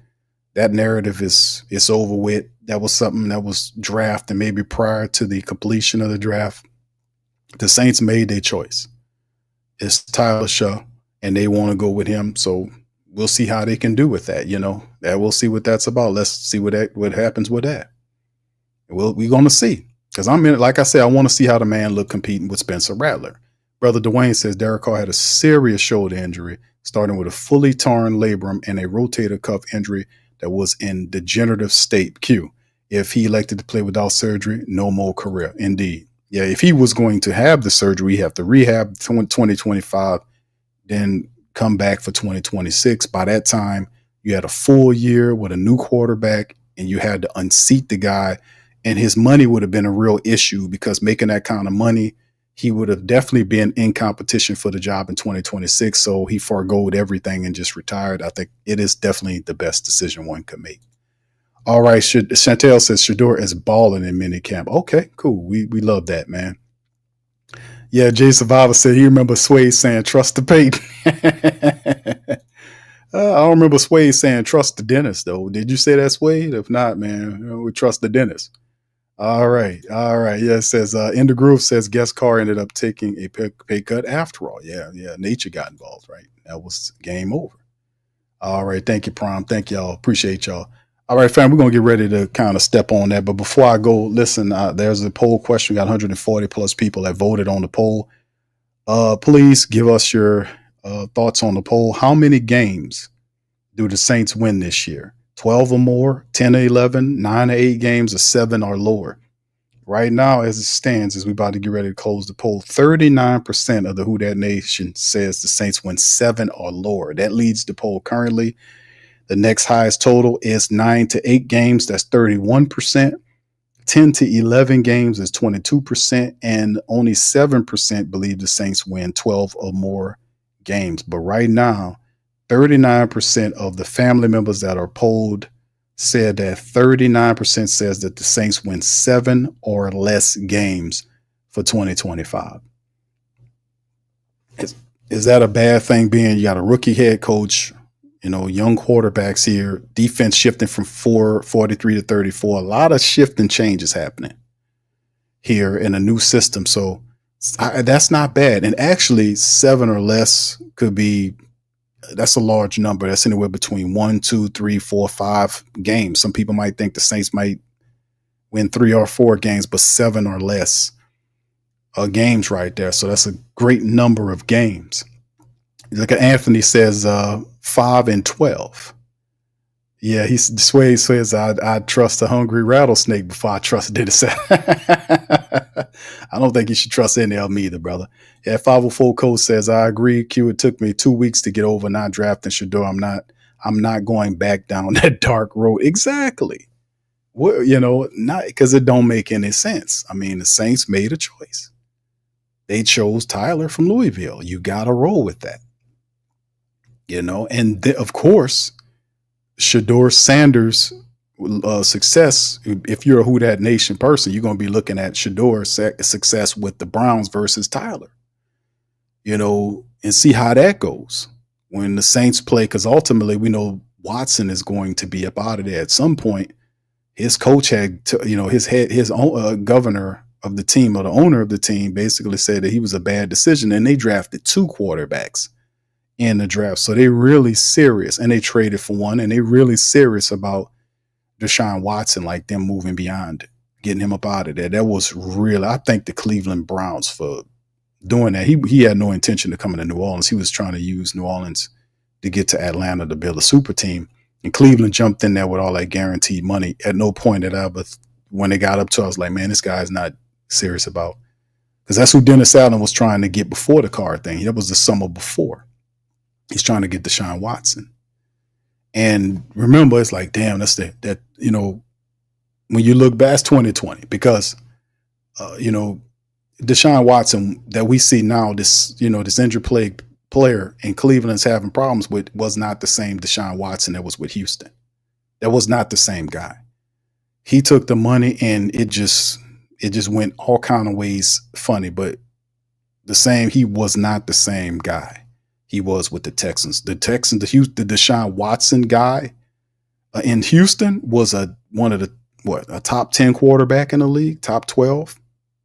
That narrative is over with. that was something that was drafted maybe prior to the completion of the draft. The Saints made their choice. It's Tyler Shaw, and they want to go with him. So we'll see how they can do with that. That we'll see what that's about. Let's see what happens with that. We're going to see, because like I said, I want to see how the man look competing with Spencer Rattler. Brother Dwayne says Derek Carr had a serious shoulder injury, starting with a fully torn labrum and a rotator cuff injury that was in degenerative state. Q. If he elected to play without surgery, no more career. Indeed. Yeah, if he was going to have the surgery, he have to rehab 2025, then come back for 2026. By that time, you had a full year with a new quarterback, and you had to unseat the guy, and his money would have been a real issue, because making that kind of money, he would have definitely been in competition for the job in 2026. So he forgoed everything and just retired. I think it is definitely the best decision one could make. All right. Chantel says Shador is balling in minicamp. Okay, cool. We love that, man. Yeah, Jay Survivor said he remembers Sway saying trust the Peyton. I don't remember Sway saying trust the dentist, though. Did you say that, Sway? If not, man, we trust the dentist. All right. Yeah, it says In the Groove says guest Carr ended up taking a pay cut after all. Yeah. Nature got involved, right? That was game over. All right. Thank you, Prom. Thank y'all. Appreciate y'all. All right, fam, we're going to get ready to kind of step on that. But before I go, listen, there's a poll question. We got 140 plus people that voted on the poll. Please give us your thoughts on the poll. How many games do the Saints win this year? 12 or more, 10 or 11, 9 or 8 games, or 7 or lower? Right now, as it stands, as we're about to get ready to close the poll, 39% of the Who Dat Nation says the Saints win 7 or lower. That leads the poll currently. The next highest total is 9 to 8 games. That's 31%. 10 to 11 games is 22%. And only 7% believe the Saints win 12 or more games. But right now, 39% of the family members that are polled said that 39% says that the Saints win 7 or less games for 2025. Is that a bad thing, being you got a rookie head coach, young quarterbacks here, defense shifting from 43 to 34. A lot of shifting changes happening here in a new system. So that's not bad. And actually 7 or less that's a large number. That's anywhere between 1, 2, 3, 4, 5 games. Some people might think the Saints might win 3 or 4 games, but 7 or less games right there. So that's a great number of games. Look at Anthony says 5 and 12. Yeah, Sway says I'd trust a hungry rattlesnake before I trust Dennis. I don't think you should trust any of them either, brother. Yeah, 504 Coach says I agree. Q, it took me 2 weeks to get over not drafting Shador. I'm not going back down that dark road. Exactly. Well, not because it don't make any sense. I mean, the Saints made a choice. They chose Tyler from Louisville. You got to roll with that. And of course, Shador Sanders' success, if you're a Who Dat Nation person, you're going to be looking at Shador's success with the Browns versus Tyler, and see how that goes when the Saints play, because ultimately we know Watson is going to be up out of there at some point. His coach had, his own governor of the team, or the owner of the team, basically said that he was a bad decision, and they drafted 2 quarterbacks in the draft. So they're really serious, and they traded for one, and they're really serious about Deshaun Watson, like them moving beyond it, getting him up out of there. That was really, I thank the Cleveland Browns for doing that. He had no intention of coming to New Orleans. He was trying to use New Orleans to get to Atlanta to build a super team. And Cleveland jumped in there with all that guaranteed money. At no point did I, but when they got up to, I was like, man, this guy's not serious about, because that's who Dennis Allen was trying to get before the Carr thing. That was the summer before. He's trying to get Deshaun Watson. And remember, it's like, damn, that's that, when you look back, it's 2020, because, Deshaun Watson that we see now, this injured plague player in Cleveland's having problems with, was not the same Deshaun Watson that was with Houston. That was not the same guy. He took the money and it just went all kind of ways funny, but he was not the same guy he was with the Texans. The Deshaun Watson guy in Houston was one of the a top 10 quarterback in the league, top 12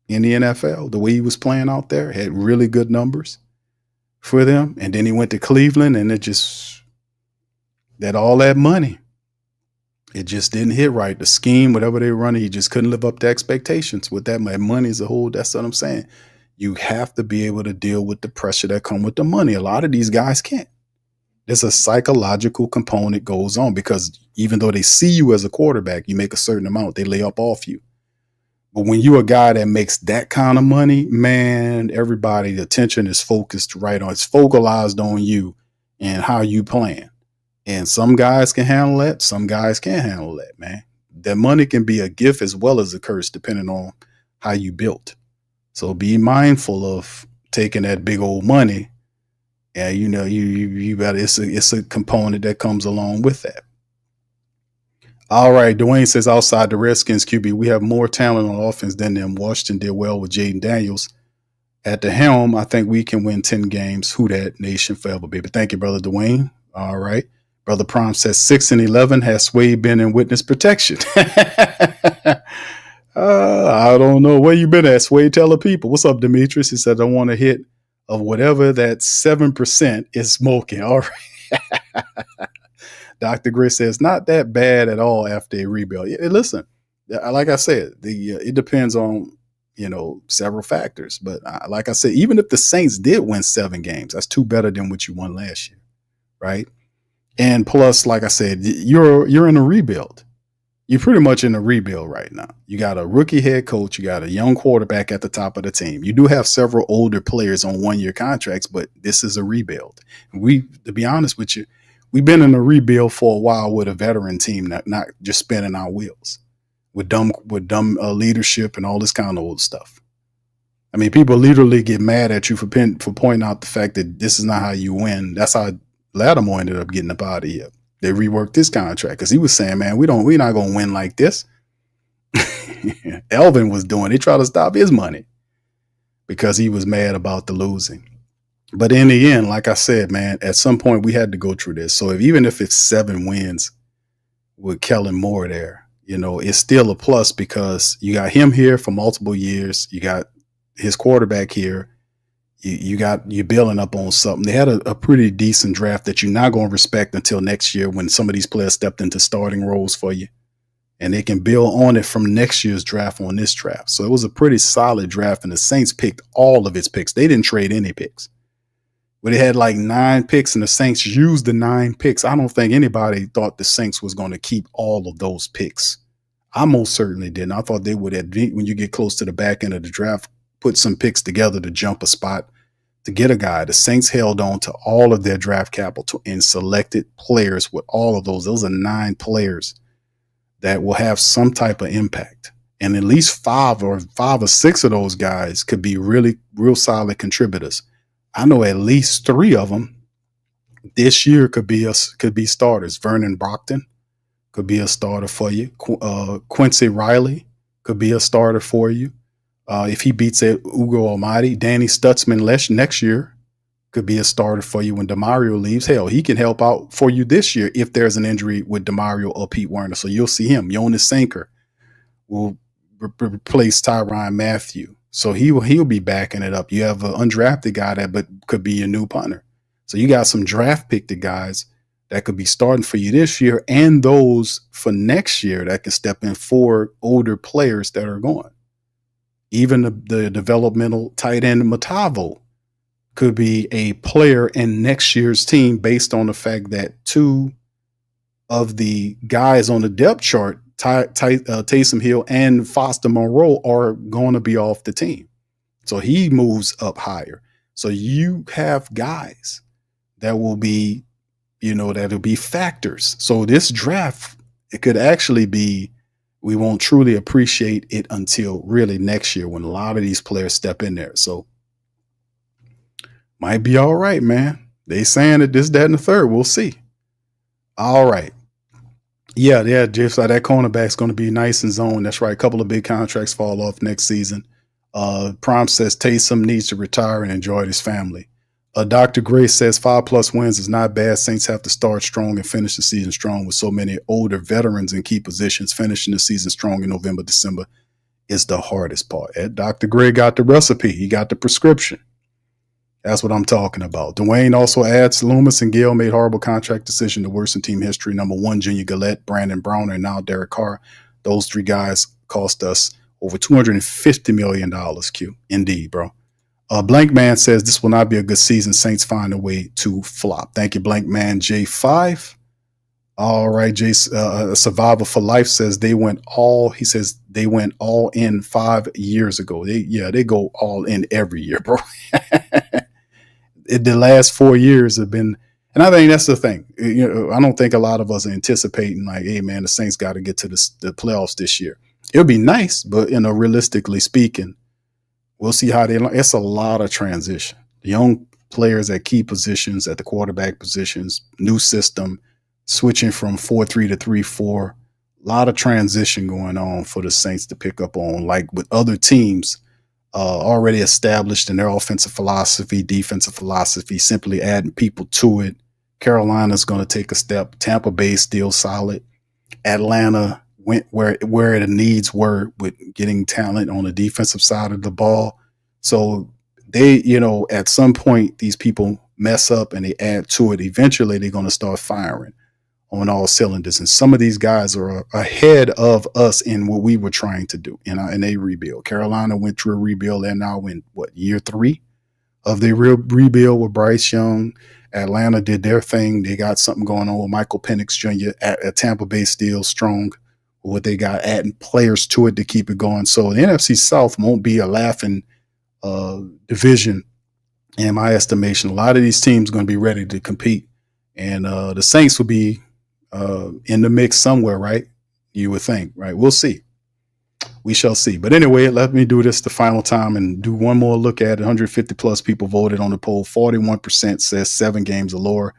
in the NFL. The way he was playing out there, had really good numbers for them. And then he went to Cleveland, and it just, all that money, it just didn't hit right. The scheme, whatever they were running, he just couldn't live up to expectations with that money as a whole. That's what I'm saying. You have to be able to deal with the pressure that come with the money. A lot of these guys can't. There's a psychological component goes on, because even though they see you as a quarterback, you make a certain amount, they lay up off you. But when you're a guy that makes that kind of money, man, everybody, the attention is focused right on, it's focalized on you and how you plan. And some guys can handle that. Some guys can't handle that, man. That money can be a gift as well as a curse, depending on how you built. So be mindful of taking that big old money. And you got, it's a component that comes along with that. All right, Dwayne says, outside the Redskins QB, we have more talent on offense than them. Washington did well with Jaden Daniels at the helm. I think we can win 10 games. Who dat nation forever, baby. Thank you, brother Dwayne. All right. Brother Prom says 6-11. Has Sway been in witness protection? I don't know where you been at, Sway. Tell the people. What's up, Demetrius? He said, I want a hit of whatever that 7% is smoking. All right. Dr. Gray says, not that bad at all after a rebuild. Yeah, listen, like I said, it depends on, several factors. But like I said, even if the Saints did win 7 games, that's 2 better than what you won last year, right? And plus, like I said, you're in a rebuild. You're pretty much in a rebuild right now. You got a rookie head coach. You got a young quarterback at the top of the team. You do have several older players on 1-year contracts, but this is a rebuild. To be honest with you, we've been in a rebuild for a while with a veteran team, not just spinning our wheels with dumb leadership and all this kind of old stuff. I mean, people literally get mad at you for pointing out the fact that this is not how you win. That's how Lattimore ended up getting up out of here. They reworked this contract because he was saying, man, we're not going to win like this. Elvin was doing, they tried to stop his money because he was mad about the losing. But in the end, like I said, man, at some point we had to go through this. So even if it's 7 wins with Kellen Moore there, it's still a plus because you got him here for multiple years. You got his quarterback here. You're building up on something. They had a pretty decent draft that you're not going to respect until next year when some of these players stepped into starting roles for you. And they can build on it from next year's draft on this draft. So it was a pretty solid draft, and the Saints picked all of its picks. They didn't trade any picks. But they had like 9 picks, and the Saints used the 9 picks. I don't think anybody thought the Saints was going to keep all of those picks. I most certainly didn't. I thought they would, when you get close to the back end of the draft, put some picks together to jump a spot to get a guy. The Saints held on to all of their draft capital and selected players with all of those. Those are 9 players that will have some type of impact. And at least 5 or 6 of those guys could be really, real solid contributors. I know at least 3 of them this year could be starters. Vernon Brockton could be a starter for you. Quincy Riley could be a starter for you. If he beats Ugo Almighty, Danny Stutzman next year could be a starter for you when DeMario leaves. Hell, he can help out for you this year if there's an injury with DeMario or Pete Werner. So you'll see him. Jonas Sanker will replace Tyrann Mathieu. So he'll be backing it up. You have an undrafted guy that could be your new punter. So you got some draft picked guys that could be starting for you this year, and those for next year that can step in for older players that are going. Even the developmental tight end Matavo could be a player in next year's team based on the fact that 2 of the guys on the depth chart, Taysom Hill and Foster Monroe, are going to be off the team. So he moves up higher. So you have guys that will be, that'll be factors. So this draft, it could actually be, we won't truly appreciate it until really next year when a lot of these players step in there. So might be all right, man. They saying that this, that, and the third. We'll see. All right. Yeah, Jeff, so that cornerback's going to be nice and zone. That's right. A couple of big contracts fall off next season. Prom says Taysom needs to retire and enjoy his family. Dr. Gray says 5+ wins is not bad. Saints have to start strong and finish the season strong with so many older veterans in key positions. Finishing the season strong in November, December is the hardest part. Dr. Gray got the recipe. He got the prescription. That's what I'm talking about. Dwayne also adds Loomis and Gill made horrible contract decision to worsen team history. Number 1, Junior Gillette, Brandon Browner, and now Derek Carr. Those 3 guys cost us over $250 million, Q. Indeed, bro. Blank Man says this will not be a good season. Saints find a way to flop. Thank you, Blank Man J5. All right, Survivor for Life says they went all in 5 years ago. They go all in every year, bro. The last 4 years have been, and I think that's the thing. I don't think a lot of us are anticipating like, hey man, the Saints got to get to the playoffs this year. It'll be nice, but realistically speaking, we'll see how it's a lot of transition. The young players at key positions, at the quarterback positions, new system, switching from 4-3 to 3-4. A lot of transition going on for the Saints to pick up on, like with other teams already established in their offensive philosophy, defensive philosophy, simply adding people to it. Carolina's going to take a step. Tampa Bay still solid. Atlanta went where the needs were with getting talent on the defensive side of the ball. So they, at some point, these people mess up and they add to it. Eventually, they're going to start firing on all cylinders. And some of these guys are ahead of us in what we were trying to do in a rebuild. Carolina went through a rebuild. They're now in year 3 of their rebuild with Bryce Young. Atlanta did their thing. They got something going on with Michael Penix Jr. at Tampa Bay still strong. What they got, adding players to it to keep it going. So the NFC South won't be a laughing division in my estimation. A lot of these teams are going to be ready to compete. And the Saints will be in the mix somewhere, right? You would think, right? We'll see. We shall see. But anyway, let me do this the final time and do one more look at it. 150 plus people voted on the poll. 41% says 7 games or lower,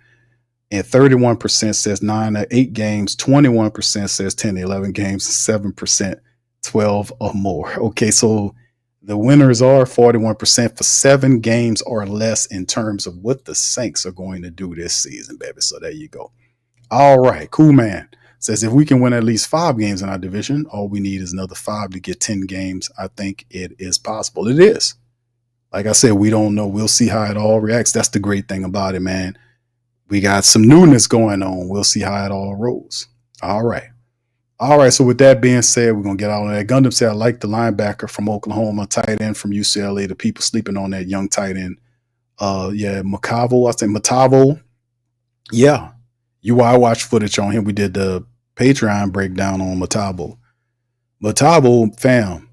and 31% says 9 or 8 games. 21% says 10 to 11 games. 7% 12 or more. Okay, so the winners are 41% for 7 games or less in terms of what the Saints are going to do this season, baby. So there you go. All right, cool man. Says if we can win at least 5 games in our division, all we need is another 5 to get 10 games. I think it is possible. It is. Like I said, we don't know. We'll see how it all reacts. That's the great thing about it, man. We got some newness going on. We'll see how it all rolls. All right. All right, so with that being said, we're going to get out on that. Gundam said, I like the linebacker from Oklahoma, tight end from UCLA. The people sleeping on that young tight end. Macavo, I think Matavo. Yeah. I watched footage on him. We did the Patreon breakdown on Matavo. Matavo, fam.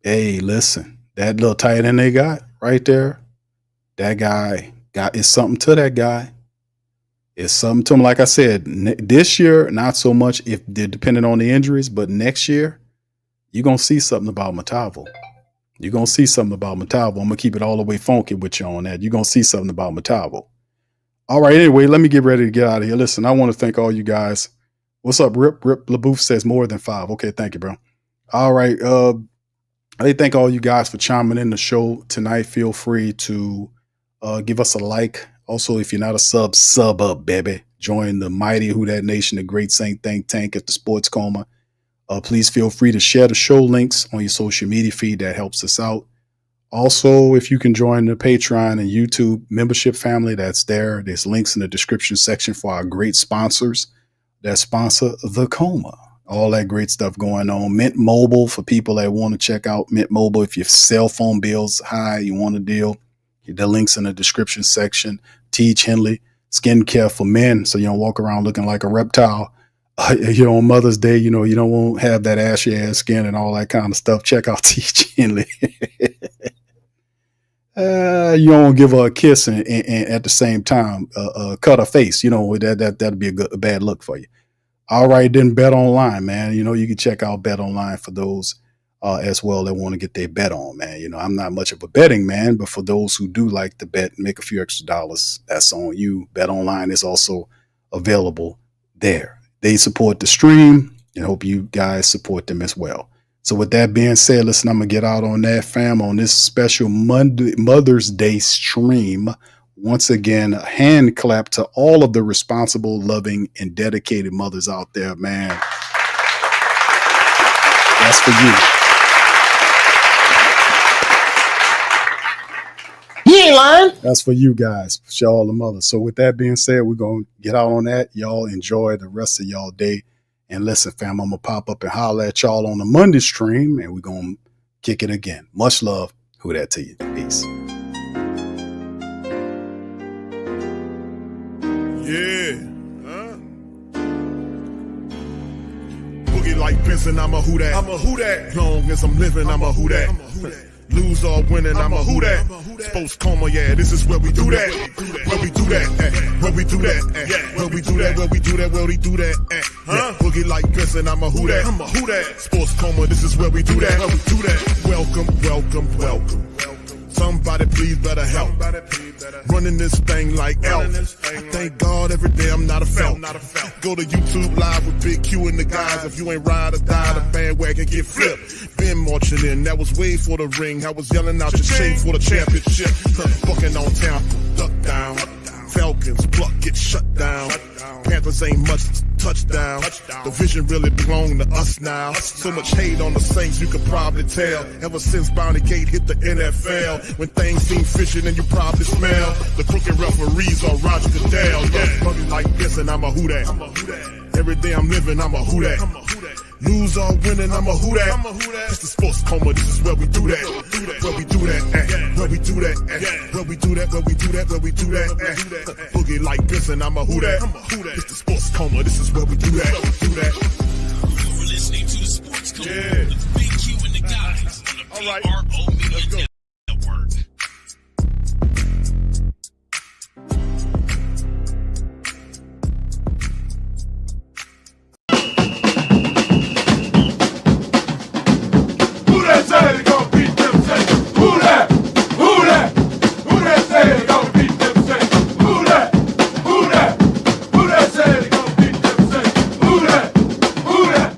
Hey, listen, that little tight end they got right there, that guy it's something to that guy. It's something to him. Like I said, this year, not so much if they're depending on the injuries, but next year, you're going to see something about Matavo. You're going to see something about Matavo. I'm going to keep it all the way funky with you on that. You're going to see something about Matavo. All right, anyway, let me get ready to get out of here. Listen, I want to thank all you guys. What's up, Rip? Rip LaBouffe says more than 5. Okay, thank you, bro. All right, I thank all you guys for chiming in the show tonight. Feel free to give us a like. Also, if you're not a sub up, baby. Join the mighty Who Dat Nation, the great Saint Think Tank at the Sports Coma. Please feel free to share the show links on your social media feed. That helps us out. Also, if you can join the Patreon and YouTube membership family, that's there. There's links in the description section for our great sponsors that sponsor the Coma. All that great stuff going on. Mint Mobile for people that want to check out Mint Mobile. If your cell phone bill's high, you want a deal, the links in the description section. Teach Henley, skincare for men, so you don't walk around looking like a reptile. On Mother's Day, you don't want to have that ashy ass skin and all that kind of stuff. Check out Teach Henley. You don't give her a kiss and at the same time cut her face. That'd be a bad look for you. All right, then Bet Online, man. You can check out Bet Online for those as well that want to get their bet on, man. I'm not much of a betting man, but for those who do like to bet, make a few extra dollars, that's on you. Bet Online is also available there. They support the stream and hope you guys support them as well. So with that being said, listen, I'm going to get out on that, fam, on this special Mother's Day stream. Once again, a hand clap to all of the responsible, loving, and dedicated mothers out there, man. That's for you. You ain't lying. That's for you guys, for y'all the mothers. So with that being said, we're going to get out on that. Y'all enjoy the rest of y'all day. And listen, fam, I'm going to pop up and holler at y'all on the Monday stream, and we're going to kick it again. Much love. Who that to you? Peace. Yeah. Boogie like Benson, I'm a who that. I'm a who that. Long as I'm living, I'm a who that. Lose or winning, I'm a who that. Sports coma, yeah, this is where we do that. Where we do that, where we do that, where we do that, where we do that, where we do that. Boogie like Benson, I'm a who that. I'm a who that. Sports coma, this is where we do that. Where we do that. Welcome, welcome, welcome. Somebody please better help. Running this thing like elf. I thank God every day I'm not a felt. Go to YouTube Live with Big Q and the guys. If you ain't ride or die, the bandwagon get flipped. Been marching in, that was way for the ring. I was yelling out your shame for the championship. Bucking on town, duck down. Falcons, pluck, get shut down. Panthers ain't much touchdown. The vision really belong to us now. So much hate on the Saints, you could probably tell. Ever since Bounty Gate hit the NFL, when things seem fishy and you probably smell the crooked referees on Roger Goodell. Yeah, money like this and I'm a who that. Every day I'm living, I'm a who that. Lose or winning, I'm a who that. It's the sports coma, this is where we do that. Where we do that, where we do that, where we do that, where we do that, where we do that. Boogie like this and I'm a who that. It's the sports coma, this is where we do that. You're listening to the Sports Coma with Big Q and the guys on the PRO Media Network. Who that say they gon' beat them Saints? Who that? Who that? Who that say they gon' beat them Saints? Who that? Who that? Who that say they gon' beat them Saints? Who that? Who that?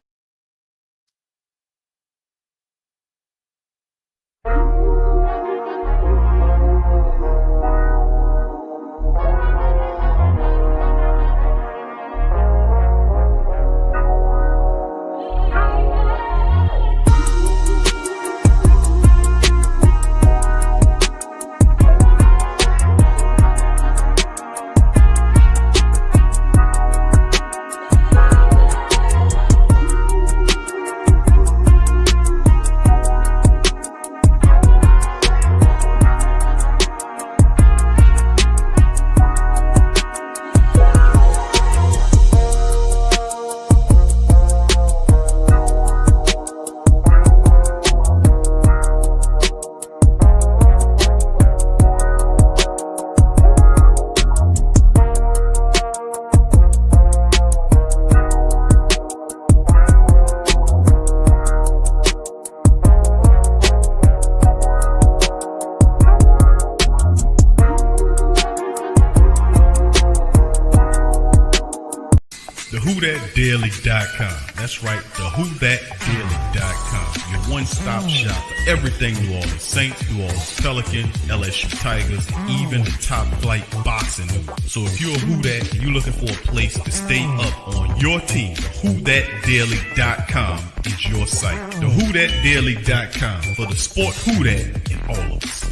TheWhoThatDaily.com. That's right, TheWhoThatDaily.com. Your one-stop shop for everything New Orleans Saints, New Orleans Pelicans, LSU Tigers, even the top flight boxing news. So if you're a Who That and you're looking for a place to stay up on your team, TheWhoThatDaily.com is your site. TheWhoThatDaily.com for the sport Who That in all of us.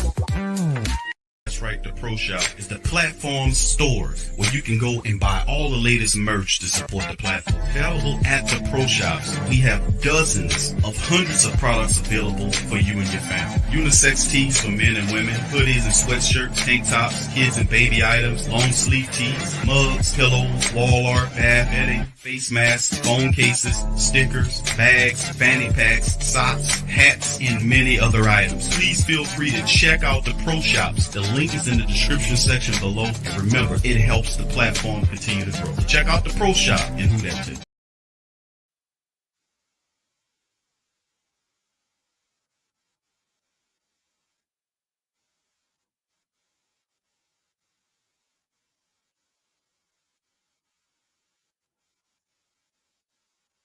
That's right, the Pro Shop is the platform store where you can go and buy all the latest merch to support the platform. Available at the Pro Shops, we have dozens of hundreds of products available for you and your family. Unisex tees for men and women, hoodies and sweatshirts, tank tops, kids and baby items, long sleeve tees, mugs, pillows, wall art, bath bedding, face masks, phone cases, stickers, bags, fanny packs, socks, hats, and many other items. Please feel free to check out the Pro Shops. The link is in the description section below. And remember, it helps the platform continue to grow. Check out the Pro Shop and Who That Too.